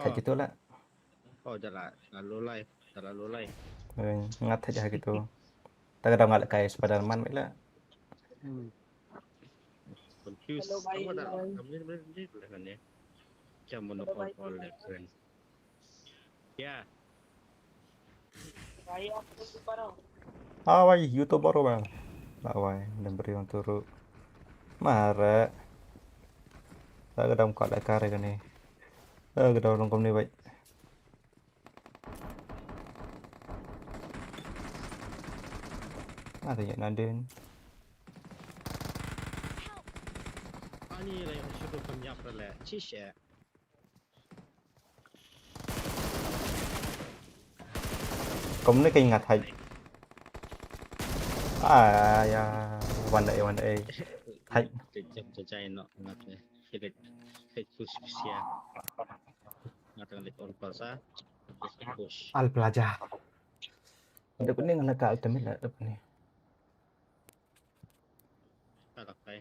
Thay gitu lah. Oh jalan lalu live. Ngat thay jah gitu. Tak ada ngat kai Spiderman baik lah. Confused. Kamu dah kamu ni kan ya. Macam monopol keren. Ya. Awai YouTube baru bang. Awai dan beri orang turut. Mara. Tak ada kat lah kare kan ni. Kita orang kom ni baik. Ada yang nadin. Ani lah yang sudah kami apa lah. Cisha. Kom ni kay ngat hay. Ya one day. Hay. Jajai nak ngat ni. Hidup spesial. Ngat dengan on pasar. Push. Al pelajar. Depan ni nak kat ultimate lah depan ni. Tak pakai.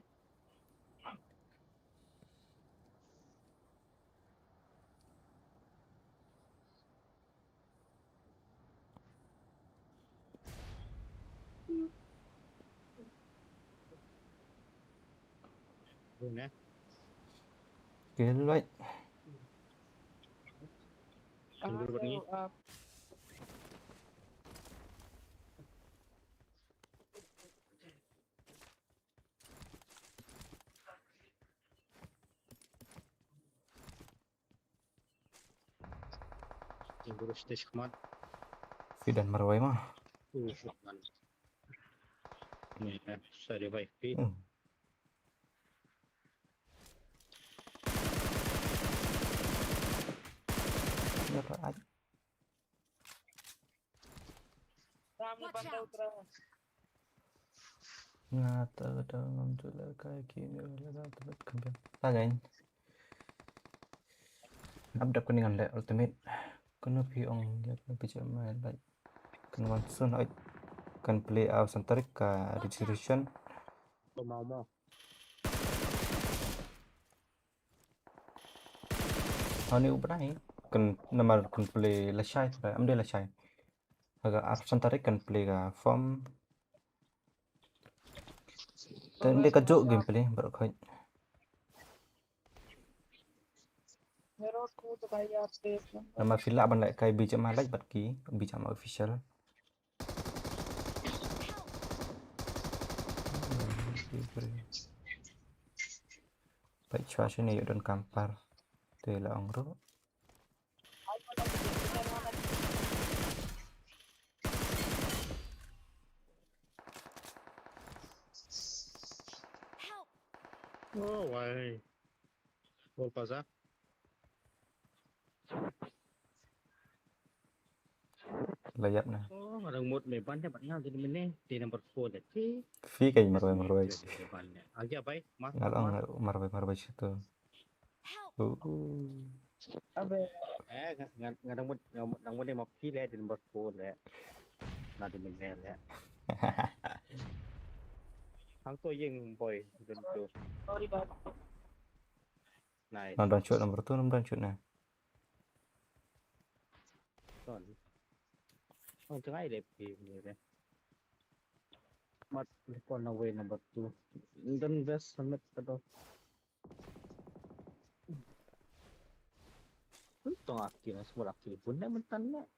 Benar. Gila. Tunggu ni. Tunggu stage kemat. Fidan marwai mah. Shotgun. Ni saya revive pi. Watch out. Ngata dalam tulah kaki ni adalah tempat kembang. Tagay. Abdap ko dengan le ultimate. Kuno piong dia pijama like. Kuno soon I can play out santarik ka registration. Mau. Hani ubrai. Kan nama kan play lashai tu. Amde lashai. Agak absen tarik kan play ka form. Dan dia kajuk gameplay baru kau. Nama villa ban lại kai bijama like bat ki bijama official. Baik cuaca ni dan kampar. Tu lah angro. Oh, why? Bol pasar. Layap na. Oh, orang mood meban dia banyak jadi mana di nomor 4 deh. Fi kayak marwai. Mebannya. Aja baik, mas. Marwai situ. Help! Abe. Ngadang mood dia mau pilih di nomor 4 deh. Nanti menel ya. Hang tu yang boy tentu. Nice. Nomor shoot nah. Son. Oh, try deh pilih deh. Mat kon away number 2. Dan best summit atau. Untung akhirnya semua aktif pun dah mentan nak.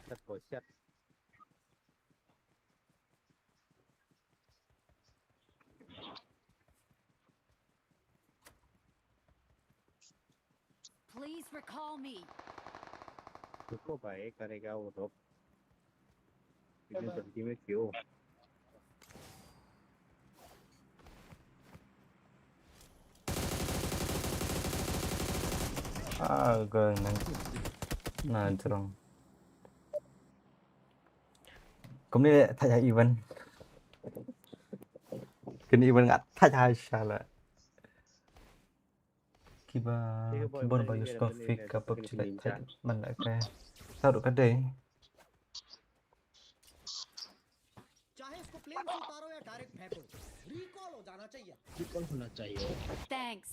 Set boy set. Please recall me. Cukup baik karena kau rob. Ini berarti kau. Agak nah cerong. Cũng đi thay chạy event. Cái event ngắt thay chạy sao lại. Keyboard by use config kapag selected mình lại cái sao được cái đấy. चाहे इसको प्लेन से उतारो या डायरेक्ट फेंको, रिकॉल हो जाना चाहिए। Recall होना चाहिए. Thanks.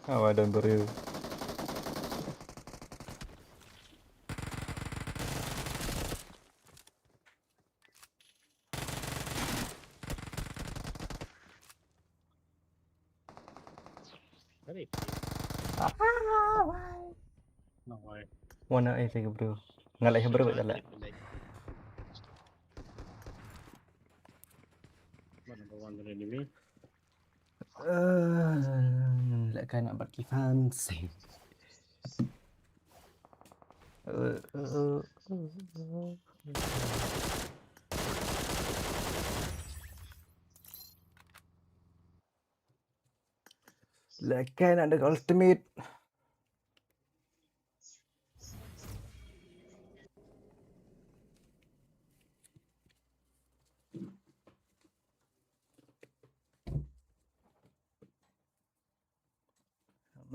Oh, I don't believe. Tadi. No way. Warna A thì bro. Nggak lại bro vậy lại. Number 1 dari ini. Lại cái nak bagi fancy. Lại cái nak được ultimate.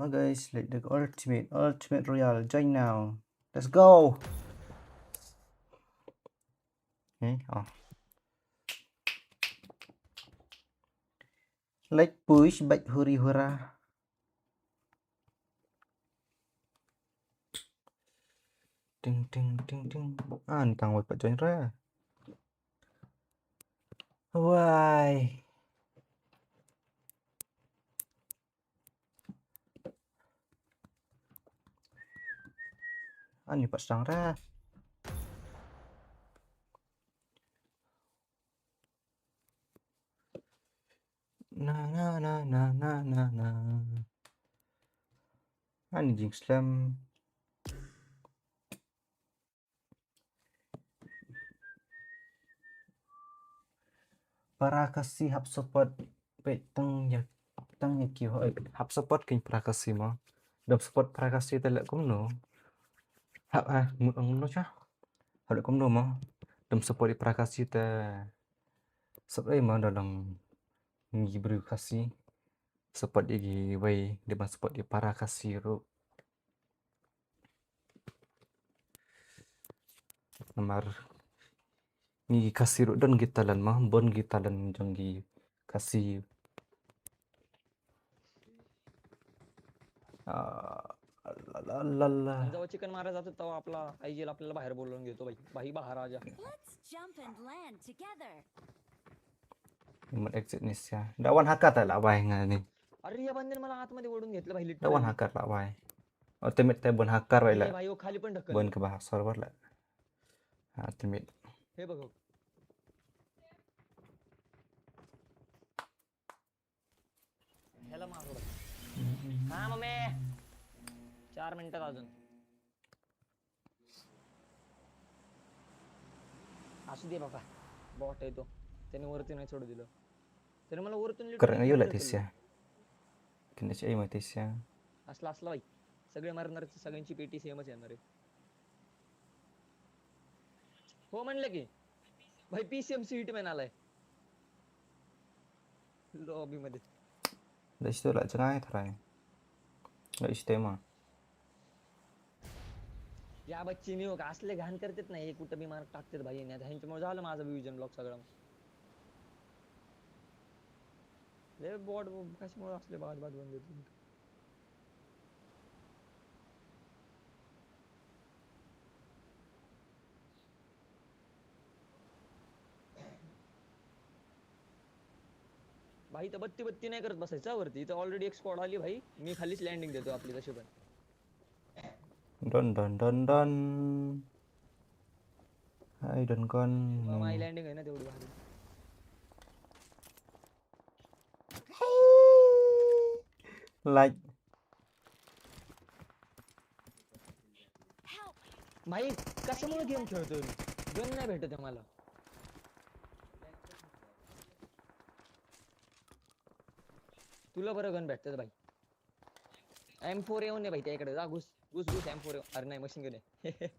Guys, let's do ultimate royale. Join now. Let's go. Okay. Let's push back huri hura. Ting. Ni tang wai join ra. Why? Ni pat sang ra. Na. Ni jing slam. Para kasih hub support pe tang ya kêu hub support kinh para kasih mà. Đâm support para kasih ta lại cũng no. Một ông nó chắc họ lại cũng đồ mà đâm support di prakasi ta sebenarnya mà dalam ngibru kasi support di way di support di prakasi ro nomor ngi kasi ro dan gitalan mah bon gitalan janggi kasi जेव्हा चिकन मारा जातो तेव्हा आपला आईजील आपल्याला बाहेर बोलवून घेतो बाई बाहेर आजा. Let's jump and land together. Một exit nih ya. Dawan hakat lah bay nga ni. अरे या बंदर मला आतमध्ये ओढून घेतलं भाई litre. Dawan hakat lah bay. Ultimate te bon hakar bay ए la. भाई वो खाली पण ढकल. Bon ke bahas server la. Ultimate. हे बघ ह्याला मारू. हा मम्मी 4 मिनिटात अजून असू दे बाबा बॉट आहे तो त्याने वरती नाही सोडू दिलं त्याने मला वरतून Keren aja lah literally Tisya. Kena cek mah Tisya. असला बाई सगळे मारणार सगळ्यांची पेटी सेमच येणार आहे हो म्हणलं की भाई पीसीएम सीट मॅन आलाय लॉबी मध्ये Dari situ lah cengai terai. Nggak istimewa. या बच्चीनी हो का असले घाण करतात ना हे कुठं बी मार्क टाकतात भाई नाही ह्यांच्यामुळे झालं माझं विजन ब्लॉक सगळं लय बॉट कशामुळे असले बाद बाद बनले भाई तर बत्ती बत्ती नाही करत बसायचा वरती इथं ऑलरेडी एक स्क्वॉड आली भाई मी खालीच लँडिंग देतो आपली तशी पण Don don don don. Hai don con. माझी लँडिंग आहे ना तेवढी भारी Like. भाई कशामुळे गेम खेळतोय मी गन नाही भेटत आहे मला तुला बरं गन भेटतात भाई M4 येऊन भाई त्याकडे जा घुस घुस घुस M4 अरे नाही मशीन गन आहे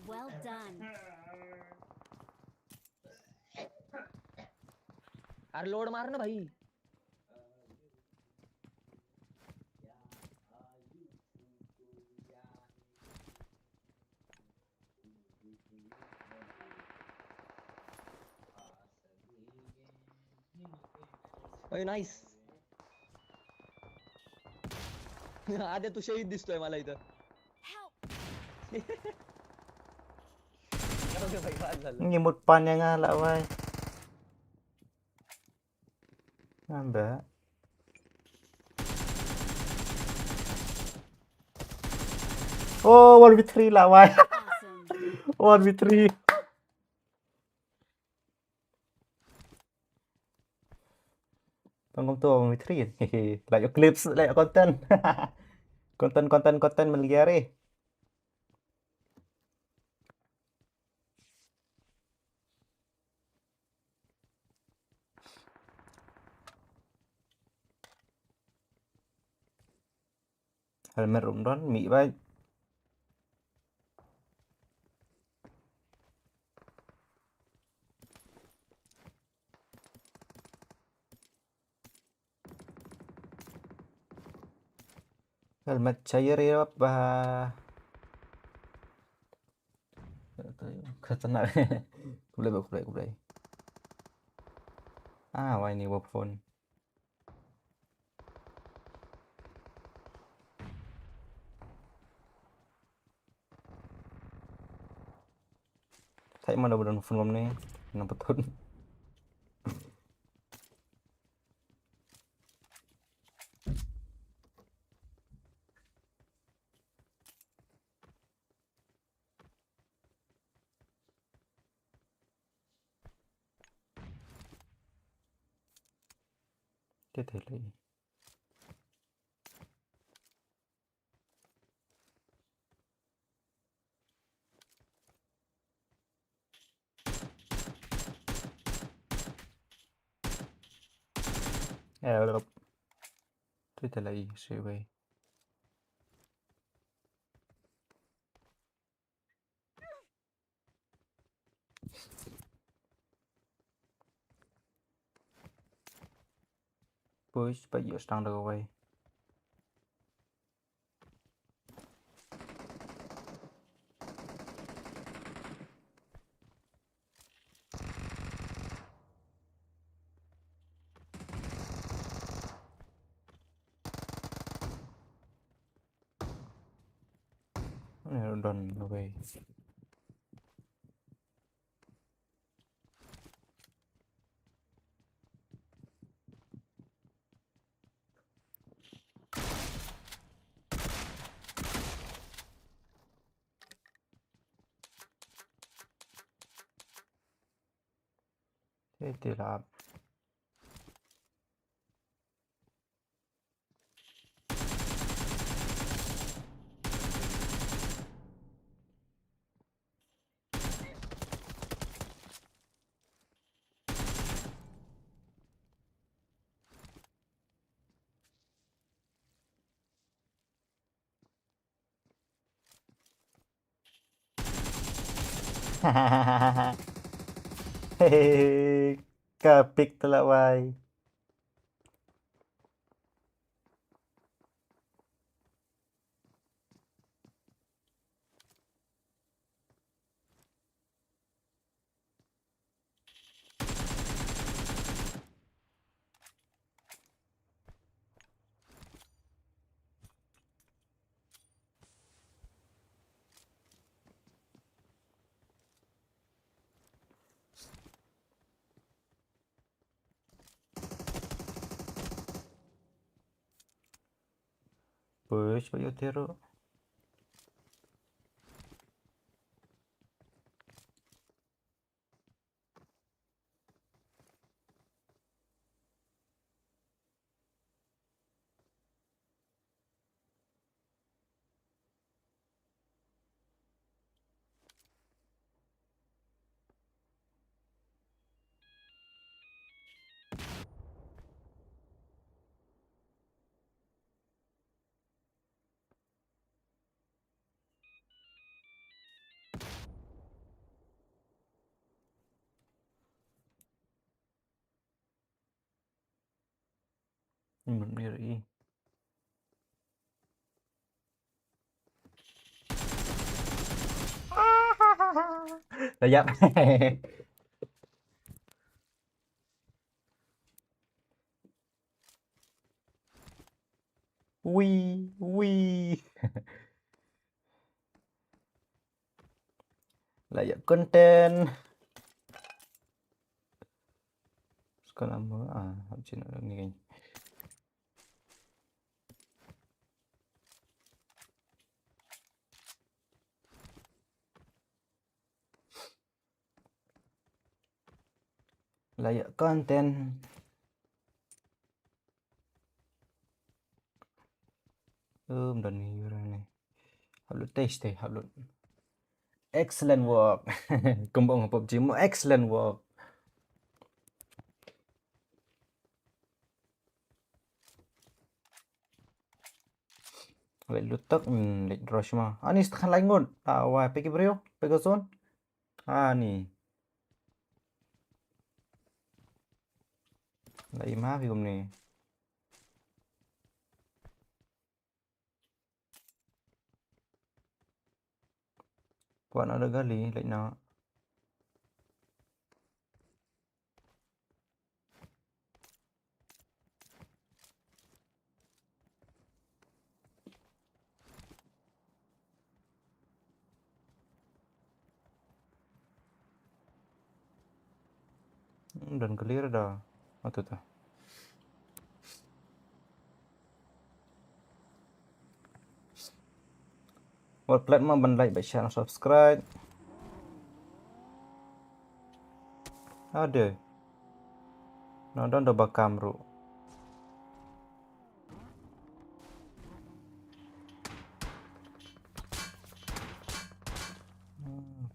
Well done. अरे लोड मार ना भाई अय नाईस आद्या तू शहीद दिसतोय मला इथं जाऊ दे भाई, बाद झालं. Nyimut pan yang ngalak wai. Nambah. Oh, 1v3 lah wai. Awesome. 1v3. Tunggu tuh 1v3. Hehe. Like clips, like content. Konten meliare. Helmet rụng đó, mị bay. Helmet cair ya apa? Kena. Kulai. Ah, wah ini phone. Thấy mà đâu đừng phun lắm nè, nó bật thun. Thế thể lấy. Được. Thế thể lấy sẽ về. Push, but you're starting to go away. Done away. Tidak. Hehehe, kapik telak wai. Push, bayo tiro. Miri. Là Wih, wih. Layak konten. Sekarang habis ini kayaknya. Layak konten. Dan ni orang ni. Upload test deh, upload. Excellent work. Kumbang PUBG mo, excellent work. Lại lutak lại rush mà. Ni setekan lain ngon. Wah, pergi bro, pergi zone. Ni. Lại má vì hôm nay. Kuat nak ada gali, lại nak. Dan clear dah. Tu tu. Buat platform ban like, share, dan subscribe. Ada. Nonton dah bakam bro.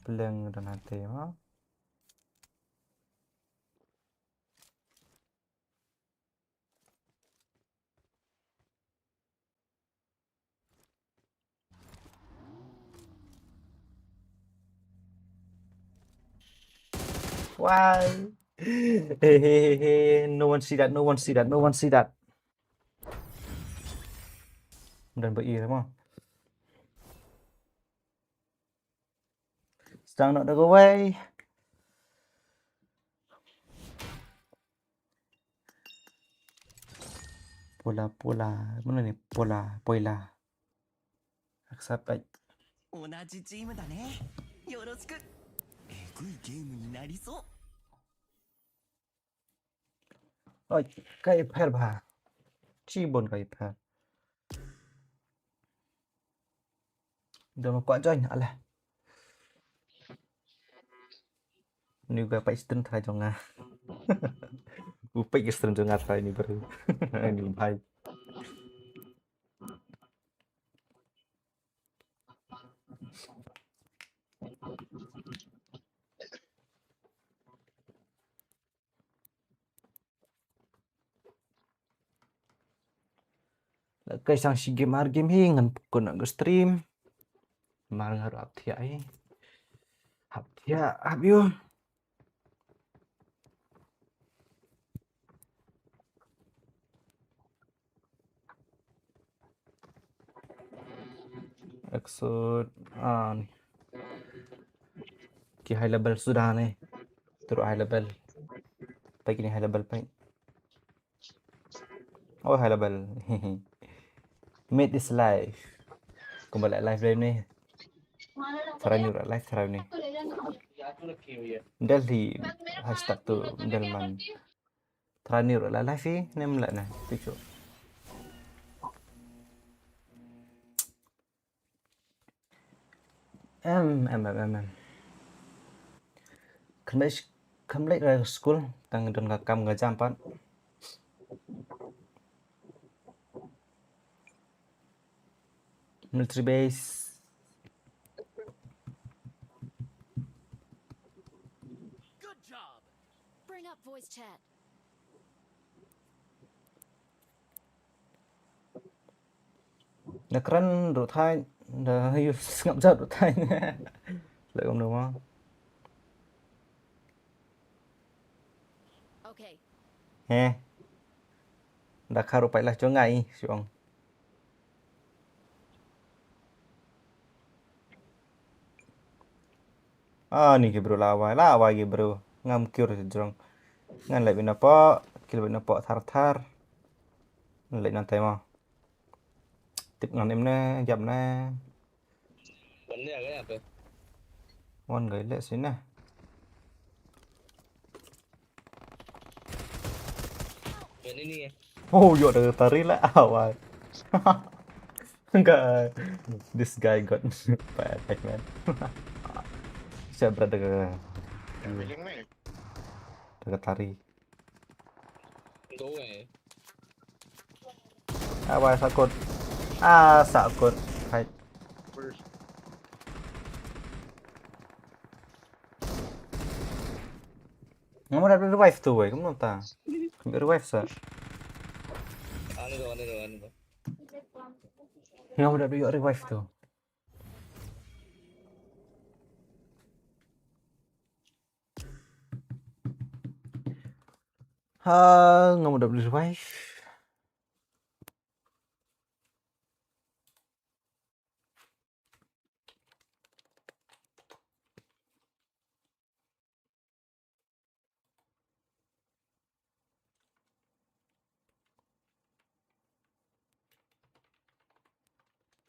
Pelang dan hati mah. Why? Hehehe, no one see that, no one see that, no one see that. Dan beri sama. Sedang nak go away. Pola, mana ni? Poila. Accept it. 同じチームだね。よろしく。えぐいゲームになりそう。Ôi, cái iPad bà. Chi buồn cái iPad. Đừng mà quạ cho anh hả là. Nếu gặp phải tin thay cho Nga. Upik stream cho ngatra ini baru. Ini baik. Guys, sang si game hi ngan pukun nak stream. Mar ngaru aptia ai. Aptia abio. Episode nih. Ki high level sudah nih. Terus high level. Pagi ni high level pai. Oh high level. Made this live. Kembali live day nih. Terakhir live terakhir nih. Delhi hashtag tu Delman. Terakhir live sih, nem lah nah. Picu. Kembali ke school, tang don kam ngajampan. Military base. Good job. Bring up voice chat. Là keren độ thay là hơi ngậm giật độ thay lại không được không? Okay. He. Đã khá rồi phải là cho ngày xuống. Ni ke bro lawai ke bro. Ngam kiur jong. Ngan lại bên apa? Kil bên apa thar. Lại nanti mau. Tiếp ngắn em nè, dặm nè. Vấn đề là cái này. Ngon gửi lệ xíu nè. Vấn đề này. Oh, yo ada tari lah awal. Enggak. This guy got bad man. Saya berada ke tari. Đúng rồi. Awal sakut. Sakut. Hai. Ngomong ada revive tuh, kamu nonton? Kamu revive sa? Ano to. Ngomong ada revive tuh. Ngomong ada revive.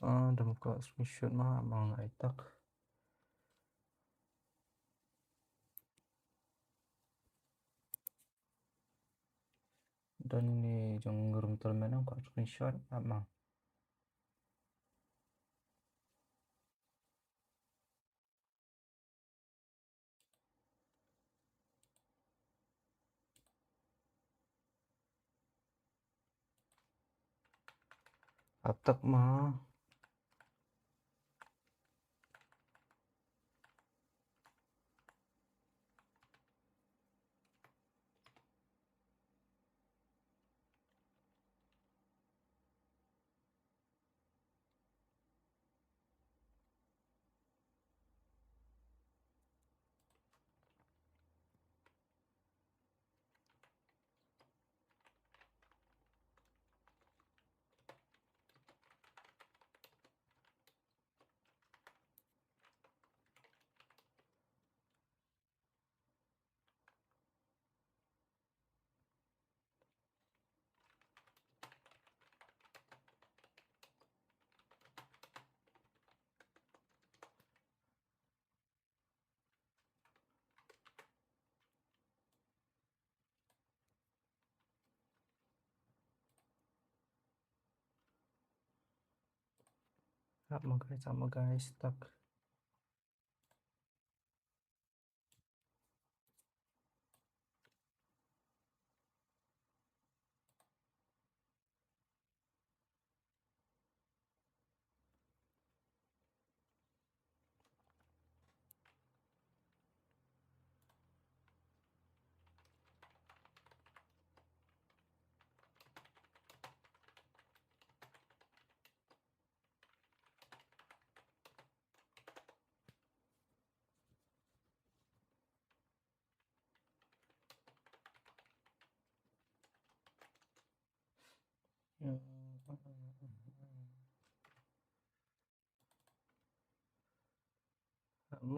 Udah buka screenshot mah mau nggak itak. Dan ni jong room tour mana buka screenshot apa? Atak mah. Sama guys, stuck.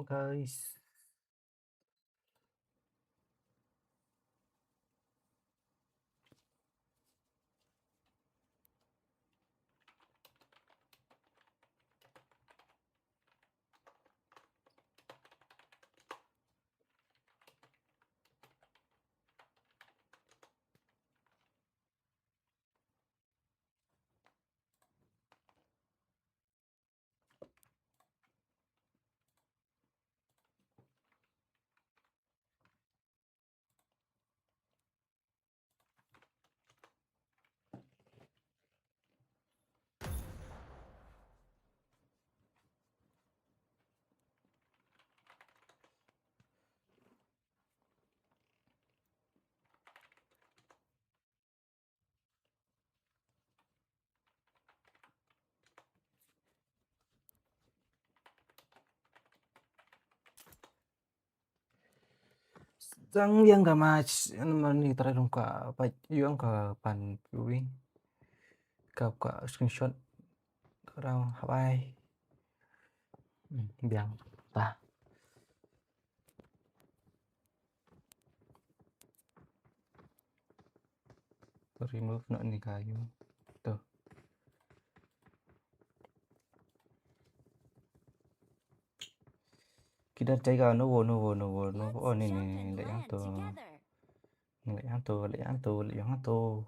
Guys. Sang yang gak match ni try dong ka pa yung ka pan viewing ka screenshot rao habai biang ta remove nak ni kayu tuh kita jaga novo oh ni Jump and lại yang land tuh together. lại yang tuh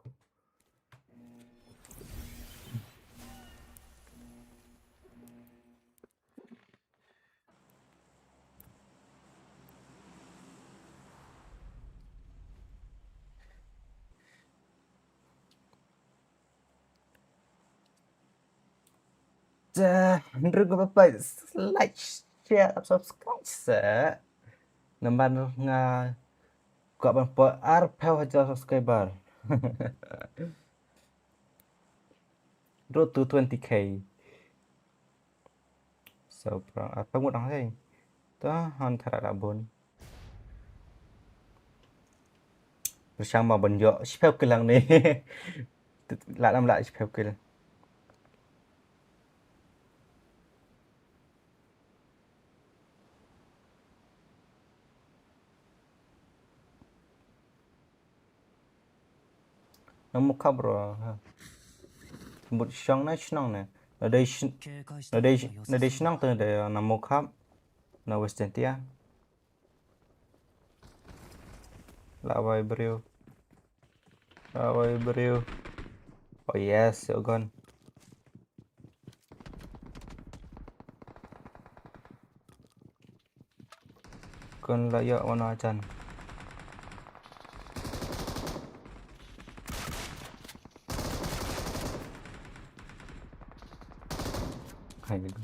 Jangan lupa like, share, subscribe sa naman nga kung bang po arpaw sa subscriber. Road to 20k. So, apa mo lang say? Ito, hantara labon. Bersama benjok, 10 kill lang ni. Lại làm lại 10 kill. Nó một khắp rồi ha. Một xong nó xong nè. Ở đây xong từ để nằm một khắp. Nó western tia. Laway bro. Oh yes, you're gone. Con layak warna acan. Hay gitu.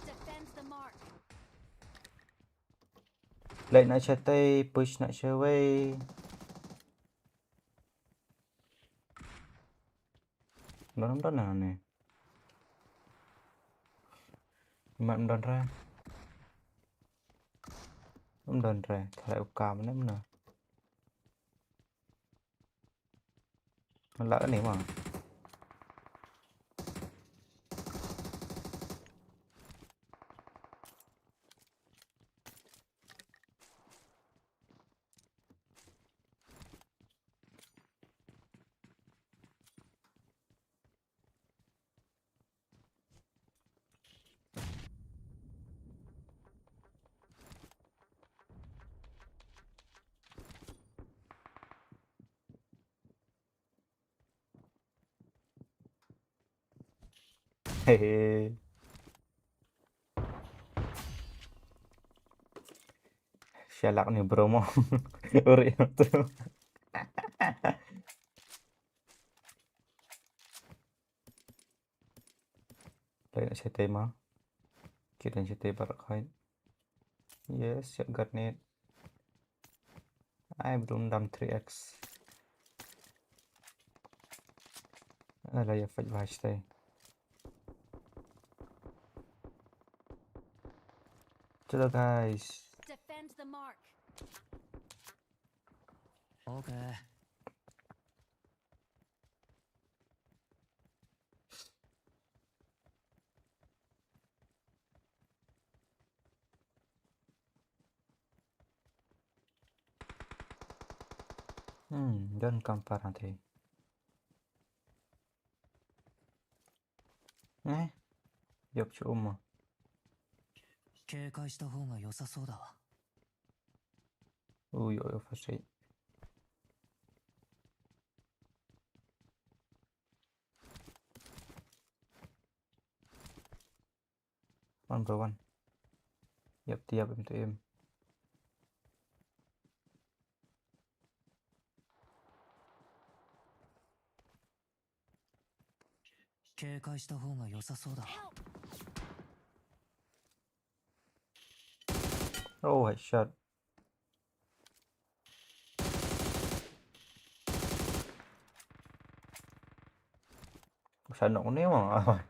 Defend the mark. Lại nak chatai push nak shaway. Đón nào nè. Mặn đón ra. Đón ra, lại cam ném nè. Nó lỡ này mà. Hehe. Sialak nih bro mau. Uri tuh. Lại nak chatai mah. Kita chatai barak khai. Yes, siap garnet. Ai belum dam 3x. Ala ya faj bahastai. Chalo guys. Defend the mark. Okay. Don't compare nanti. Job cuma. 警戒した方が良さそうだわ。Yo, first aid. One per one. Tiap untuk aim. 警戒した方が良さそうだわ。Oh, headshot. Sao nổ nếu mà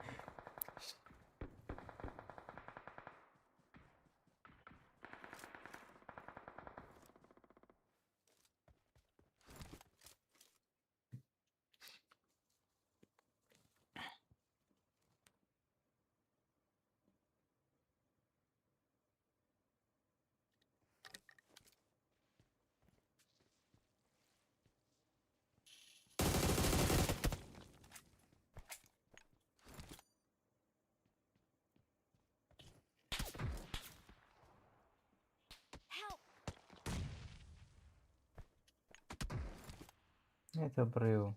itu bro.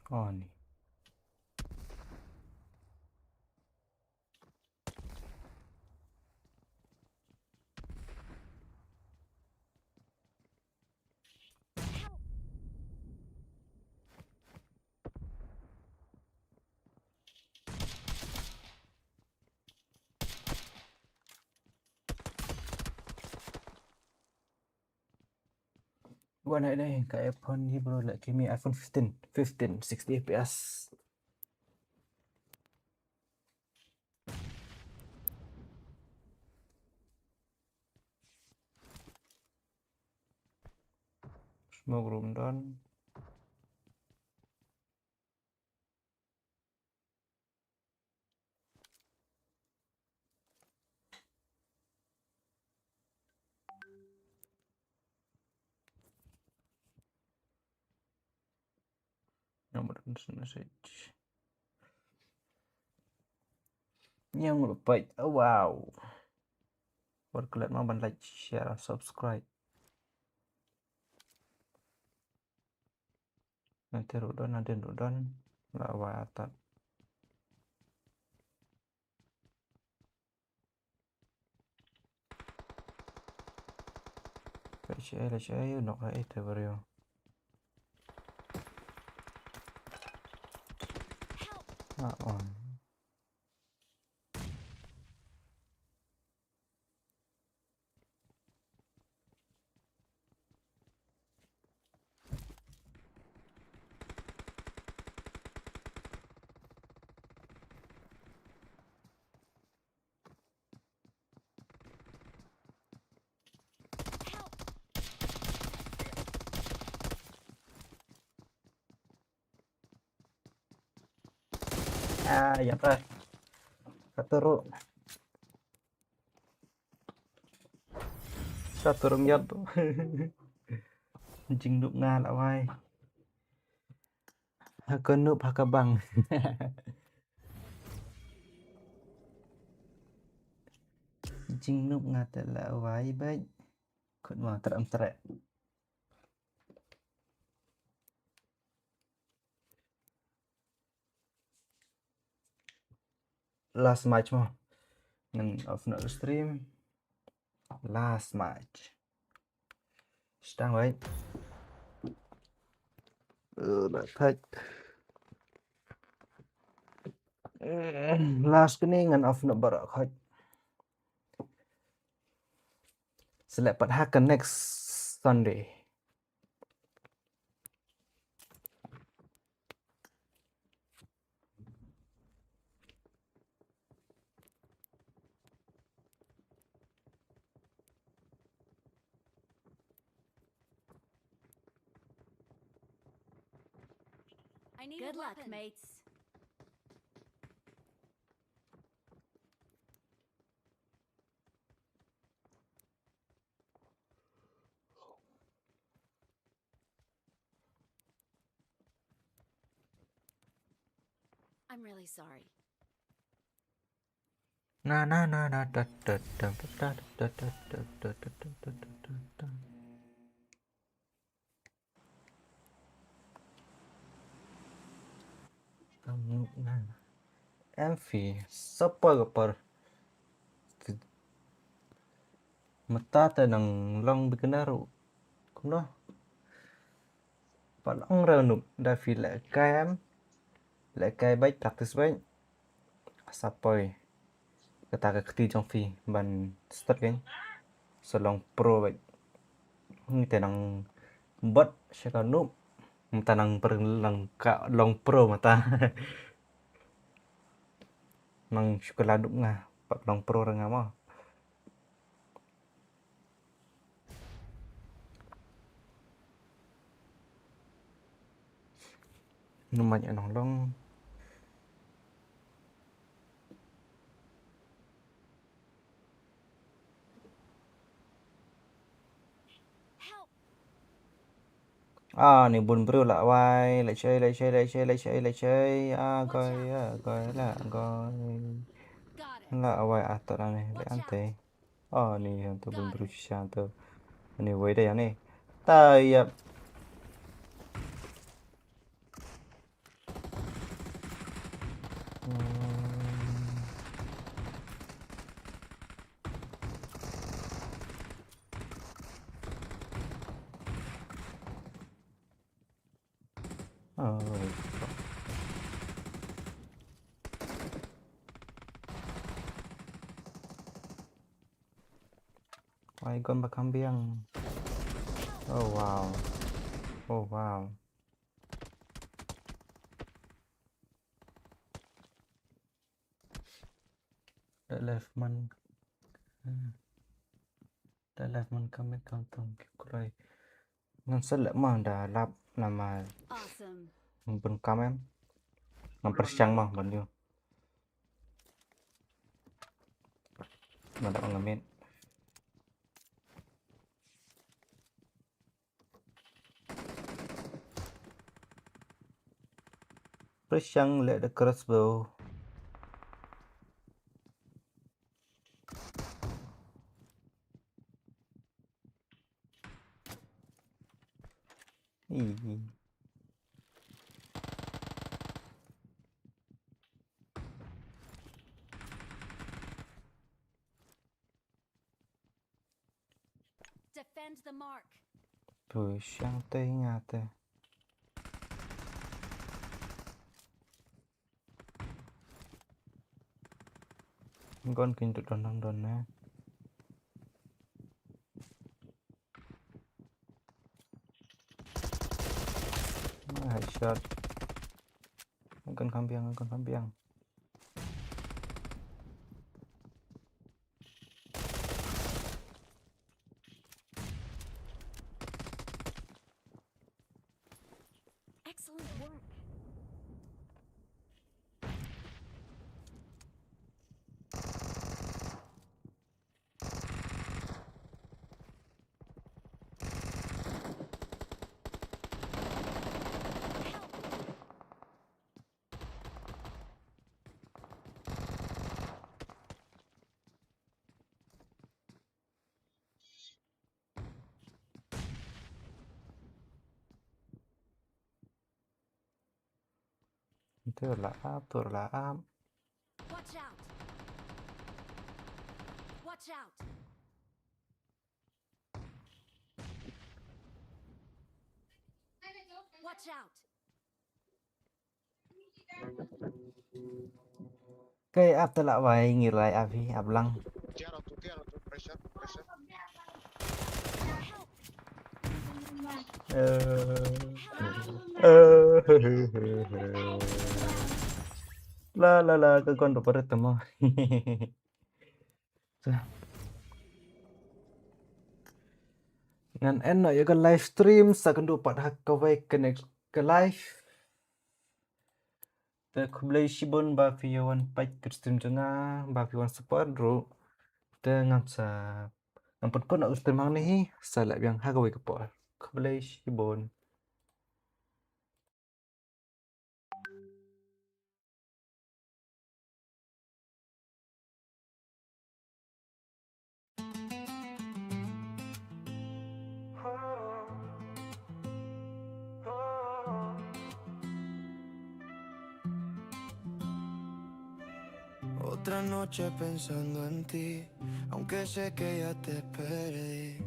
Oh nih. Gua naik deh ke iPhone ni bro, like give me iPhone 15, 60 fps. Smoke room done. Nomor message. Yang lupa. Oh, wow. Buat kalian mau like, share, subscribe. Nanti rudon lawa atat. Leceh nok itu bro. On. Ya kan. Satu rumah tuh. Anjing nuk nga lại vai. Haka noob haka bang. Anjing noob nga lại vai baik. Kut mah terak. Last match mah. Ngan off nak stream. Last match. Stang vậy. Đã thật. Last cái này ngan off nak barak khaj. Selepas hakan next Sunday. I need good luck, mates. I'm really sorry. Na na na na da da da da da da da da da da da da. MV super per mata tenang long beginner kuno palong renuk da fi lại cái bách practice bách sapoi kata cái keti trong phi ban start cái long pro bách ni tenang bot sẽ nup tanang per lang ka long pro mata nang sekolah duk nga pak long pro ra nga mo numanya nong long ni bun bro lại vai lại chơi coi là vai atau này lại ante ni untuk bun bro shanto ni way đây này tay Ay con bakambiyang. Oh wow. Đã left man kami kantong kulay. Ngan sala mo da lap na ma Awesome. bun kamem. Ngan persyang mo banyo. Nada ngamin. Persyang let the crossbow. Defend the mark. Persyang teh ngate. Con kinh tụi đòn nè. Headshot. Con kambiang. Excellent work. Tur là áp. Watch out. Watch out. Watch out. Cái áp ta lại vài nghỉ lại áp hi áp lăng. Tiara tu pressure. La cái con đồ tầm mò. Ngan en no ya kan live stream sa kan dupat hak ka way connect ke live The kublai shibon ba fiyawan pait kristim janga ba fiyawan support ro. The ngamsa ngampun ko na ustin mang nehi salak yang hagawi kapor. Kublai shibon. Otra noche pensando en ti, aunque sé que ya te perdí.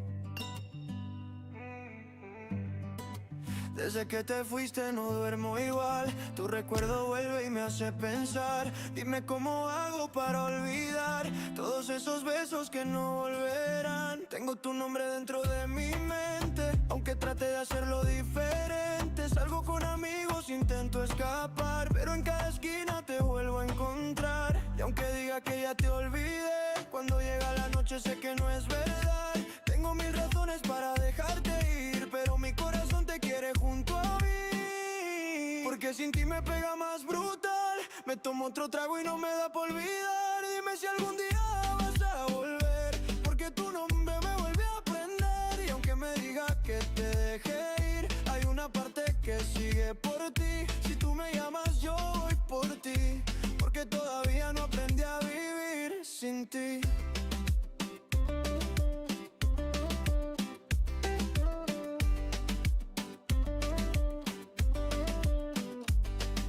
Desde que te fuiste no duermo igual. Tu recuerdo vuelve y me hace pensar. Dime cómo hago para olvidar todos esos besos que no volverán. Tengo tu nombre dentro de mi mente, aunque trate de hacerlo diferente. Salgo con amigos, intento escapar, pero en cada esquina te vuelvo a encontrar. Y aunque diga que ya te olvidé, cuando llega la noche sé que no es verdad. Tengo mil razones para dejarte ir, pero mi corazón te quiere junto a mí. Porque sin ti me pega más brutal. Me tomo otro trago y no me da por olvidar. Dime si algún día vas a volver, porque tu nombre me vuelve a prender. Y aunque me digas que te deje ir, hay una parte que sigue por ti. Si tú me llamas yo voy por ti, porque todavía no aprendí a vivir sin ti.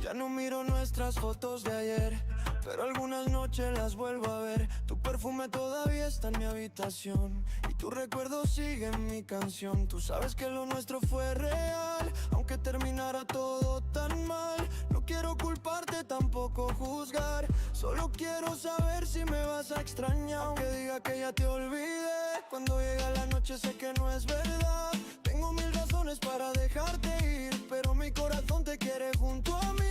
Ya no miro nuestras fotos de ayer, pero algunas noches las vuelvo a ver. Tu perfume todavía está en mi habitación y tu recuerdo sigue en mi canción. Tú sabes que lo nuestro fue real, aunque terminara todo tan mal. No quiero culparte, tampoco juzgar, solo quiero saber si me vas a extrañar. Aunque diga que ya te olvidé, cuando llega la noche sé que no es verdad. Tengo mil razones para dejarte ir, pero mi corazón te quiere junto a mí.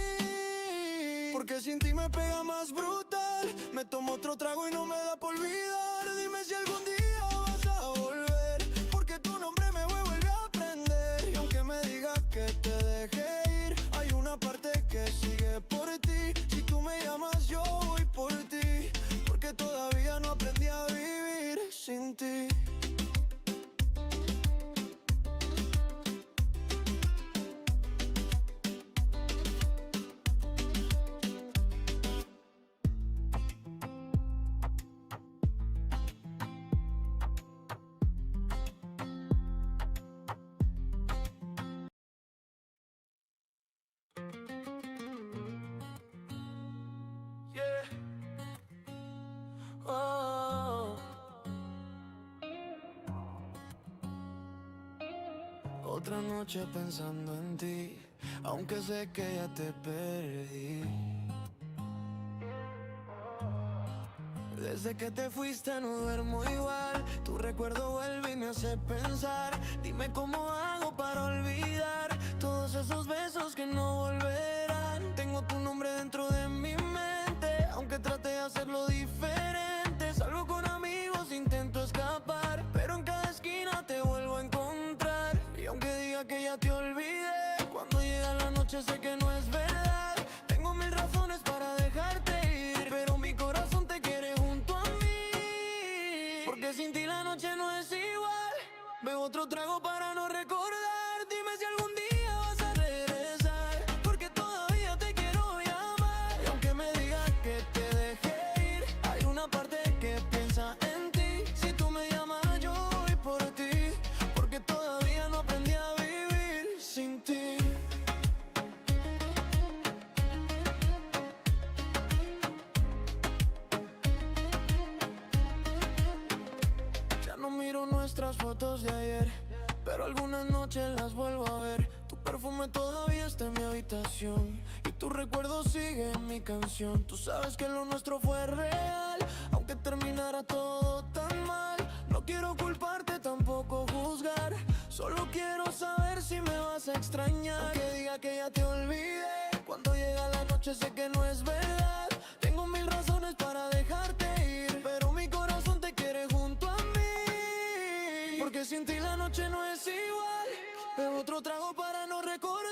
Porque sin ti me pega más brutal. Me tomo otro trago y no me da por olvidar. Dime si algún día vas a volver, porque tu nombre me vuelve a prender. Y aunque me digas que te deje ir, hay una parte que sigue por ti. Si tú me llamas yo voy por ti, porque todavía no aprendí a vivir sin ti. Yeah. Oh. Otra noche pensando en ti, aunque sé que ya te perdí. Desde que te fuiste no duermo igual. Tu recuerdo vuelve y me hace pensar. Dime cómo hago para olvidar todos esos besos que no volverán. Tengo tu nombre dentro de mi mente, aunque trate de hacerlo diferente. Salgo con amigos, intento escapar, pero en cada esquina te vuelvo a encontrar. Y aunque diga que ya te olvidé, cuando llega la noche sé que no es verdad. Tengo mil razones para dejarte ir, pero mi corazón te quiere junto a mí. Porque sin ti la noche no es igual. Bebo otro trago para no recordar. Dime si algún día vas a regresar, porque todavía te quiero llamar. Y aunque me digas que te deje ir, hay una parte que piensa en ti. Si tú me llamas yo voy por ti, porque todavía no aprendí a vivir sin ti. Ya no miro nuestras fotos de ayer, pero algunas noches las vuelvo a ver. Tu perfume todavía está en mi habitación y tu recuerdo sigue en mi canción. Tú sabes que lo nuestro fue real, aunque terminara todo tan mal. No quiero culparte, tampoco juzgar, solo quiero saber si me vas a extrañar. Aunque diga que ya te olvidé, cuando llega la noche sé que no es verdad. Tengo mil razones para dejarte ir, pero mi corazón te quiere junto a mí. Porque sin ti la noche no es igual. Bebo otro trago para no recordar.